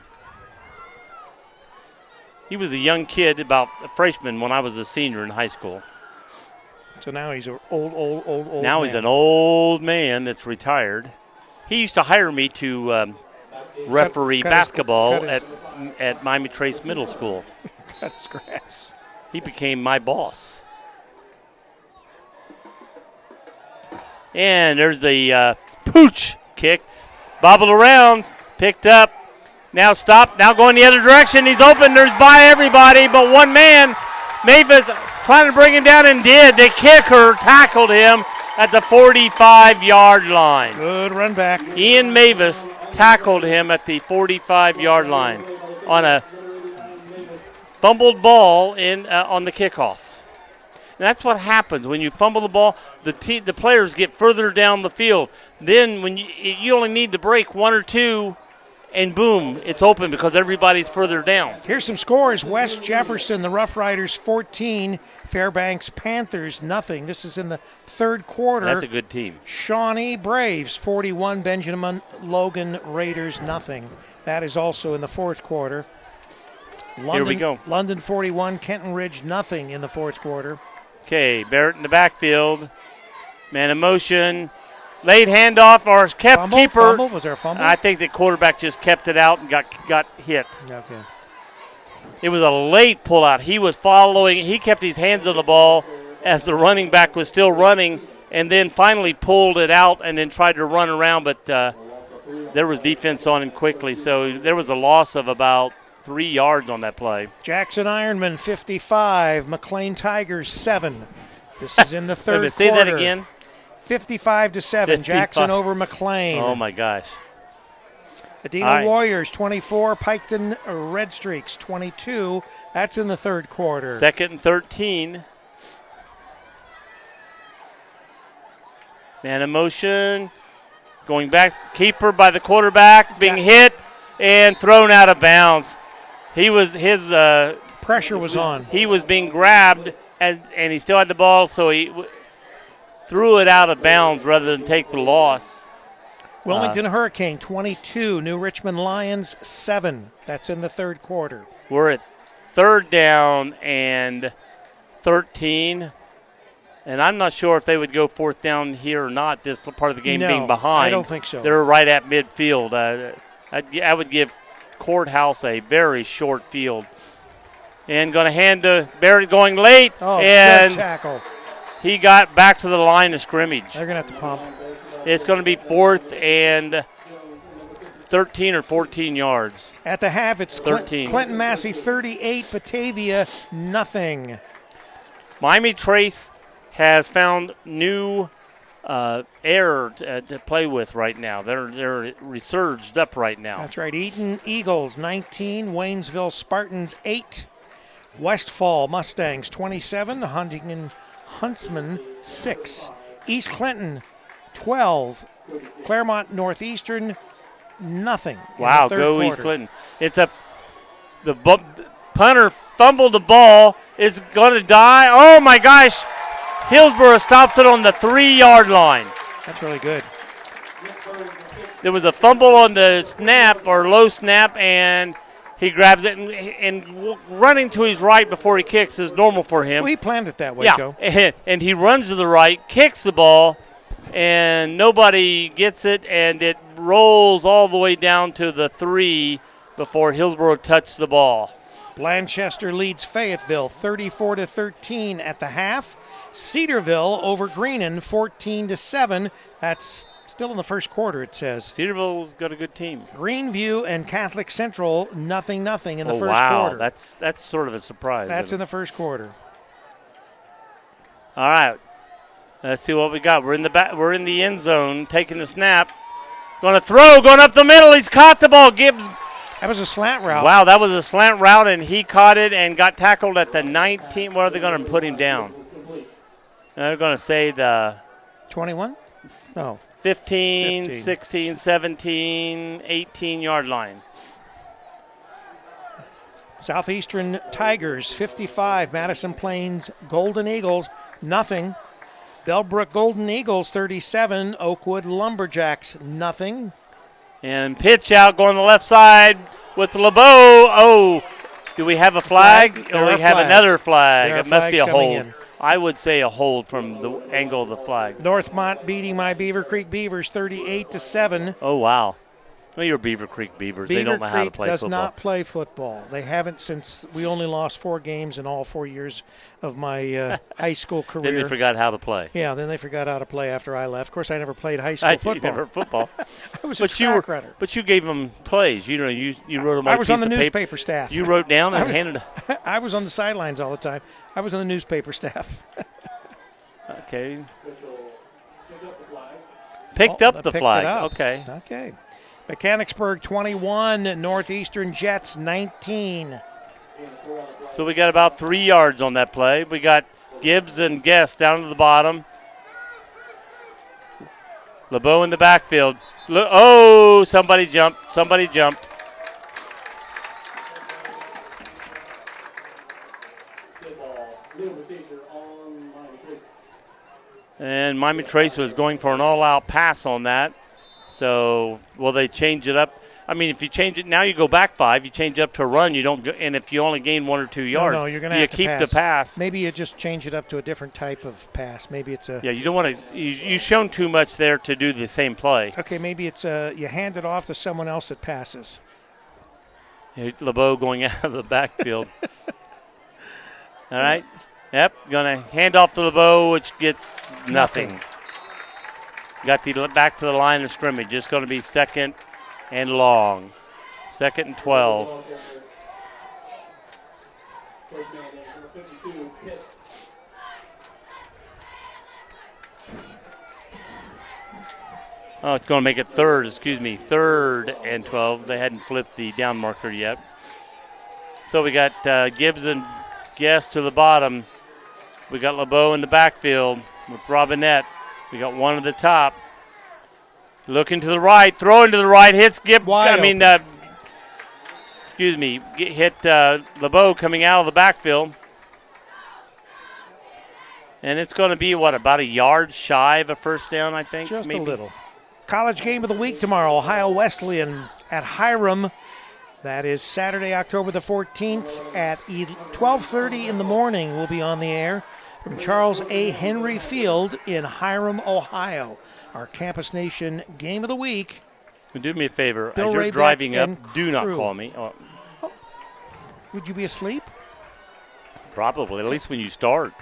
young kid, about a freshman when I was a senior in high school. So now he's an old Now man. he's an old man that's retired. He used to hire me to referee cut his- basketball cut his- at Miami Trace Middle School. Cut his grass. He became my boss. And there's the pooch kick. Bobbled around, picked up. Now stopped, now going the other direction. He's open, there's by everybody but one man. Mavis trying to bring him down and did. The kicker tackled him at the 45-yard line. Good run back. Ian Mavis tackled him at the 45-yard line on a fumbled ball on the kickoff. And that's what happens when you fumble the ball. The players get further down the field. Then when you only need to break 1 or 2, and boom, it's open because everybody's further down. Here's some scores. West Jefferson, the Rough Riders 14, Fairbanks Panthers nothing. This is in the third quarter. That's a good team. Shawnee Braves 41, Benjamin Logan Raiders nothing. That is also in the fourth quarter. Here we go. London 41, Kenton Ridge nothing in the fourth quarter. Okay, Barrett in the backfield. Man in motion. Late handoff or kept keeper. Fumble? Was there a fumble? I think the quarterback just kept it out and got hit. Okay. It was a late pullout. He was following. He kept his hands on the ball as the running back was still running, and then finally pulled it out and then tried to run around, but there was defense on him quickly. So there was a loss of about 3 yards on that play. Jackson Ironman 55, McLean Tigers 7. This is in the third quarter. Say that again. 55-7, 55. Jackson over McLean. Oh, my gosh. Adena All right. Warriors 24, Piketon Red Streaks 22. That's in the third quarter. Second and 13. Man in motion. Going back. Keeper by the quarterback. Being hit and thrown out of bounds. His pressure was on. He was being grabbed, and he still had the ball, so he threw it out of bounds rather than take the loss. Wilmington Hurricane 22, New Richmond Lions 7. That's in the third quarter. We're at third down and 13, and I'm not sure if they would go fourth down here or not, this part of the game being behind. I don't think so. They're right at midfield. I would give Courthouse a very short field. And going to hand to Barrett going late. Oh, and good tackle. He got back to the line of scrimmage. They're going to have to pump. It's going to be fourth and 13 or 14 yards. At the half, it's 13. Clinton Massey 38, Batavia nothing. Miami Trace has found new air to play with right now. They're resurged up right now. That's right. Eaton Eagles 19, Waynesville Spartans 8, Westfall Mustangs 27, Huntington Huntsman 6, East Clinton 12, Claremont Northeastern nothing. Wow, go East Clinton. The punter fumbled the ball, is going to die. Oh my gosh. Hillsboro stops it on the 3-yard line. That's really good. There was a fumble on the snap or low snap, and he grabs it and running to his right before he kicks is normal for him. Well, he planned it that way, Yeah, Joe. and he runs to the right, kicks the ball, and nobody gets it, and it rolls all the way down to the 3 before Hillsboro touched the ball. Blanchester leads Fayetteville 34-13 at the half. Cedarville over Greenon 14-7. That's still in the first quarter, it says. Cedarville's got a good team. Greenview and Catholic Central 0-0 in the first wow. quarter. That's sort of a surprise. That's in the first quarter. All right. Let's see what we got. We're in the back. We're in the end zone, taking the snap. Going to throw, going up the middle. He's caught the ball. Gibbs. That was a slant route. Wow, that was a slant route, and he caught it and got tackled at the 19. What are they going to put him down? They're going to say the 21? No. 15, 16, 17, 18-yard line. Southeastern Tigers 55. Madison Plains Golden Eagles 0. Bellbrook Golden Eagles 37. Oakwood Lumberjacks 0. And pitch out going to the left side with LeBeau. Oh, do we have a flag? There Or are we have flags. another flag. There are It must be a flags coming hold. in. I would say a hold from the angle of the flag. Northmont beating my Beaver Creek Beavers 38-7. Oh, wow. Well, you're Beaver Creek Beavers. They don't know how to play does football. not play football. They haven't since we only lost 4 games in all 4 years of my high school career. Then they forgot how to play. Yeah, then they forgot how to play after I left. Of course, I never played high school football. Never football. I was a but you track runner. But you gave them plays. You know, you wrote them on I a was piece on the of paper. newspaper staff. You wrote down and handed. I was on the sidelines all the time. I was on the newspaper staff. Okay. Picked up the flag. Picked up the Picked flag. it up. Okay. Okay. Mechanicsburg 21, Northeastern Jets 19. So we got about 3 yards on that play. We got Gibbs and Guest down to the bottom. LeBeau in the backfield. Oh, somebody jumped. Somebody jumped. Good ball. Legal procedure on Miami Trace. And Miami Trace was going for an all-out pass on that. So will they change it up? I mean, if you change it now, you go back 5. You change it up to a run. You don't go, and if you only gain 1 or 2 yards, No, you're going to you have to keep pass. the pass. Maybe you just change it up to a different type of pass. Maybe it's a. Yeah, you don't want to. You've shown too much there to do the same play. Okay, maybe it's you hand it off to someone else that passes. LeBeau going out of the backfield. All right. Yep. Going to hand off to LeBeau, which gets nothing. Got the back to the line of scrimmage. Just going to be second and long. 2nd and 12. First man in, number 52, Pitts. Oh, it's going to make it 3rd and 12. They hadn't flipped the down marker yet. So we got Gibbs and Guest to the bottom. We got LeBeau in the backfield with Robinette. We got one at the top. Looking to the right, throwing to the right, hits Gibbs. Hit LeBeau coming out of the backfield. And it's going to be, about a yard shy of a first down, I think? Just maybe. a little. College game of the week tomorrow, Ohio Wesleyan at Hiram. That is Saturday, October the 14th at 12:30 in the morning. We'll be on the air from Charles A. Henry Field in Hiram, Ohio. Our Campus Nation game of the week. Do me a favor. Bill As you're Raybeck driving up, and do not crew. call me. Oh, Would you be asleep? probably, at least when you start.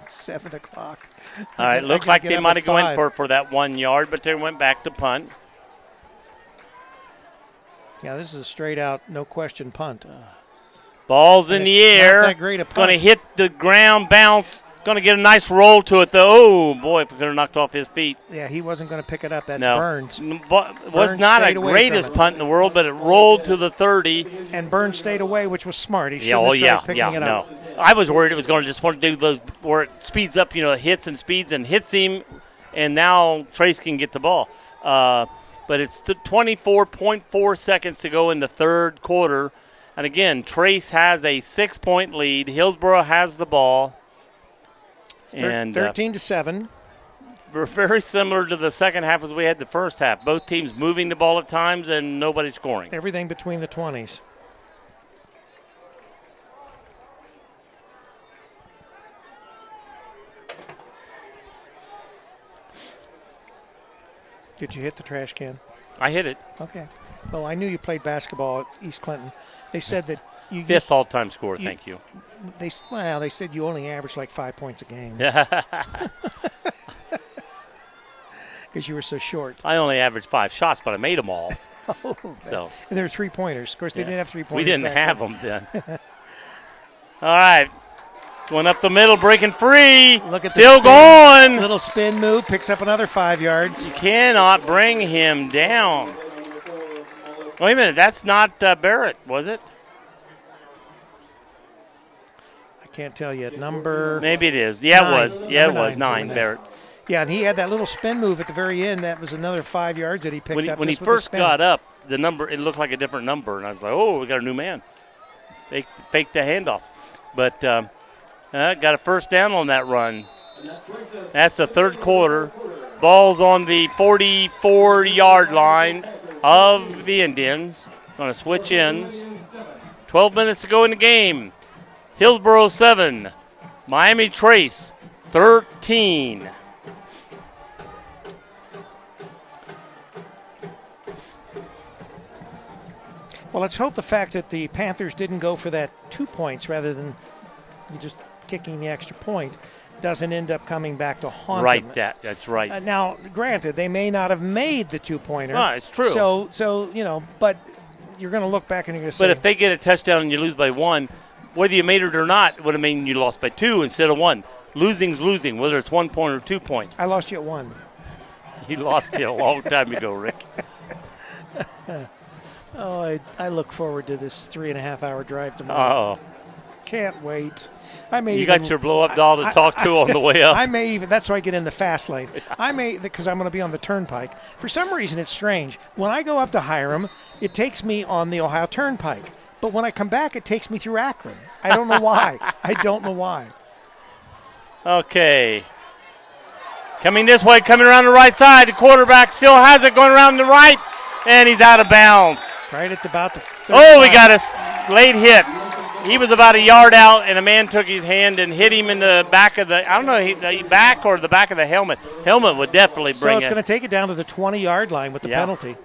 7 o'clock. All right, I looked gotta like get they up might at have gone 5. for that 1 yard, but they went back to punt. Yeah, this is a straight-out, no-question punt. Ball's in And the it's not air. that great a It's going to punt. hit the ground, bounce. Going to get a nice roll to it, though. Oh, boy, if we could have knocked off his feet. Yeah, he wasn't going to pick it up. That's No. Burns. Was Burns not a stayed away from greatest it. punt in the world, but it rolled to the 30. And Burns stayed away, which was smart. He Yeah, shouldn't have tried picking it no. up. I was worried it was going to just want to do those where it speeds up, hits and speeds and hits him, and now Trace can get the ball. But it's 24.4 seconds to go in the third quarter. And again, Trace has a 6-point lead. Hillsboro has the ball. And 13-7. were very similar to the second half as we had the first half. Both teams moving the ball at times and nobody scoring. Everything between the 20s. Did you hit the trash can? I hit it. Okay. Well, I knew you played basketball at East Clinton. They said that you Fifth all-time scorer, thank you. They said you only averaged like 5 points a game because you were so short. I only averaged 5 shots, but I made them all. So. And there were 3-pointers. Of course, they didn't have 3-pointers. We didn't have them then. All right. Going up the middle, breaking free. Look at Still going. Little spin move, picks up another 5 yards. You cannot bring him down. Wait a minute, that's not Barrett, was it? I can't tell you. Number. Maybe it is. Yeah, 9. it was. Yeah, it was 9, 9, Barrett. Yeah, and he had that little spin move at the very end. That was another 5 yards that he picked up. When he first got up, the number, it looked like a different number, and I was like, oh, we got a new man. They faked the handoff. But got a first down on that run. That's the third quarter. Ball's on the 44-yard line of the Indians. Going to switch ends. 12 minutes to go in the game. Hillsboro 7, Miami Trace 13. Well, let's hope the fact that the Panthers didn't go for that 2 points rather than just kicking the extra point doesn't end up coming back to haunt them. Right, that's right. Now, granted, they may not have made the 2-pointer. No, it's true. So but you're going to look back and you're going to say. But if they get a touchdown and you lose by 1, whether you made it or not, it would have mean you lost by 2 instead of 1. Losing's losing, whether it's 1 point or 2 points. I lost you at 1. He lost you a long time ago, Rick. Oh, I look forward to this 3.5-hour drive tomorrow. Oh. Can't wait. You got your blow-up doll to talk to on the way up. I may even, that's why I get in the fast lane. Because I'm going to be on the turnpike. For some reason, it's strange. When I go up to Hiram, it takes me on the Ohio Turnpike. But when I come back, it takes me through Akron. I don't know why. I don't know why. Okay. Coming this way, coming around the right side. The quarterback still has it going around the right, and he's out of bounds. Right at about the 35. Oh, we got a late hit. He was about a yard out, and a man took his hand and hit him in the back of the, I don't know, the back or the back of the helmet. Helmet would definitely bring it. So it's going to take it down to the 20-yard line with the penalty.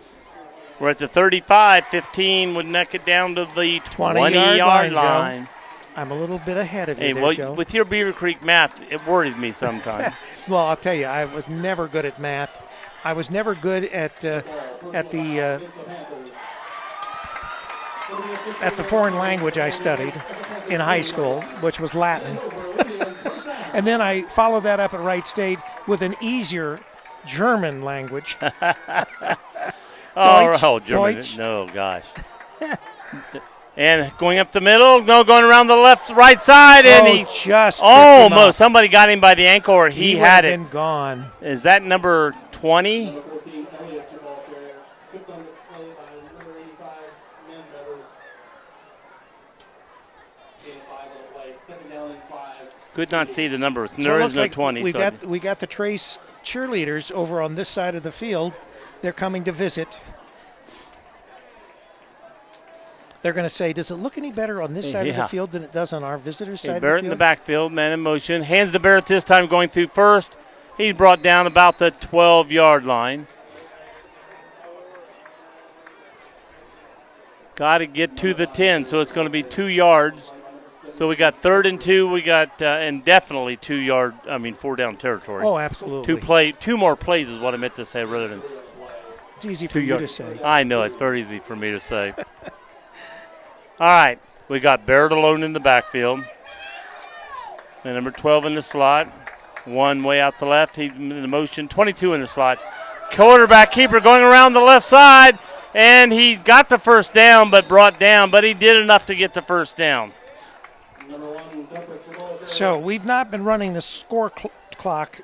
We're at the 35. 15 would neck it down to the 20-yard line. I'm a little bit ahead of you there, Joe. With your Beaver Creek math, it worries me sometimes. Well, I'll tell you, I was never good at math. I was never good at the foreign language I studied in high school, which was Latin. And then I followed that up at Wright State with an easier German language. German. Deutsch. No, gosh. And going up the middle, going around the right side, and he just almost somebody got him by the ankle, or he had it. Been gone. Is that number 20? Could not see the number. There is no 20. We got the Trace cheerleaders over on this side of the field. They're coming to visit. They're going to say, does it look any better on this side of the field than it does on our visitors' side of the field? Barrett in the backfield, man in motion. Hands to Barrett this time going through first. He's brought down about the 12-yard line. Got to get to the 10, so it's going to be 2 yards. So we got 3rd and 2. We got and definitely 4 down territory. Oh, absolutely. 2 more plays is what I meant to say rather than. It's easy for you to say. I know, it's very easy for me to say. All right, we got Barrett alone in the backfield. And number 12 in the slot. 1 way out the left. He's in the motion. 22 in the slot. Quarterback keeper going around the left side. And he got the first down, but brought down. But he did enough to get the first down. So we've not been running the score clock.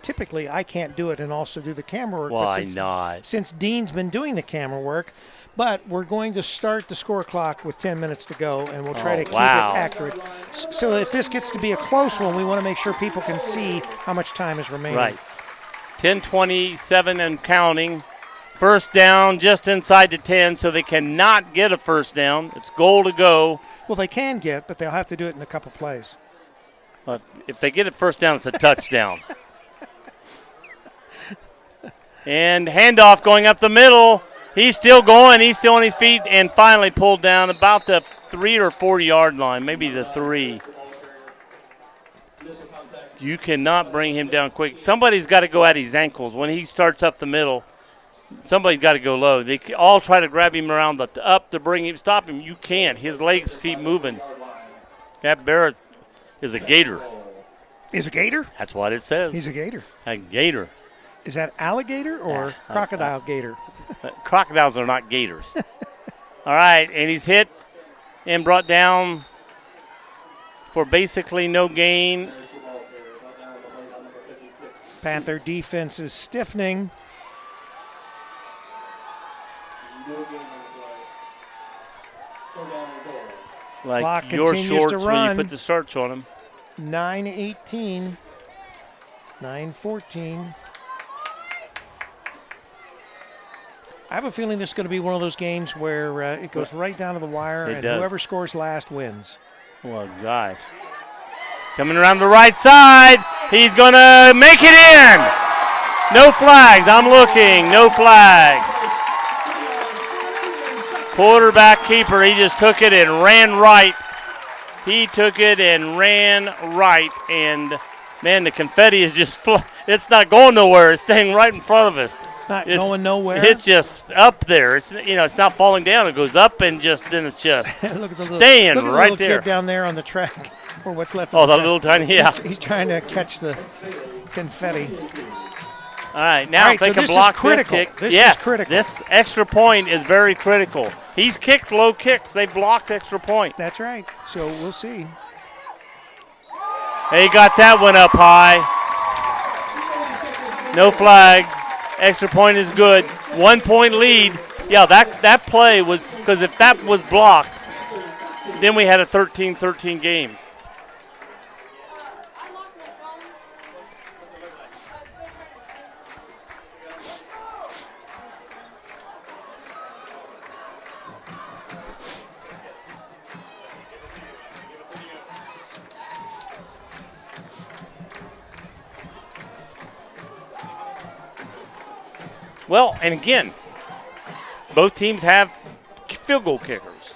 Typically, I can't do it and also do the camera work. Why not? Since Dean's been doing the camera work. But we're going to start the score clock with 10 minutes to go, and we'll try to keep it accurate. So if this gets to be a close one, we want to make sure people can see how much time is remaining. Right. 10:27 and counting. First down just inside the 10, so they cannot get a first down. It's goal to go. Well, they can get, but they'll have to do it in a couple plays. But if they get it first down, it's a touchdown. And handoff going up the middle. He's still going. He's still on his feet and finally pulled down about the 3 or 4 yard line, maybe the 3. You cannot bring him down quick. Somebody's got to go at his ankles. When he starts up the middle, somebody's got to go low. They all try to grab him around the up to bring him, stop him. You can't. His legs keep moving. That Barrett is a gator. Is a gator? That's what it says. He's a gator. A gator. Is that alligator or crocodile gator? Crocodiles are not gators. All right, and he's hit and brought down for basically no gain. Panther defense is stiffening. Like Clock your continues shorts to when run. you put the starch on them. 9:18, 9:14. I have a feeling this is going to be one of those games where it goes right down to the wire, and whoever scores last wins. Well, gosh. Coming around the right side. He's going to make it in. No flags. I'm looking. No flags. Quarterback keeper, he just took it and ran right. He took it and ran right. And, man, the confetti is just it's not going nowhere. It's staying right in front of us. It's not going nowhere. It's just up there. It's it's not falling down. It goes up and then it's just look at the staying little, right little there. Kid down there on the track, or what's left. Oh, of the little tiny, yeah. He's trying to catch the confetti. All right, now if they can block this kick. This is critical. This extra point is very critical. He's kicked low kicks. They blocked extra point. That's right. So we'll see. He got that one up high. No flags. Extra point is good. 1 point lead. Yeah, that play was, because if that was blocked, then we had a 13-13 game. Well, and again, both teams have field goal kickers.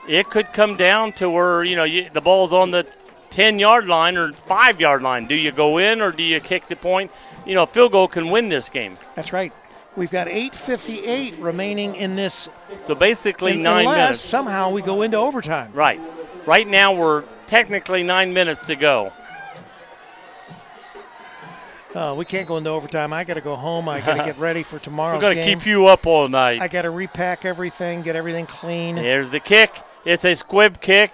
It could come down to where, the ball's on the 10-yard line or 5-yard line. Do you go in or do you kick the point? A field goal can win this game. That's right. We've got 8:58 remaining in this. So basically 9 unless minutes. somehow we go into overtime. Right. Right now we're technically 9 minutes to go. We can't go into overtime. I got to go home. I got to get ready for tomorrow's game. We're going to keep you up all night. I got to repack everything, get everything clean. There's the kick. It's a squib kick.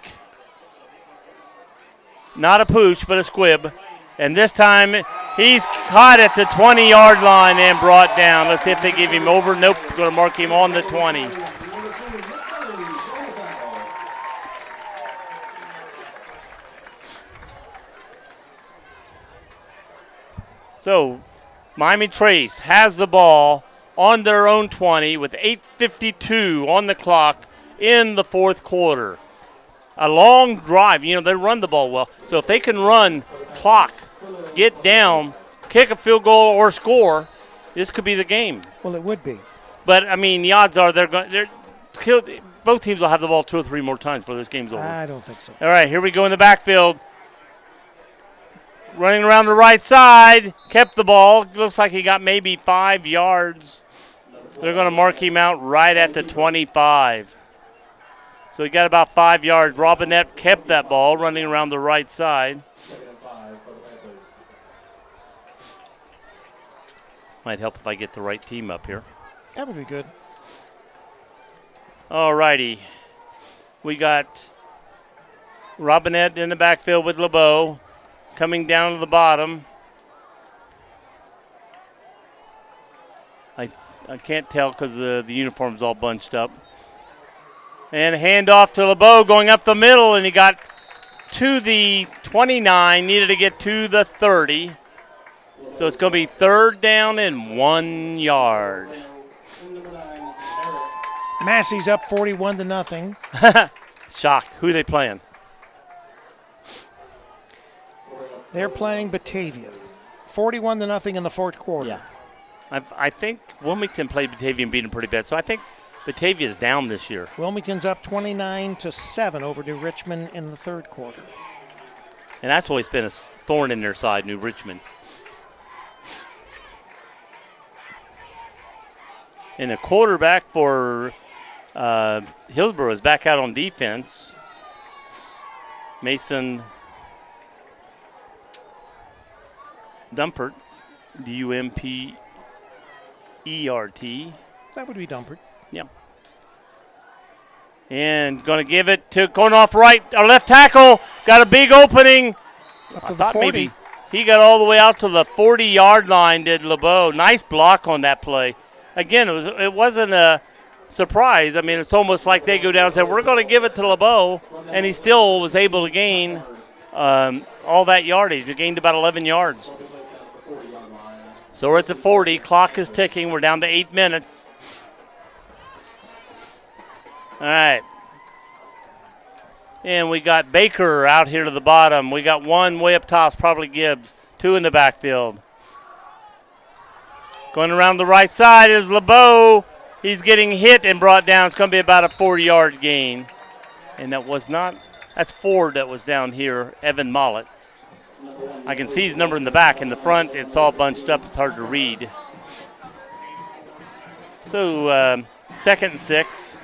Not a pooch, but a squib. And this time he's caught at the 20-yard line and brought down. Let's see if they give him over. Nope, going to mark him on the 20. So Miami Trace has the ball on their own 20 with 8:52 on the clock in the fourth quarter. A long drive. They run the ball well. So if they can run, clock, get down, kick a field goal or score, this could be the game. Well, it would be. But, the odds are both teams will have the ball 2 or 3 more times before this game's over. I don't think so. All right, here we go in the backfield. Running around the right side, kept the ball. Looks like he got maybe 5 yards. They're going to mark him out right at the 25. So he got about 5 yards. Robinette kept that ball running around the right side. Might help if I get the right team up here. That would be good. All righty. We got Robinette in the backfield with LeBeau. Coming down to the bottom. I can't tell because the uniform's all bunched up. And handoff to LeBeau going up the middle, and he got to the 29, needed to get to the 30. So it's going to be 3rd down and 1 yard. Massey's up 41-0. Shock. Who are they playing? They're playing Batavia. 41-0 in the fourth quarter. Yeah. I think Wilmington played Batavia and beat them pretty bad. So I think Batavia's down this year. Wilmington's up 29-7 over New Richmond in the third quarter. And that's always been a thorn in their side, New Richmond. And the quarterback for Hillsboro is back out on defense. Mason Dumpert, Dumpert. That would be Dumpert. Yeah. And going to give it to going off right, or left tackle. Got a big opening. Up I to the thought 40. maybe he got all the way out to the 40-yard line, did LeBeau. Nice block on that play. Again, it wasn't a surprise. I mean, it's almost like they go down and say, we're going to give it to LeBeau, and he still was able to gain all that yardage. He gained about 11 yards. So we're at the 40. Clock is ticking. We're down to 8 minutes. All right. And we got Baker out here to the bottom. We got one way up top, probably Gibbs. 2 in the backfield. Going around the right side is LeBeau. He's getting hit and brought down. It's going to be about a 4-yard gain. And that's Ford that was down here, Evan Mollett. I can see his number in the back. In the front, it's all bunched up. It's hard to read. So, 2nd and 6.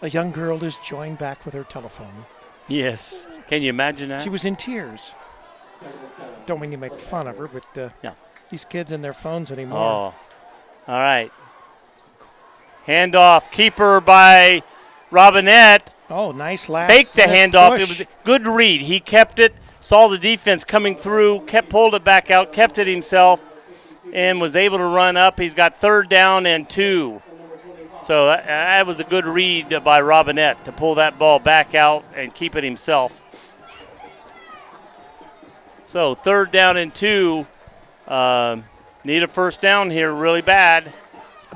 A young girl is joined back with her telephone. Yes. Can you imagine that? She was in tears. Don't mean to make fun of her, but Yeah. these kids and their phones anymore. Oh. All right. Handoff. Keeper by Robinette. Oh, nice last. Faked the handoff. Push. It was a good read. He kept it, saw the defense coming through, pulled it back out, kept it himself, and was able to run up. He's got 3rd down and 2. So that was a good read by Robinette to pull that ball back out and keep it himself. So 3rd down and 2. Need a 1st down here really bad.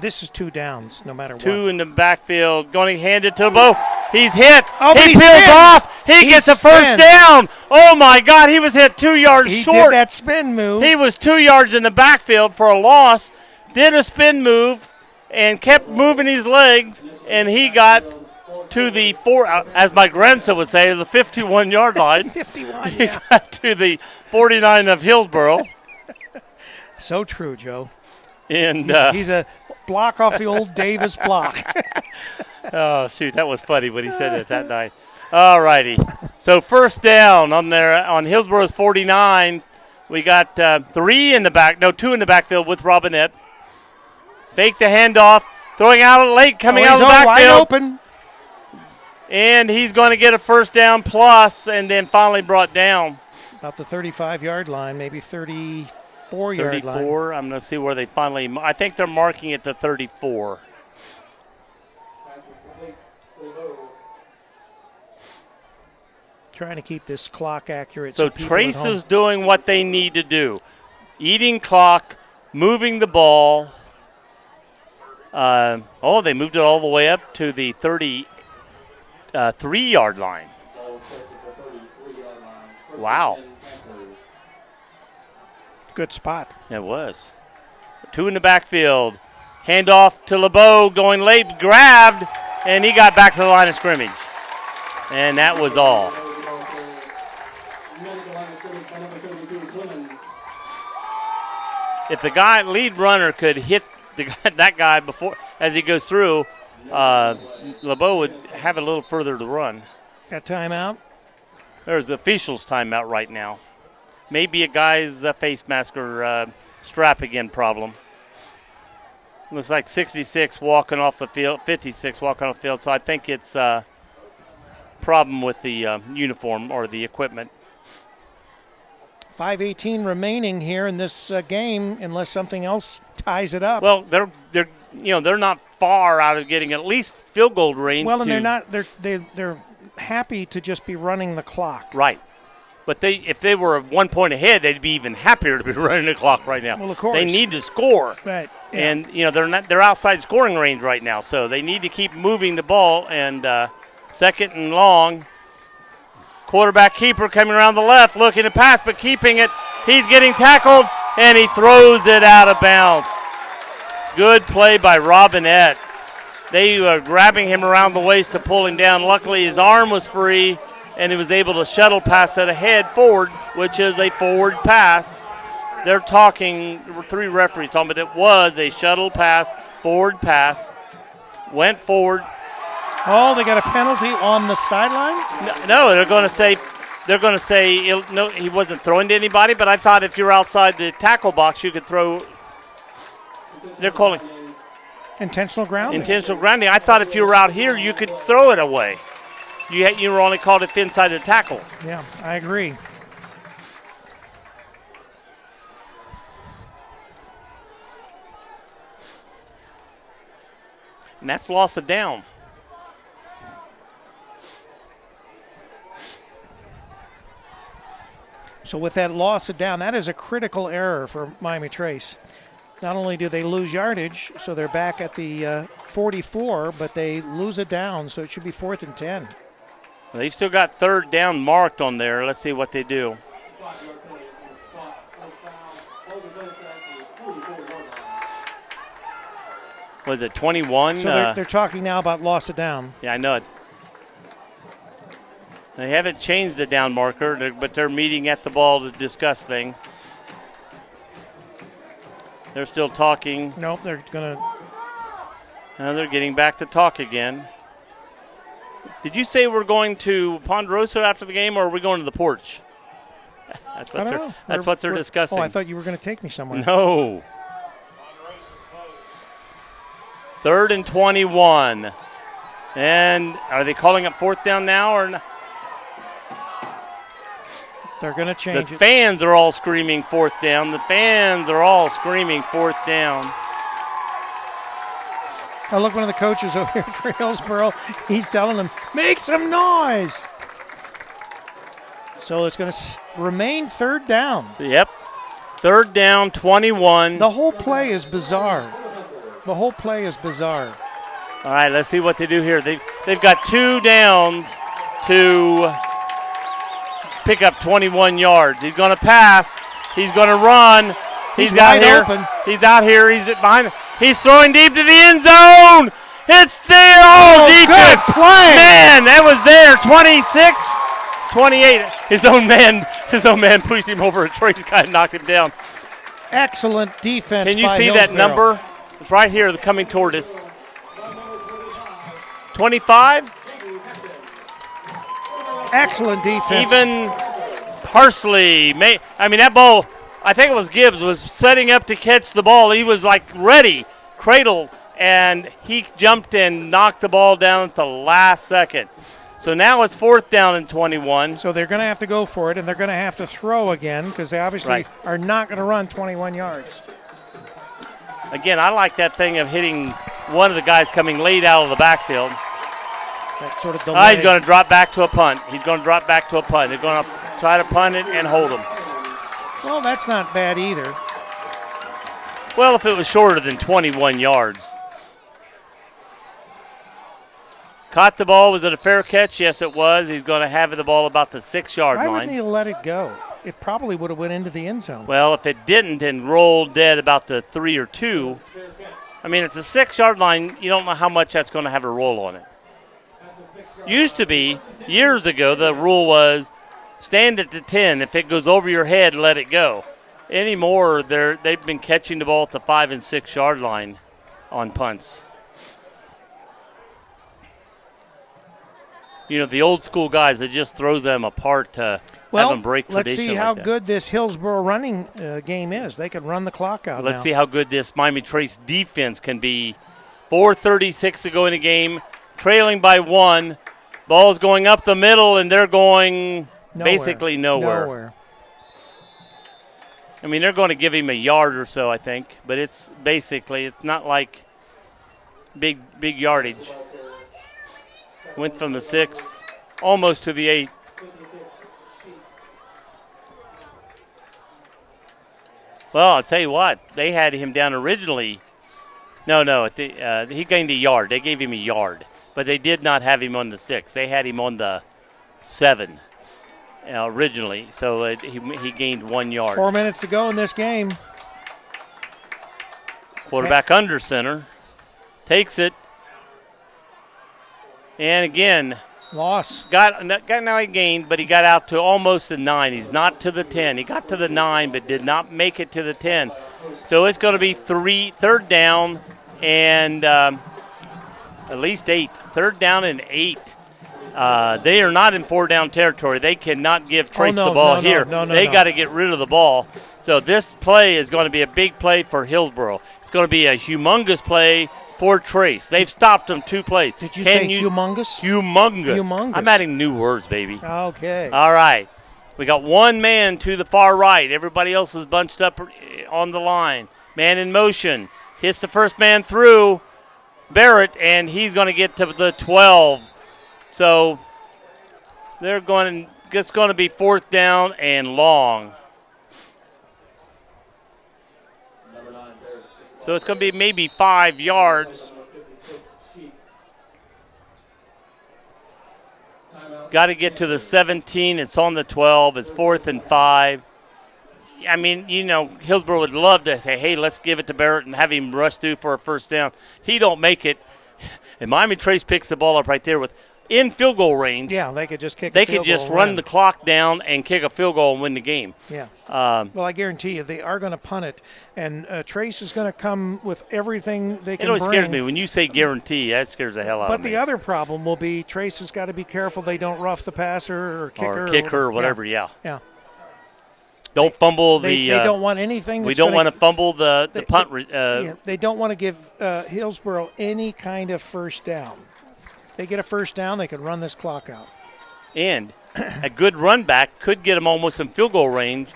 This is 2 downs, no matter 2 what. in the backfield. Going to hand it to LeBeau. He's hit. Oh, but he he peels spins. off. He gets a 1st spins. down. Oh, my God. He was hit 2 yards He short. did that spin move. He was 2 yards in the backfield for a loss, did a spin move, and kept moving his legs, and he got to the as my grandson would say, the 51-yard line. 51, He yeah. got to the 49 of Hillsboro. So true, Joe. And He's a block off the old Davis block. oh, shoot, that was funny when he said it that night. All righty. So 1st down on Hillsboro's 49. We got 2 in the backfield with Robinette. Fake the handoff, throwing out late, coming out of the backfield. Wide open. And he's going to get a 1st down plus, and then finally brought down. About the 35-yard line, maybe 34-yard line. 34. I'm going to see where they finally. I think they're marking it to 34. Trying to keep this clock accurate. So people Trace at home- is doing what they need to do, eating clock, moving the ball. They moved it all the way up to the 33-yard line. Wow. Good spot. It was. 2 in the backfield. Handoff to LeBeau, going late, grabbed, and he got back to the line of scrimmage. And that was all. If the lead runner could hit that guy before as he goes through, LeBeau would have a little further to run. Got timeout. There's officials timeout right now. Maybe a guy's face mask or strap again problem. Looks like 66 walking off the field, 56 walking off the field. So I think it's a problem with the uniform or the equipment. 5:18 remaining here in this game, unless something else ties it up. Well, they're not far out of getting at least field goal range. Well, and they're not. They're happy to just be running the clock. Right. But if they were 1 point ahead, they'd be even happier to be running the clock right now. Well, of course. They need to score. Right. Yeah. And they're outside scoring range right now, so they need to keep moving the ball. And second and long, quarterback keeper coming around the left, looking to pass, but keeping it. He's getting tackled, and he throws it out of bounds. Good play by Robinette. They were grabbing him around the waist to pull him down. Luckily, his arm was free, and he was able to shuttle pass it ahead forward, which is a forward pass. They're talking, there were 3 referees talking, but it was a shuttle pass, forward pass, went forward. Oh, they got a penalty on the sideline? No, they're going to say no, he wasn't throwing to anybody, but I thought if you're outside the tackle box, you could throw. They're calling intentional grounding. Intentional grounding. I thought if you were out here, you could throw it away. You were only called it inside the tackle. Yeah, I agree. And that's loss of down. So with that loss of down, that is a critical error for Miami Trace. Not only do they lose yardage, so they're back at the 44, but they lose it down, so it should be 4th and 10. They've still got 3rd down marked on there. Let's see what they do. Was it 21? So they're talking now about loss of down. Yeah, I know it. They haven't changed the down marker, but they're meeting at the ball to discuss things. They're still talking. Nope, they're going to. Now they're getting back to talk again. Did you say we're going to Ponderosa after the game, or are we going to the porch? That's what they're discussing. Oh, I thought you were going to take me somewhere. No. 3rd and 21. And are they calling up 4th down now or not? They're going to change The it. fans are all screaming 4th down. The fans are all screaming 4th down. Oh, look, one of the coaches over here for Hillsboro, he's telling them, make some noise. So it's going to remain 3rd down. Yep. 3rd down, 21. The whole play is bizarre. The whole play is bizarre. All right, let's see what they do here. They've got 2 downs to pick up 21 yards. He's going to pass. He's going to run. He's out wide here. open. He's out here. He's behind. He's throwing deep to the end zone. It's there. Oh, defense. Good play. Man, that was there. 26, 28. His own man pushed him over a tree. Kind of knocked him down. Excellent defense. Can you by see that Hillsboro. number? It's right here, coming toward us. 25. Excellent defense. Even Parsley that ball, I think it was Gibbs, was setting up to catch the ball. He was like ready, cradle, and he jumped and knocked the ball down at the last second. So now it's 4th down and 21. So they're going to have to go for it, and they're going to have to throw again because they obviously are not going to run 21 yards. Again, I like that thing of hitting one of the guys coming late out of the backfield. That sort of delay. He's going to drop back to a punt. They're going to try to punt it and hold him. Well, that's not bad either. Well, if it was shorter than 21 yards. Caught the ball. Was it a fair catch? Yes, it was. He's going to have the ball about the 6-yard line. Why wouldn't he let it go? It probably would have went into the end zone. Well, if it didn't and rolled dead about the 3 or 2, it's a 6-yard line. You don't know how much that's going to have a roll on it. Used to be, years ago, the rule was stand at the 10. If it goes over your head, let it go. Anymore, they've been catching the ball at the 5 and 6-yard line on punts. The old school guys that just throws them apart to have them break tradition. Let's see how good this Hillsboro running game is. They can run the clock out. Let's see how good this Miami Trace defense can be. 4:36 to go in the game, trailing by 1. Ball's going up the middle, and they're going basically nowhere. They're going to give him a yard or so, I think, but it's not like big yardage. Went from the 6 almost to the 8. Well, I'll tell you what, they had him down originally. No, he gained a yard. They gave him a yard, but they did not have him on the 6. They had him on the 7 originally, so he gained 1 yard. 4 minutes to go in this game. Quarterback under center, takes it, and again, loss. Now he gained, but he got out to almost the 9. He's not to the 10. He got to the 9, but did not make it to the 10. So it's going to be third down and at least 8. Third down and 8. They are not in 4-down territory. They cannot give Trace the ball here. They got to get rid of the ball. So this play is going to be a big play for Hillsboro. It's going to be a humongous play for Trace. They've stopped him 2 plays. Did you say humongous? Humongous. I'm adding new words, baby. Okay. All right. We got one man to the far right. Everybody else is bunched up on the line. Man in motion. Hits the first man through, Barrett, and he's going to get to the 12. So it's going to be 4th down and long. So it's going to be maybe 5 yards. Got to get to the 17. It's on the 12. It's 4th and 5. I mean, Hillsboro would love to say, hey, let's give it to Barrett and have him rush through for a first down. He don't make it. And Miami Trace picks the ball up right there in field goal range. Yeah, they could just kick They could just run the clock down and kick a field goal and win the game. Yeah. Well, I guarantee you they are going to punt it. And Trace is going to come with everything they can bring. It always scares me. When you say guarantee, that scares the hell out of me. But the other problem will be Trace has got to be careful they don't rough the passer or kicker. Or whatever, yeah. Yeah. Don't fumble they don't want anything. We don't want to fumble the punt. They don't want to give Hillsboro any kind of first down. They get a first down, they could run this clock out. And a good run back could get them almost in field goal range.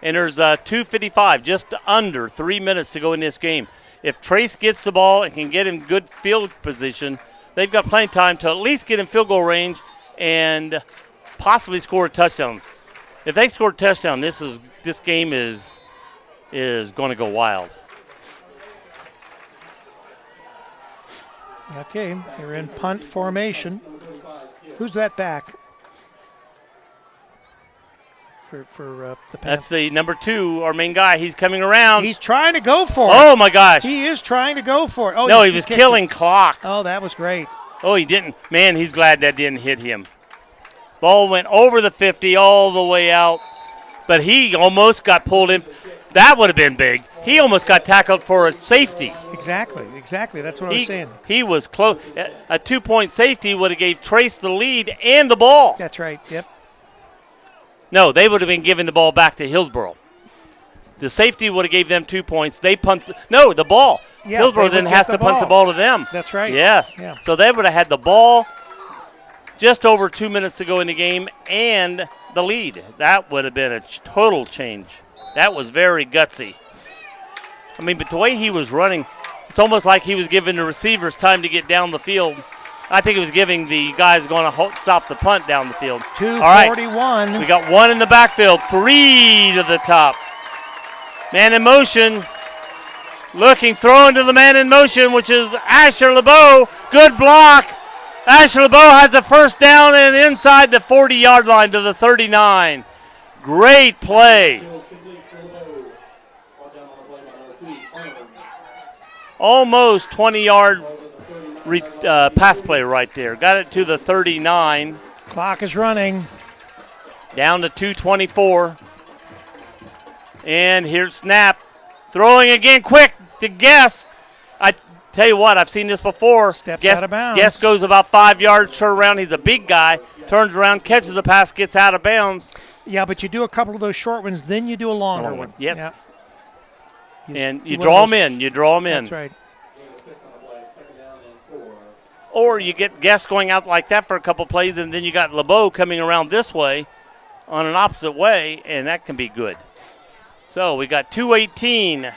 And there's 2:55, just under 3 minutes to go in this game. If Trace gets the ball and can get in good field position, they've got plenty of time to at least get in field goal range and possibly score a touchdown. If they score a touchdown, this game is going to go wild. Okay, they're in punt formation. Who's that back? For the Panthers? That's the number 2, our main guy. He's coming around. He's trying to go for it. Oh, my gosh. He is trying to go for it. Oh, no, he was killing clock. Oh, that was great. Oh, he didn't. Man, he's glad that didn't hit him. Ball went over the 50 all the way out, but he almost got pulled in. That would have been big. He almost got tackled for a safety. Exactly. That's what I was saying. He was close. A 2-point safety would have gave Trace the lead and the ball. That's right, yep. No, they would have been giving the ball back to Hillsboro. The safety would have gave them 2 points. They the ball. Yeah, Hillsboro then has to punt the ball to them. That's right. Yes. Yeah. So they would have had the ball, just over 2 minutes to go in the game, and the lead. That would have been a total change. That was very gutsy. I mean, but the way he was running, it's almost like he was giving the receivers time to get down the field. I think it was giving the guys going to stop the punt down the field. 2:41. All right. We got 1 in the backfield, 3 to the top. Man in motion. Throwing to the man in motion, which is Asher LeBeau. Good block. Asher LeBeau has the first down and inside the 40-yard line to the 39. Great play. Almost 20-yard pass play right there. Got it to the 39. Clock is running. Down to 2:24. And here's snap. Throwing again quick to Guess. I tell you what, I've seen this before. Steps out of bounds. Guess goes about 5 yards, turn around. He's a big guy. Turns around, catches the pass, gets out of bounds. Yeah, but you do a couple of those short ones, then you do a longer one. Yes. Yeah. You draw them in. That's right. Or you get Guess going out like that for a couple plays, and then you got LeBeau coming around this way on an opposite way, and that can be good. So we got 2:18.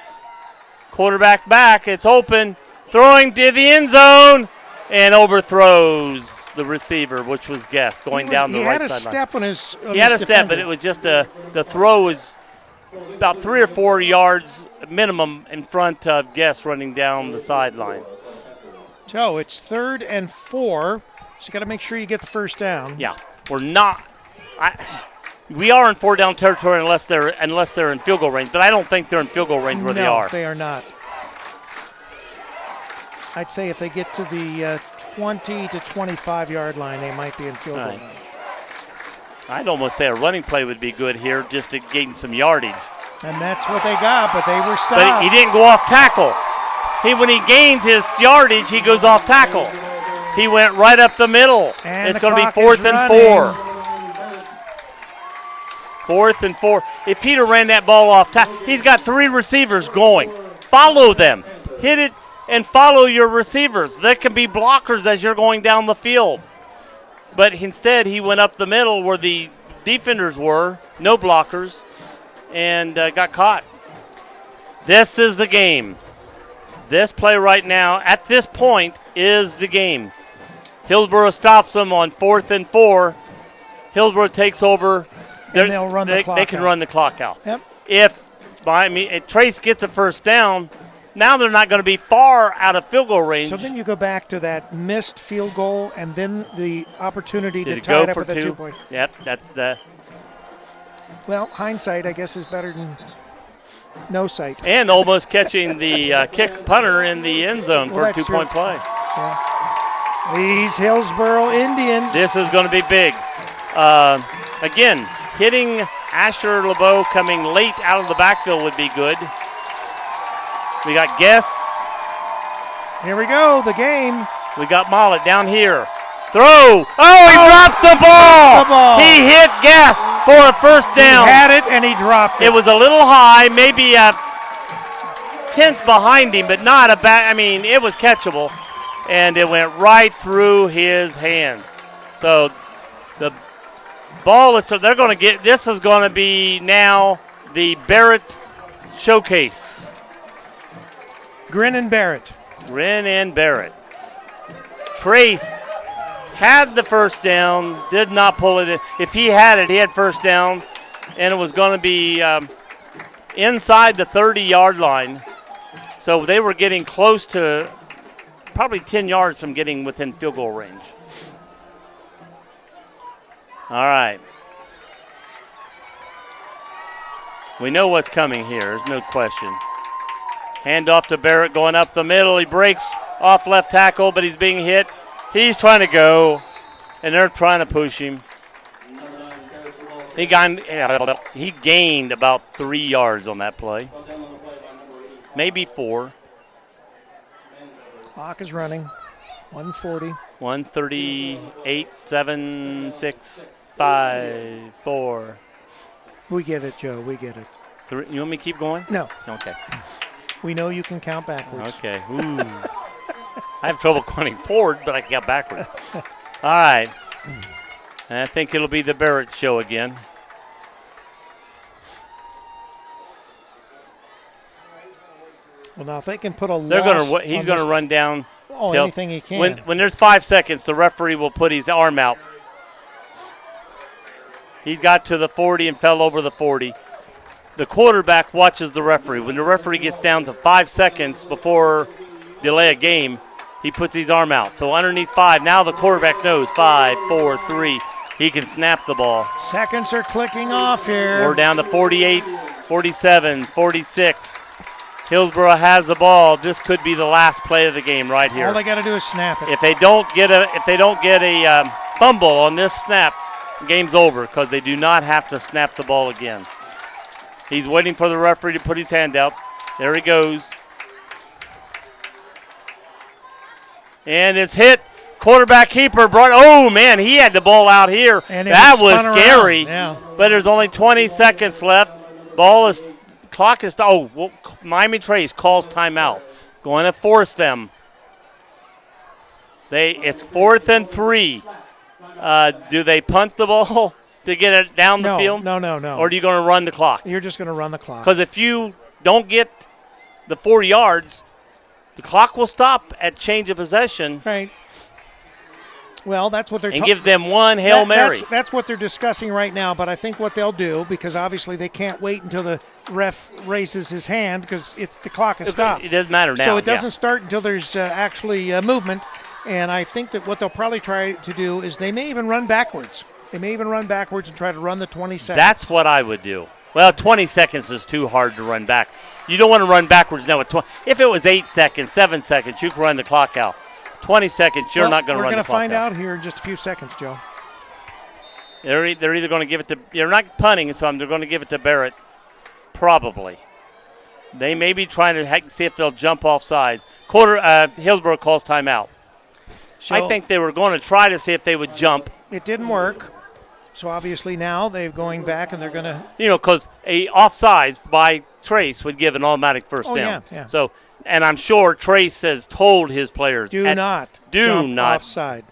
Quarterback back. It's open. throwing to the end zone, and overthrows the receiver, which was Guess, going down the right sideline. He had a step on his He had a step, defender. but it was just the throw was about 3 or 4 yards minimum in front of Guess running down the sideline. So it's 3rd and 4. So you got to make sure you get the first down. Yeah, we're not. We are in 4-down territory unless they're in field goal range, but I don't think they're in field goal range where they are. No, they are not. I'd say if they get to the 20 to 25 yard line, they might be in field goal Right. range. I'd almost say a running play would be good here just to gain some yardage. And that's what they got, but they were stopped. But he didn't go off tackle. When he gains his yardage, he goes off tackle. He went right up the middle. And it's the going to be clock 4th is and running. 4. 4th and 4. If Peter ran that ball off tackle, he's got 3 receivers going. Follow them. Hit it and follow your receivers. There can be blockers as you're going down the field. But instead, he went up the middle where the defenders were, no blockers, and got caught. This is the game. This play right now, at this point, is the game. Hillsboro stops them on 4th and 4. Hillsboro takes over. And they'll run the clock They can out. run the clock out. Yep. If Trace gets the first down, now they're not going to be far out of field goal range. So then you go back to that missed field goal and then the opportunity Did to it tie go it up for with a 2? 2-point. Yep, that's the. Well, hindsight, I guess, is better than no sight. And almost catching the kick punter in the end zone for a that's 2-point true. play. These Hillsboro Indians. This is going to be big. Again, hitting Asher LeBeau coming late out of the backfield would be good. We got Guess. Here we go, the game. We got Mollett down here. Throw. Oh, he dropped the ball. the ball. He hit Guess for a first down. He had it and he dropped it. It was a little high, maybe a tenth behind him, but not a bad. I mean, it was catchable, and it went right through his hands. So the ball is. They're going to get. This is going to be now the Barrett showcase. Grin and Barrett. Grin and Barrett. Trace had the first down, did not pull it in. If he had it, he had first down, and it was going to be inside the 30-yard line. So they were getting close to probably 10 yards from getting within field goal range. All right. We know what's coming here. There's no question. Hand off to Barrett going up the middle. He breaks off left tackle, but he's being hit. He's trying to go, and they're trying to push him. He gained about 3 yards on that play. Maybe 4. Clock is running. 140. 138, 7, 6, 5, 4. We get it, Joe. We get it. 3. You want me to keep going? No. Okay. We know you can count backwards. Okay. Ooh. I have trouble counting forward, but I can count backwards. All right. And I think it'll be the Barrett show again. Well, now if they can put a They're loss gonna. He's on going to this- run down. Oh, till- anything he can. When there's 5 seconds, the referee will put his arm out. He got to the 40 and fell over the 40. The quarterback watches the referee. When the referee gets down to 5 seconds before delay a game, he puts his arm out. So underneath 5, now the quarterback knows 5, 4, 3. He can snap the ball. Seconds are clicking off here. We're down to 48, 47, 46. Hillsboro has the ball. This could be the last play of the game right here. All they got to do is snap it. If they don't get a fumble on this snap, game's over because they do not have to snap the ball again. He's waiting for the referee to put his hand out. There he goes. And it's hit. Quarterback keeper brought. Oh man, he had the ball out here. And it that was was spun scary. around. Yeah. But there's only 20 seconds left. Clock is. Oh, well, Miami Trace calls timeout. Going to force them. It's 4th and 3. Do they punt the ball to get it down the field? No. Or are you going to run the clock? You're just going to run the clock. Because if you don't get the 4 yards, The clock will stop at change of possession Right. Well, that's what they're and gives them one Hail Mary. That's what they're discussing right now, but I think what they'll do, because obviously they can't wait until the ref raises his hand because the clock is stopped. It doesn't matter now. So it doesn't start until there's actually movement, and I think that what they'll probably try to do is they may even run backwards. They may even run backwards and try to run the 20 seconds. That's what I would do. Well, 20 seconds is too hard to run back. You don't want to run backwards now. If it was 8 seconds, 7 seconds, you could run the clock out. 20 seconds, you're not going to run the clock out. We're going to find out here in just a few seconds, Joe. They're either going to give it to – they're not punting, so they're going to give it to Barrett, probably. They may be trying to see if they'll jump off sides. Hillsboro calls timeout. So I think they were going to try to see if they would jump. It didn't work. So obviously now they're going back and they're going to – because a offsides by Trace would give an automatic first down. Yeah. So – and I'm sure Trace has told his players, do not jump offside.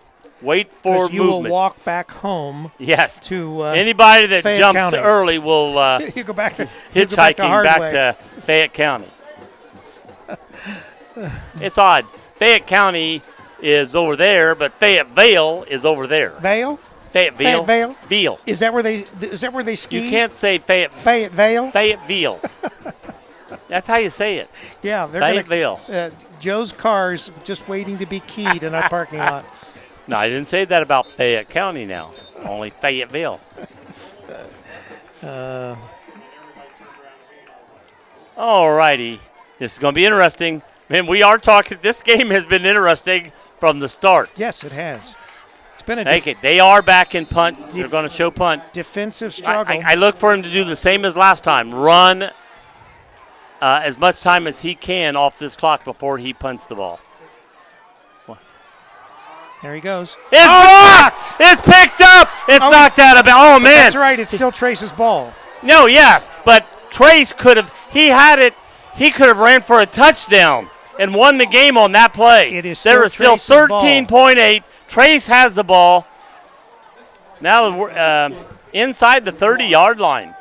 Wait for movement. You will walk back home. Yes. To anybody that Fayette jumps County. Early will you go back to hitchhiking back to Fayette County. It's odd. Fayette County is over there, but Fayetteville is over there. Vale? Fayetteville. Veal. Is that where they ski? You can't say Fayetteville. Fayetteville. That's how you say it. Yeah, they're Fayetteville. Joe's car's just waiting to be keyed in our parking lot. No, I didn't say that about Fayette County now. Only Fayetteville. All righty. This is going to be interesting. Man, we are talking. This game has been interesting from the start. Yes, it has. It's been they are back in punt. They're going to show punt. Defensive struggle. I look for him to do the same as last time. Run as much time as he can off this clock before he punts the ball. There he goes. It's blocked! It's picked up! It's knocked out of bounds. Oh, man. That's right. It's still Trace's ball. No, yes. But Trace could have – he had it. He could have ran for a touchdown and won the game on that play. It is still there is still 13.8. Trace has the ball. Now we're inside the 30-yard line.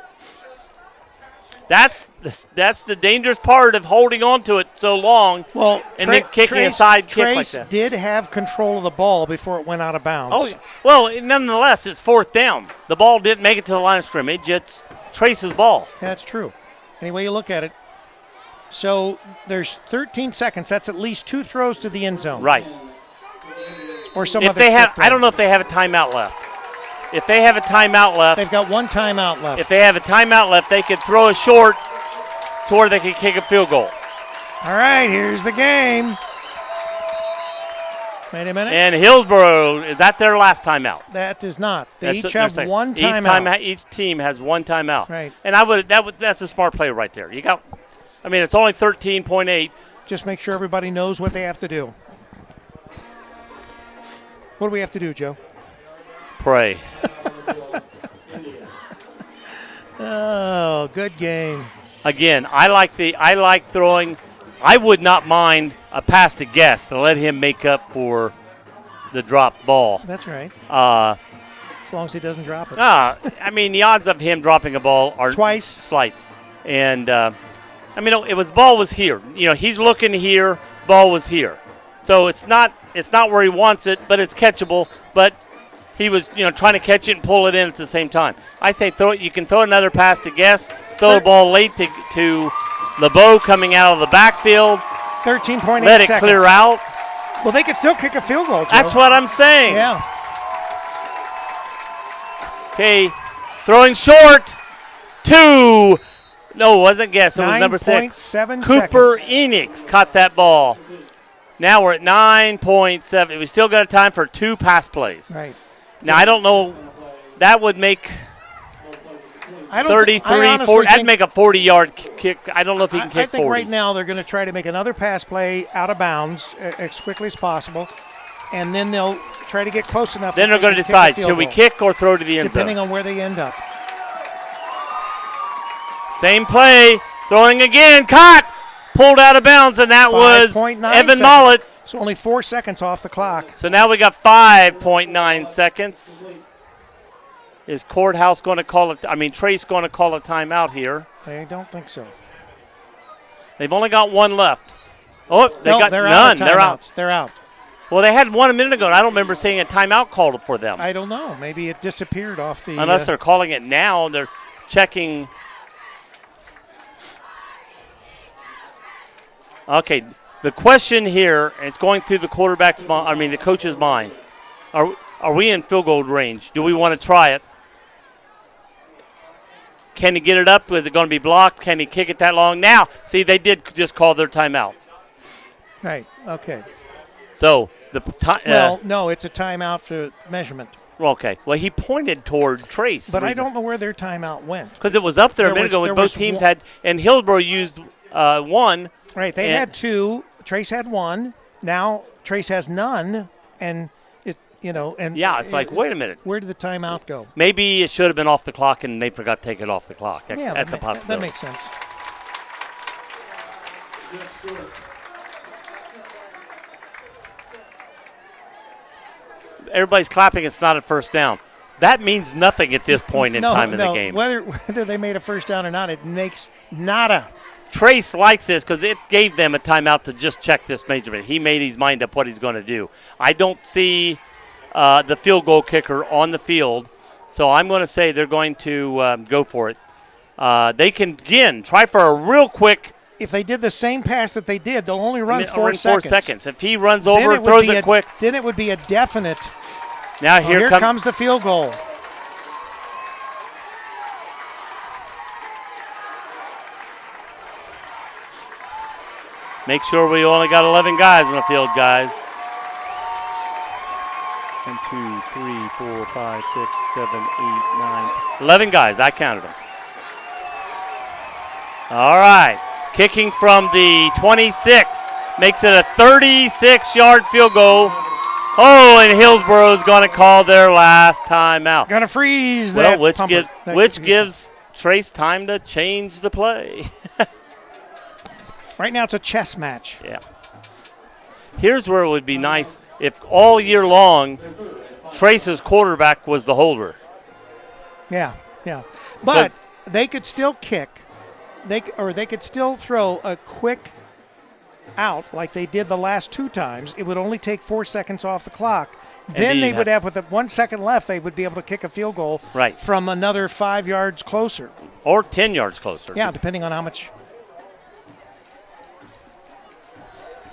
That's the dangerous part of holding on to it so long and then kicking a side kick like that. Trace did have control of the ball before it went out of bounds. Oh, yeah. Well, nonetheless, it's fourth down. The ball didn't make it to the line of scrimmage. It's Trace's ball. That's true. Any way you look at it. So there's 13 seconds. That's at least 2 throws to the end zone. Right. Or some if other they have, throw. I don't know if they have a timeout left. If they have a timeout left. They've got 1 timeout left. If they have a timeout left, they could throw a short to where they could kick a field goal. All right, here's the game. Wait a minute. And Hillsboro, is that their last timeout? That is not. They each have 1 timeout. Each team has 1 timeout. Right. And that's a smart play right there. It's only 13.8. Just make sure everybody knows what they have to do. What do we have to do, Joe? Pray. Oh, good game. Again, I like throwing. I would not mind a pass to Guest to let him make up for the dropped ball. That's right. As long as he doesn't drop it. The odds of him dropping a ball are twice slight. And ball was here. He's looking here. Ball was here. So it's not where he wants it, but it's catchable. But he was trying to catch it and pull it in at the same time. I say you can throw another pass to Guest. Throw the ball late to LeBeau coming out of the backfield. 13.8 seconds. Let it clear out. Well, they could still kick a field goal, Joe. That's what I'm saying. Yeah. Okay, throwing short. 2. No, it wasn't Guest. It was number 6. 9.7 Cooper seconds. Enix caught that ball. Now we're at 9.7. We still got time for 2 pass plays. Right. Now, I don't know. That would make 33, 40. That'd make a 40-yard kick. I don't know if he can kick 40. I think right now they're going to try to make another pass play out of bounds as quickly as possible, and then they'll try to get close enough. Then they're going to decide, should we kick or throw to the end zone? Depending on where they end up. Same play. Throwing again. Caught. Pulled out of bounds, and that was Evan Mollett. So only 4 seconds off the clock. So now we got 5.9 seconds. Is Courthouse going to call it? Trace going to call a timeout here? I don't think so. They've only got 1 left. Oh, they got they're none. out of They're out. timeouts. They're out. Well, they had one a minute ago, and I don't remember seeing a timeout called for them. I don't know. Maybe it disappeared off the. Unless they're calling it now, they're checking. Okay, the question here, and it's going through the quarterback's mind. I mean, the coach's mind. Are we in field goal range? Do we want to try it? Can he get it up? Is it going to be blocked? Can he kick it that long? Now, see, they did just call their timeout. Right. Okay. So the time. Well, no, it's a timeout for measurement. Okay. Well, he pointed toward Trace. But I don't know where their timeout went. Because it was up there a minute ago when both was teams one- had, and Hillsboro used one. Right. They had two. Trace had one. Now Trace has none. And it, and Yeah, it's like, wait a minute. Where did the timeout go? Maybe it should have been off the clock and they forgot to take it off the clock. Yeah, That's a possibility. That makes sense. Everybody's clapping. It's not a first down. That means nothing at this point in time in the game. Whether they made a first down or not, it makes nada. Trace likes this because it gave them a timeout to just check this measurement. He made his mind up what he's going to do. I don't see the field goal kicker on the field, so I'm going to say they're going to go for it. They can, again, try for a real quick. If they did the same pass that they did, they'll only run 4 4 seconds. seconds. If he runs over, throws it quick. Then it would be a definite. Now Here comes the field goal. Make sure we only got 11 guys on the field, guys. 1, 2, 3, 4, 5, 6, 7, 8, 9. 11 guys. I counted them. All right. Kicking from the 26 makes it a 36-yard field goal. Oh, and Hillsboro's going to call their last timeout. Going to freeze that which gives Trace time to change the play. Right now it's a chess match. Yeah. Here's where it would be nice if all year long Trace's quarterback was the holder. Yeah. But they could still kick. They could still throw a quick out like they did the last 2 times. It would only take 4 seconds off the clock. Then they would have, with 1 second left, they would be able to kick a field goal from another 5 yards closer. Or 10 yards closer. Yeah, depending on how much.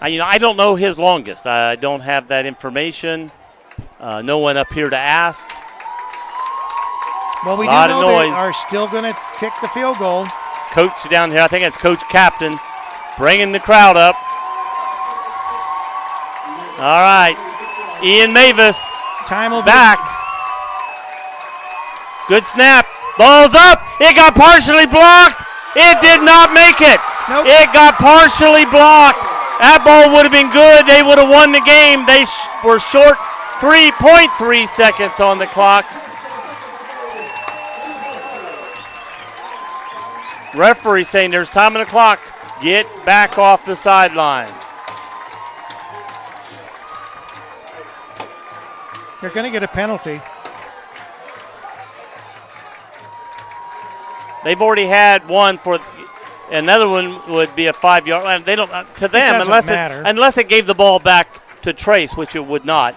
I don't know his longest. I don't have that information. No one up here to ask. Well, we do know they are still going to kick the field goal. Coach down here, I think it's Coach Captain, bringing the crowd up. All right. Ian Mavis back. Good snap. Ball's up. It got partially blocked. It did not make it. Nope. It got partially blocked. That ball would have been good. They would have won the game. They were short 3.3 seconds on the clock. Referee saying there's time on the clock. Get back off the sideline. They're going to get a penalty. They've already had one for. Another one would be a 5-yard. They don't to them unless it gave the ball back to Trace, which it would not.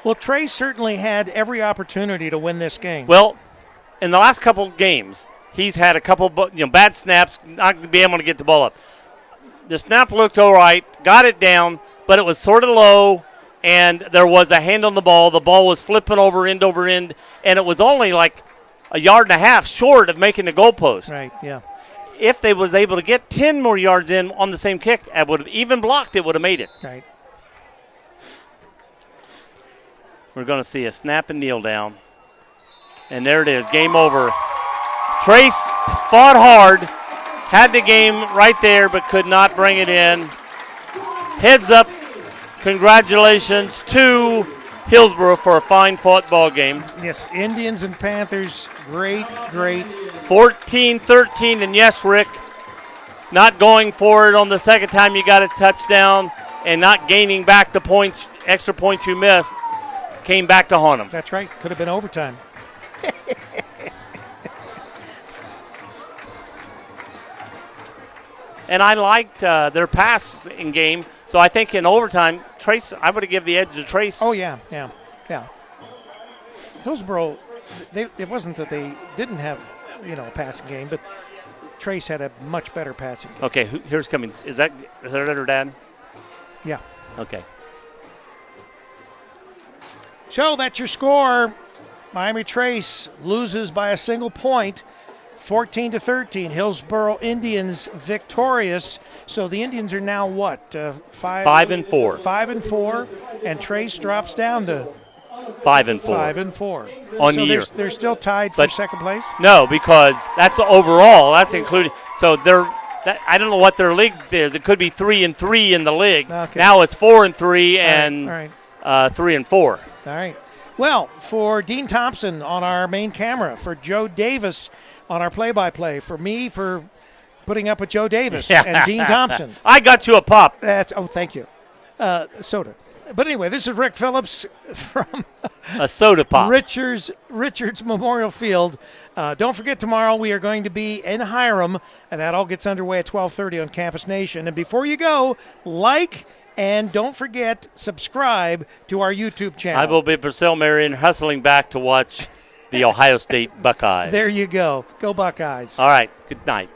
Well, Trace certainly had every opportunity to win this game. Well, in the last couple of games, he's had a couple bad snaps, not being able to get the ball up. The snap looked all right, got it down, but it was sort of low. And there was a hand on the ball. The ball was flipping over end, and it was only like a yard and a half short of making the goalpost. Right, yeah. If they was able to get 10 more yards in on the same kick, it would have even blocked, it would have made it. Right. We're going to see a snap and kneel down. And there it is, game over. Trace fought hard, had the game right there, but could not bring it in. Heads up. Congratulations to Hillsboro for a fine football game. Yes, Indians and Panthers, great. 14-13, and yes, Rick, not going for it on the second time you got a touchdown and not gaining back the points, extra points you missed, came back to haunt them. That's right. Could have been overtime. And I liked their passing game. So I think in overtime, Trace, I would have given the edge to Trace. Oh, yeah. Hillsboro, it wasn't that they didn't have, a passing game, but Trace had a much better passing game. Okay, here's coming. Is that her dad? Yeah. Okay. So that's your score. Miami Trace loses by a single point, 14-13. Hillsboro Indians victorious. So the Indians are now what? 5-4. 5-4, and Trace drops down to 5-4. 5-4 on so year. They're still tied for second place. No, because that's overall. That's including. So I don't know what their league is. It could be 3-3 in the league. Okay. Now it's 4-3 and All right. 3-4. All right. Well, for Dean Thompson on our main camera, for Joe Davis on our play-by-play, for me for putting up with Joe Davis and Dean Thompson. I got you a pop. Thank you. Soda. But anyway, this is Rick Phillips from A soda pop. Richards Memorial Field. Don't forget, tomorrow we are going to be in Hiram, and that all gets underway at 12:30 on Campus Nation. And before you go, like and don't forget, subscribe to our YouTube channel. I will be Purcell Marion hustling back to watch the Ohio State Buckeyes. There you go. Go Buckeyes. All right. Good night.